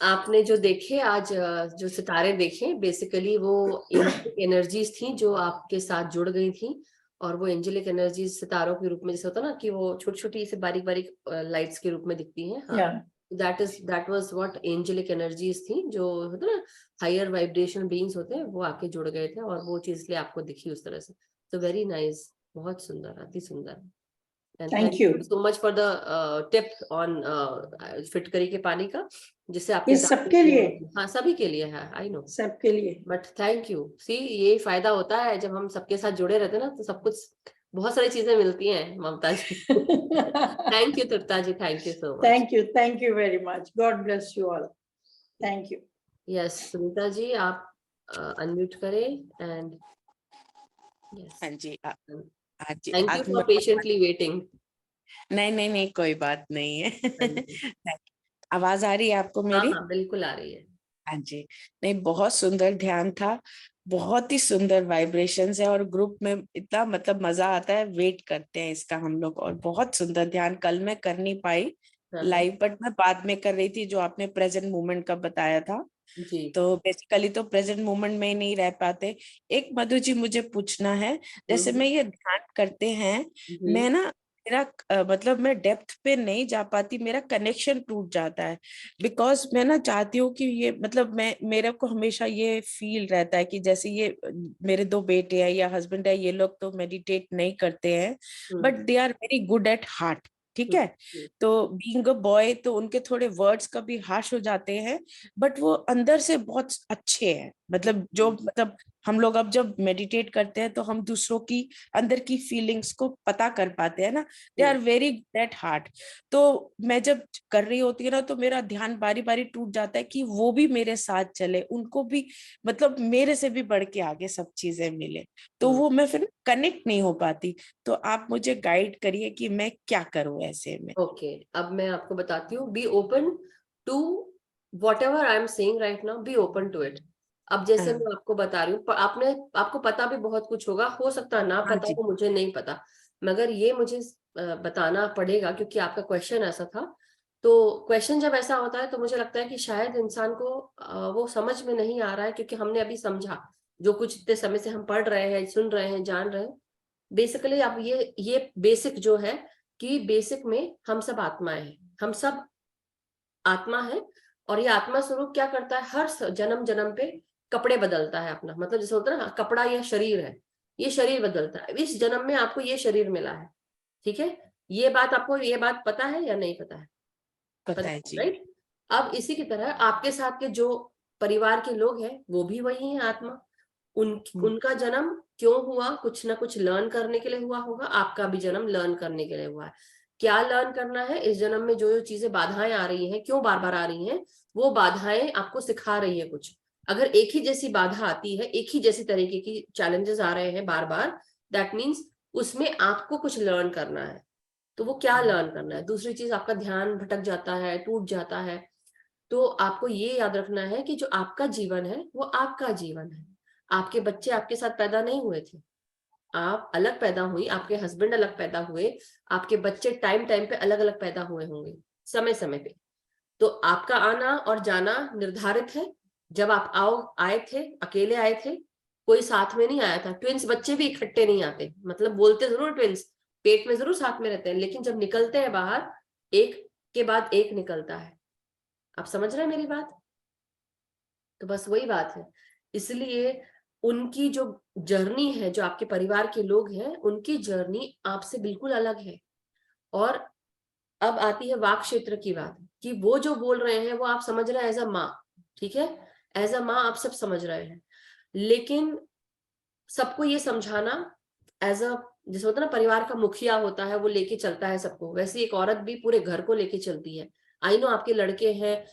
Speaker 1: आपने जो देखे आज, जो सितारे देखे, basically वो energies थी जो आपके साथ जुड़ गई थी, और वो एंजेलिक एनर्जीज सितारों के रूप में, जैसे होता ना कि वो छोटी छोटी से बारीक बारीक लाइट्स के रूप में दिखती हैं। हाँ,
Speaker 6: Yeah.
Speaker 1: That was what angelic energies थी, जो होता ना हायर वाइब्रेशन बीइंग्स होते हैं, वो आके जुड़ गए थे, और वो चीज इसलिए आपको दिखी उस तरह से। तो वेरी नाइस, बहुत सुंदर, अति सुंदर। And
Speaker 6: Thank you.
Speaker 1: so much for the tip on फिटकरी के पानी का, जिससे आपके
Speaker 6: ये
Speaker 1: साथ
Speaker 6: सबके लिए,
Speaker 1: हाँ सभी के लिए है, आई नो,
Speaker 6: सबके लिए।
Speaker 1: But thank you. सी, ये फायदा होता है जब हम सबके साथ जुड़े रहते हैं ना, तो सब कुछ, बहुत सारी चीजें मिलती हैं Mamta ji. Thank you Tripta ji, thank you so much.
Speaker 6: Thank you very much. God bless you all. Thank you.
Speaker 1: Yes, Sunita ji आप अनम्यूट करें, एंड यस,
Speaker 7: हाँ जी, हाँ जी,
Speaker 1: थैंक यू
Speaker 7: आज
Speaker 1: फॉर
Speaker 7: मैं
Speaker 1: पेशेंटली वेटिंग।
Speaker 7: नहीं, कोई बात नहीं है। आवाज आ रही है आपको
Speaker 1: हाँ
Speaker 7: मेरी?
Speaker 1: हाँ बिल्कुल आ रही है।
Speaker 7: हाँ जी, नहीं, बहुत सुंदर ध्यान था, बहुत ही सुंदर वाइब्रेशंस है, और ग्रुप में इतना मतलब मजा आता है, वेट करते हैं इसका हम लोग। और बहुत सुंदर ध्यान कल मैं कर नहीं पाई लाइव, बट मैं बाद में कर रही थी, जो आपने प्रेजेंट मोमेंट का बताया था।
Speaker 1: जी,
Speaker 7: तो बेसिकली तो प्रेजेंट मोमेंट में ही नहीं रह पाते। एक मधु जी मुझे पूछना है, जैसे मैं ये ध्यान करते हैं, मैं ना, मेरा मतलब मैं डेप्थ पे नहीं जा पाती, मेरा कनेक्शन टूट जाता है, बिकॉज मैं ना चाहती हूँ कि ये मतलब मेरे को हमेशा ये फील रहता है कि जैसे ये मेरे 2 बेटे हैं या हस्बैंड है, ये लोग तो मेडिटेट नहीं करते हैं, but they are very good at heart, ठीक है। तो बीइंग अ बॉय, तो उनके थोड़े वर्ड्स कभी हार्श हो जाते हैं, बट वो अंदर से बहुत अच्छे हैं, मतलब जो मतलब हम लोग अब जब मेडिटेट करते हैं तो हम दूसरों की अंदर की फीलिंग्स को पता कर पाते हैं ना, they are very good at heart. तो मैं जब कर रही होती है ना तो मेरा ध्यान बारी बारी टूट जाता है कि वो भी मेरे साथ चले, उनको भी मतलब मेरे से भी बढ़ के आगे सब चीजें मिले, तो वो मैं फिर कनेक्ट नहीं हो पाती। तो आप मुझे गाइड करिए कि मैं क्या करूं ऐसे में।
Speaker 1: ओके, अब मैं आपको बताती हूँ, be open to whatever I am saying right now, be open to it. अब जैसे
Speaker 7: हाँ।
Speaker 1: मैं आपको बता रही हूँ, आपको पता भी बहुत कुछ होगा, हो सकता है ना
Speaker 7: हाँ
Speaker 1: पता
Speaker 7: जी।
Speaker 1: हो, मुझे नहीं पता, मगर ये मुझे बताना पड़ेगा क्योंकि आपका क्वेश्चन ऐसा था। तो क्वेश्चन जब ऐसा होता है तो मुझे लगता है कि शायद इंसान को वो समझ में नहीं आ रहा है, क्योंकि हमने अभी समझा जो कुछ इतने समय से हम पढ़ रहे हैं, सुन रहे हैं, जान रहे हैं। बेसिकली अब ये बेसिक जो है कि बेसिक में हम सब आत्माएं हैं, हम सब आत्मा है। और ये आत्मा स्वरूप क्या करता है, हर जन्म जन्म पे कपड़े बदलता है अपना, मतलब जैसे होता है ना कपड़ा या शरीर है, ये शरीर बदलता है। इस जन्म में आपको ये शरीर मिला है, ठीक है। ये बात आपको, ये बात पता है या नहीं पता है?
Speaker 7: पता है जी।
Speaker 1: राइट। अब इसी की तरह आपके साथ के जो परिवार के लोग हैं वो भी वही है आत्मा। उनका जन्म क्यों हुआ, कुछ ना कुछ लर्न करने के लिए हुआ होगा, आपका भी जन्म लर्न करने के लिए हुआ है। क्या लर्न करना है इस जन्म में, जो जो चीजें बाधाएं आ रही हैं, क्यों बार बार आ रही हैं, वो बाधाएं आपको सिखा रही है कुछ। अगर एक ही जैसी बाधा आती है, एक ही जैसी तरीके की चैलेंजेस आ रहे हैं बार बार, दैट मीन्स उसमें आपको कुछ लर्न करना है। तो वो क्या लर्न करना है? दूसरी चीज, आपका ध्यान भटक जाता है, टूट जाता है, तो आपको ये याद रखना है कि जो आपका जीवन है वो आपका जीवन है। आपके बच्चे आपके साथ पैदा नहीं हुए थे, आप अलग पैदा हुई, आपके हस्बैंड अलग पैदा हुए, आपके बच्चे टाइम टाइम पे अलग अलग पैदा हुए होंगे, समय समय पे। तो आपका आना और जाना निर्धारित है। जब आप आए थे, अकेले आए थे, कोई साथ में नहीं आया था। ट्विंस बच्चे भी इकट्ठे नहीं आते, मतलब बोलते जरूर ट्विंस, पेट में जरूर साथ में रहते हैं, लेकिन जब निकलते हैं बाहर, एक के बाद एक निकलता है। आप समझ रहे हैं मेरी बात? तो बस वही बात है। इसलिए उनकी जो जर्नी है, जो आपके परिवार के लोग हैं, उनकी जर्नी आपसे बिल्कुल अलग है। और अब आती है वाक क्षेत्र की बात, कि वो जो बोल रहे हैं वो आप समझ रहे हैं एज अ माँ, ठीक है, एज अ माँ आप सब समझ रहे हैं। लेकिन सबको ये समझाना एज अ, जैसे होता है ना परिवार का मुखिया होता है, वो लेके चलता है सबको, वैसे एक औरत भी पूरे घर को लेके चलती है। आई नो आपके लड़के हैं,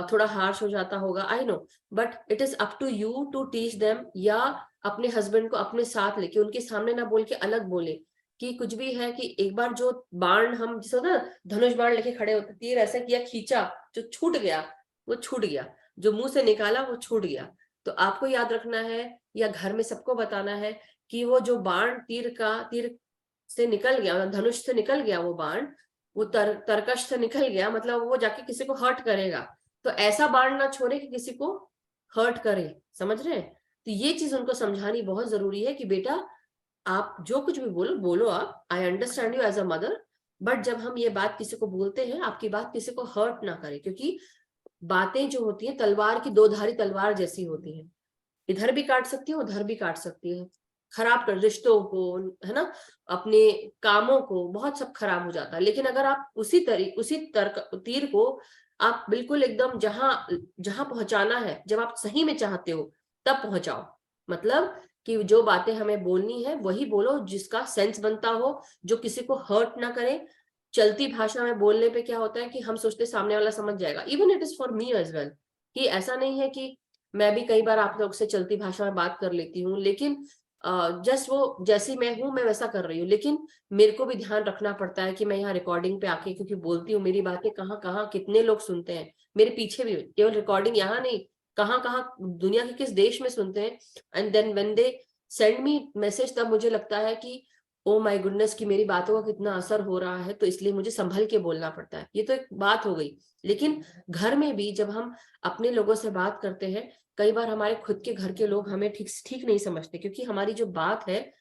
Speaker 1: थोड़ा हार्श हो जाता होगा, I know, but it is up to you to teach them. या अपने हस्बैंड को अपने साथ लेके, उनके सामने ना बोल के अलग बोले कि कुछ भी है, कि एक बार जो बाण, हम जैसे होता है धनुष बाण लेके खड़े होते, तीर ऐसा किया, खींचा, जो छूट गया वो छूट गया, जो मुंह से निकाला वो छूट गया। तो आपको याद रखना है, या घर में सबको बताना है कि वो जो बाण तीर से निकल गया, धनुष से निकल गया वो बाण, वो तरकश से निकल गया, मतलब वो जाके किसी को हर्ट करेगा। तो ऐसा बाण ना छोड़े कि किसी को हर्ट करे, समझ रहे हैं? तो ये चीज उनको समझानी बहुत जरूरी है कि बेटा आप जो कुछ भी बोलो बोलो, आप, I understand you as a mother, but जब हम ये बात किसी को बोलते हैं, आपकी बात किसी को हर्ट ना करे, क्योंकि बातें जो होती है तलवार की, दो धारी तलवार जैसी होती है, इधर भी काट सकती है, उधर भी काट सकती है। खराब कर रिश्तों को, है ना, अपने कामों को, बहुत सब खराब हो जाता है। लेकिन अगर आप उसी तीर को आप बिल्कुल एकदम जहां जहां पहुंचाना है, जब आप सही में चाहते हो तब पहुंचाओ। मतलब कि जो बातें हमें बोलनी है वही बोलो, जिसका सेंस बनता हो, जो किसी को हर्ट ना करे। चलती भाषा में बोलने पे क्या होता है कि हम सोचते सामने वाला समझ जाएगा। Even it is for me as well, कि ऐसा नहीं है कि मैं भी कई बार आप लोग से चलती भाषा में बात कर लेती हूँ, लेकिन जस्ट वो जैसी मैं हूं मैं वैसा कर रही हूँ। लेकिन मेरे को भी ध्यान रखना पड़ता है कि मैं यहाँ रिकॉर्डिंग पे आके क्योंकि बोलती हूँ, मेरी बातें कहाँ कहाँ कितने लोग सुनते हैं, मेरे पीछे भी, केवल रिकॉर्डिंग यहाँ नहीं, कहाँ कहाँ दुनिया के किस देश में सुनते हैं। And then when they send me message, तब मुझे लगता है कि ओ माय गुडनेस, कि मेरी बातों का कितना असर हो रहा है, तो इसलिए मुझे संभल के बोलना पड़ता है। ये तो एक बात हो गई। लेकिन घर में भी जब हम अपने लोगों से बात करते हैं, कई बार हमारे खुद के घर के लोग हमें ठीक नहीं समझते, क्योंकि हमारी जो बात है,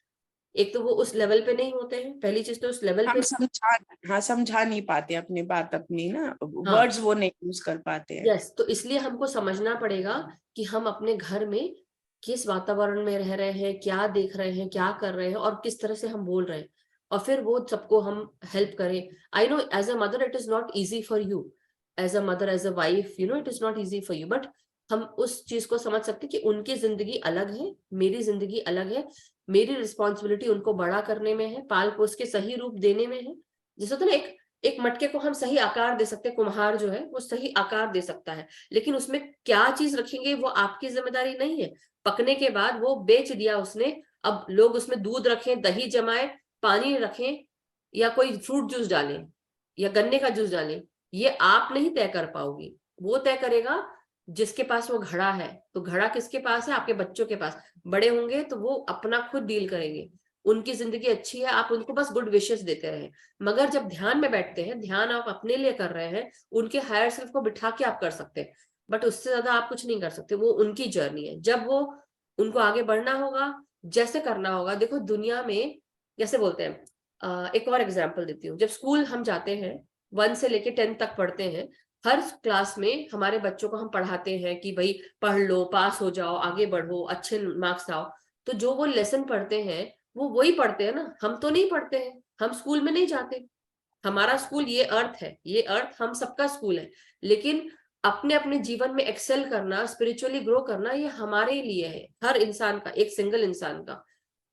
Speaker 1: एक तो वो उस लेवल पे नहीं होते हैं, पहली चीज तो उस लेवल
Speaker 7: हम
Speaker 1: पे।
Speaker 7: समझा नहीं पाते अपनी बात, अपनी ना
Speaker 1: हाँ,
Speaker 7: वर्ड्स वो नहीं यूज कर पाते हैं।
Speaker 1: यस, तो इसलिए हमको समझना पड़ेगा कि हम अपने घर में किस वातावरण में रह रहे हैं, क्या देख रहे हैं, क्या कर रहे हैं, और किस तरह से हम बोल रहे हैं, और फिर वो सबको हम हेल्प करें। I know as a mother it is not easy for you, as a mother, as a wife, you know it is not easy for you, but हम उस चीज को समझ सकते कि उनकी जिंदगी अलग है, मेरी जिंदगी अलग है, मेरी रिस्पॉन्सिबिलिटी उनको बड़ा करने में है, पाल पोस के सही रूप देने में है। जैसे होता है ना, एक मटके को हम सही आकार दे सकते हैं, कुम्हार जो है वो सही आकार दे सकता है, लेकिन उसमें क्या चीज रखेंगे वो आपकी जिम्मेदारी नहीं है। पकने के बाद वो बेच दिया उसने, अब लोग उसमें दूध रखें, दही जमाए, पानी रखें, या कोई फ्रूट जूस डालें या गन्ने का जूस डालें, ये आप नहीं तय कर पाओगी, वो तय करेगा जिसके पास वो घड़ा है। तो घड़ा किसके पास है? आपके बच्चों के पास। बड़े होंगे तो वो अपना खुद डील करेंगे, उनकी जिंदगी अच्छी है, आप उनको बस गुड विशेस देते रहे। मगर जब ध्यान में बैठते हैं, ध्यान आप अपने लिए कर रहे हैं, उनके हायर सेल्फ को बिठा के आप कर सकते हैं, बट उससे ज्यादा आप कुछ नहीं कर सकते। वो उनकी जर्नी है, जब वो उनको आगे बढ़ना होगा, जैसे करना होगा। देखो दुनिया में जैसे बोलते हैं, एक और एग्जाम्पल देती हूँ। जब स्कूल हम जाते हैं, 1 से लेके 10 तक पढ़ते हैं, हर क्लास में हमारे बच्चों को हम पढ़ाते हैं कि भाई पढ़ लो, पास हो जाओ, आगे बढ़ो, अच्छे मार्क्स आओ। तो जो वो लेसन पढ़ते हैं वो वही पढ़ते हैं ना, हम तो नहीं पढ़ते हैं, हम स्कूल में नहीं जाते। हमारा स्कूल ये अर्थ है, ये अर्थ हम सबका स्कूल है, लेकिन अपने अपने जीवन में एक्सेल करना, स्पिरिचुअली ग्रो करना, ये हमारे लिए है, हर इंसान का, एक सिंगल इंसान का।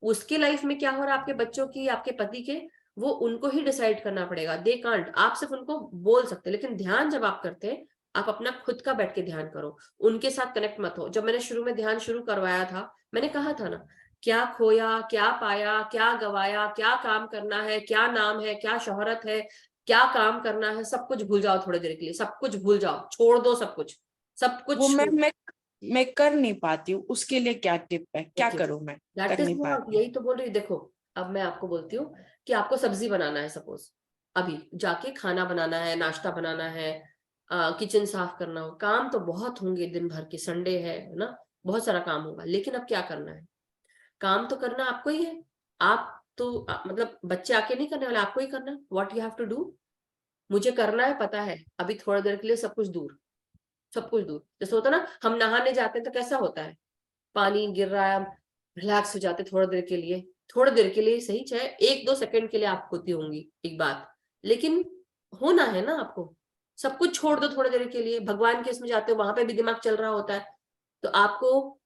Speaker 1: उसके लाइफ में क्या हो रहा है, आपके बच्चों की, आपके पति के, वो उनको ही डिसाइड करना पड़ेगा। दे कांट, आप सिर्फ उनको बोल सकते हैं, लेकिन ध्यान जब आप करते हैं, आप अपना खुद का बैठ के ध्यान करो, उनके साथ कनेक्ट मत हो। जब मैंने शुरू में ध्यान शुरू करवाया था, मैंने कहा था ना, क्या खोया, क्या पाया, क्या गवाया, क्या काम करना है, क्या नाम है, क्या शोहरत है, क्या काम करना है, सब कुछ भूल जाओ थोड़ी देर के लिए, सब कुछ भूल जाओ, छोड़ दो सब कुछ, सब कुछ।
Speaker 7: वो मैं कर नहीं पाती हूँ, उसके लिए क्या टिप है, क्या करूँ मैं?
Speaker 1: दैट
Speaker 7: कर
Speaker 1: इज
Speaker 7: नहीं
Speaker 1: व्हाट,
Speaker 7: पाती।
Speaker 1: यही तो बोल रही हूँ। देखो अब मैं आपको बोलती हूँ कि आपको सब्जी बनाना है, सपोज अभी जाके खाना बनाना है, नाश्ता बनाना है, किचन साफ करना हो, काम तो बहुत होंगे दिन भर के, संडे है ना, बहुत सारा काम होगा, लेकिन अब क्या करना है? काम तो करना आपको ही है। आप तो मतलब बच्चे आके नहीं करने वाले, आपको ही करना। What you have to do, मुझे करना है, पता है, अभी थोड़ा देर के लिए सब कुछ दूर, सब कुछ दूर। जैसे होता है ना, हम नहाने जाते हैं तो कैसा होता है, पानी गिर रहा है, रिलैक्स हो जाते थोड़ा देर के लिए, थोड़ी देर के लिए सही, चाहे 1-2 सेकंड के लिए आप होती होंगी एक बात, लेकिन होना है ना आपको। सब कुछ छोड़ दो थोड़ी देर के लिए, भगवान के इसमें जाते हो, वहां पे भी दिमाग चल रहा होता है। तो आपको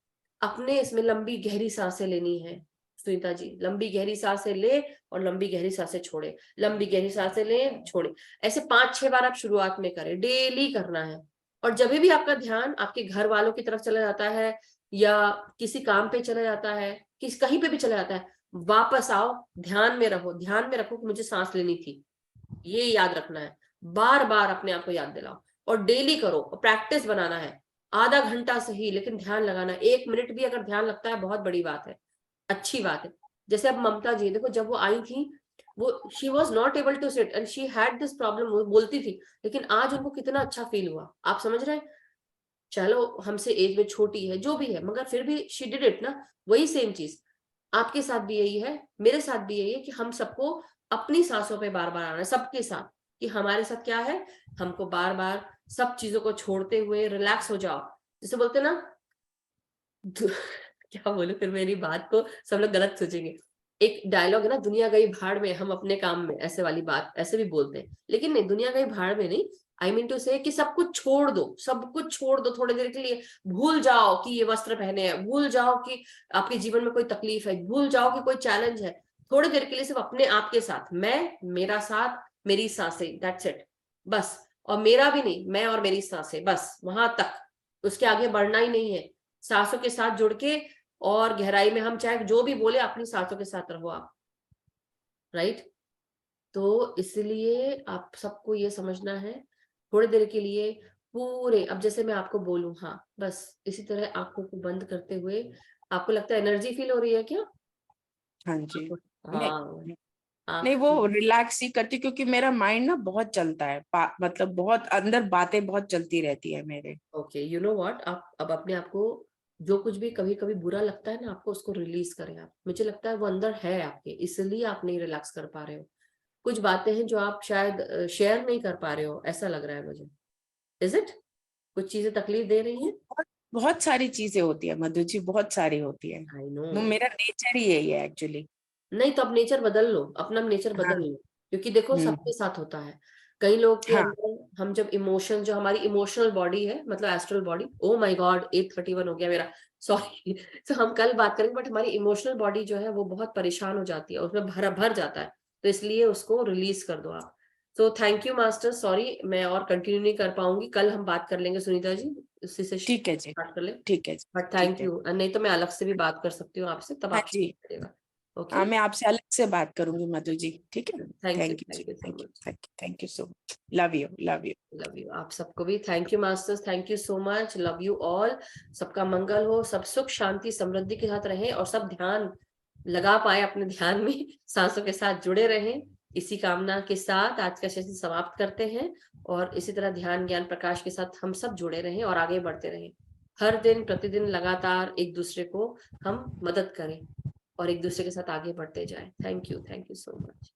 Speaker 1: अपने इसमें लंबी गहरी सांसें लेनी है। सुनीता जी, लंबी गहरी सांसें ले और लंबी गहरी सांसें छोड़े, लंबी गहरी सांसें ले, छोड़े। ऐसे 5-6 बार आप शुरुआत में करें, डेली करना है। और जब भी आपका ध्यान आपके घर वालों की तरफ चला जाता है, या किसी काम पे चला जाता है, किस कहीं पे भी चला जाता है, वापस आओ, ध्यान में रहो, ध्यान में रखो कि मुझे सांस लेनी थी, ये याद रखना है। बार बार अपने आप को याद दिलाओ और डेली करो, प्रैक्टिस बनाना है। आधा घंटा सही, लेकिन ध्यान लगाना है। 1 मिनट भी अगर ध्यान लगता है, बहुत बड़ी बात है, अच्छी बात है। जैसे अब ममता जी देखो, जब वो आई थी, वो she was not able to sit and she had this problem, वो बोलती थी, लेकिन आज उनको कितना अच्छा फील हुआ, आप समझ रहे हैं? चलो हमसे एज में छोटी है, जो भी है, मगर फिर भी शी डिड इट ना। वही सेम चीज आपके साथ भी यही है, मेरे साथ भी यही है, कि हम सबको अपनी सांसों पे बार बार आना है, सबके साथ। कि हमारे साथ क्या है, हमको बार बार सब चीजों को छोड़ते हुए रिलैक्स हो जाओ। जैसे बोलते ना क्या बोलूं, फिर मेरी बात को सब लोग गलत सोचेंगे। एक डायलॉग है ना, दुनिया गई भाड़ में, हम अपने काम में, ऐसे वाली बात ऐसे भी बोलते हैं, लेकिन नहीं, दुनिया गई भाड़ में नहीं। आई मीन टू से कि सब कुछ छोड़ दो, सब कुछ छोड़ दो थोड़ी देर के लिए। भूल जाओ कि ये वस्त्र पहने हैं, भूल जाओ कि आपके जीवन में कोई तकलीफ है, भूल जाओ कि कोई चैलेंज है। थोड़ी देर के लिए सिर्फ अपने आप के साथ, मैं, मेरा साथ, मेरी सांसें, दैट्स इट, बस। और मेरा भी नहीं, मैं और मेरी सांसें, बस वहां तक, उसके आगे बढ़ना ही नहीं है। सांसों के साथ जुड़ के और गहराई में, हम चाहे जो भी बोले, अपनी सांसों के साथ रहो आप, राइट। तो इसलिए आप सबको ये समझना है, थोड़ी देर के लिए पूरे, अब जैसे मैं आपको बोलूं, हाँ बस इसी तरह आंखों को बंद करते हुए, आपको लगता है एनर्जी फील हो रही है क्या?
Speaker 7: हाँ जी।
Speaker 1: हाँ,
Speaker 7: नहीं, वो रिलैक्स ही करती, क्योंकि मेरा माइंड ना बहुत चलता है, मतलब बहुत अंदर बातें बहुत चलती रहती है मेरे।
Speaker 1: ओके, यू नो व्हाट, आप अब अपने आप को, जो कुछ भी कभी कभी बुरा लगता है ना आपको, उसको रिलीज करें आप। मुझे लगता है वो अंदर है आपके, इसलिए आप नहीं रिलैक्स कर पा रहे हो। कुछ बातें हैं जो आप शायद शेयर नहीं कर पा रहे हो, ऐसा लग रहा है मुझे। Is it? कुछ चीजें तकलीफ दे रही हैं?
Speaker 7: बहुत सारी चीजें होती है मधु जी, बहुत सारी होती है।
Speaker 1: I know.
Speaker 7: वो मेरा नेचर ही यही है एक्चुअली।
Speaker 1: नहीं तो अब नेचर बदल लो, अपना नेचर
Speaker 7: हाँ।
Speaker 1: बदल लो, क्योंकि देखो सबके साथ होता है। कई लोग के
Speaker 7: हाँ।
Speaker 1: अंदर हम जब इमोशन, जो हमारी इमोशनल बॉडी है, मतलब astral body, oh my God 8:31 हो गया मेरा, सॉरी। तो हम कल बात करेंगे, बट हमारी इमोशनल बॉडी जो है वो बहुत परेशान हो जाती है, उसमें भर जाता है, तो इसलिए उसको रिलीज कर दो आप। तो थैंक यू मास्टर, सॉरी मैं और कंटिन्यू नहीं कर पाऊंगी, कल हम बात कर लेंगे सुनीता जी, उसी से
Speaker 7: ठीक है जी,
Speaker 1: स्टार्ट कर ले।
Speaker 7: ठीक है जी,
Speaker 1: बट
Speaker 7: ठीक
Speaker 1: थैंक
Speaker 7: है।
Speaker 1: यू, नहीं तो मैं अलग से भी बात कर सकती हूँ आपसे, तब
Speaker 7: हाँ
Speaker 1: आप
Speaker 7: जी,
Speaker 1: करिएगा। ओके,
Speaker 7: हाँ मैं आपसे अलग से बात करूंगी मधु जी, ठीक है।
Speaker 1: थैंक यू,
Speaker 7: थैंक यू जी,
Speaker 1: thank you so
Speaker 7: thank you,
Speaker 1: much.
Speaker 7: Thank you, thank you so much. Love you, love you.
Speaker 1: Love you, आप सबको भी thank you masters, thank you so much, love you all. सबका मंगल हो, सब सुख शांति समृद्धि के साथ रहें, और सब ध्यान लगा पाए अपने ध्यान में, सांसों के साथ जुड़े रहें। इसी कामना के साथ आज का सेशन समाप्त करते हैं, और इसी तरह ध्यान ज्ञान प्रकाश के साथ हम सब जुड़े रहें और आगे बढ़ते रहें। हर दिन प्रतिदिन लगातार एक दूसरे को हम मदद करें और एक दूसरे के साथ आगे बढ़ते जाएं। Thank you so much.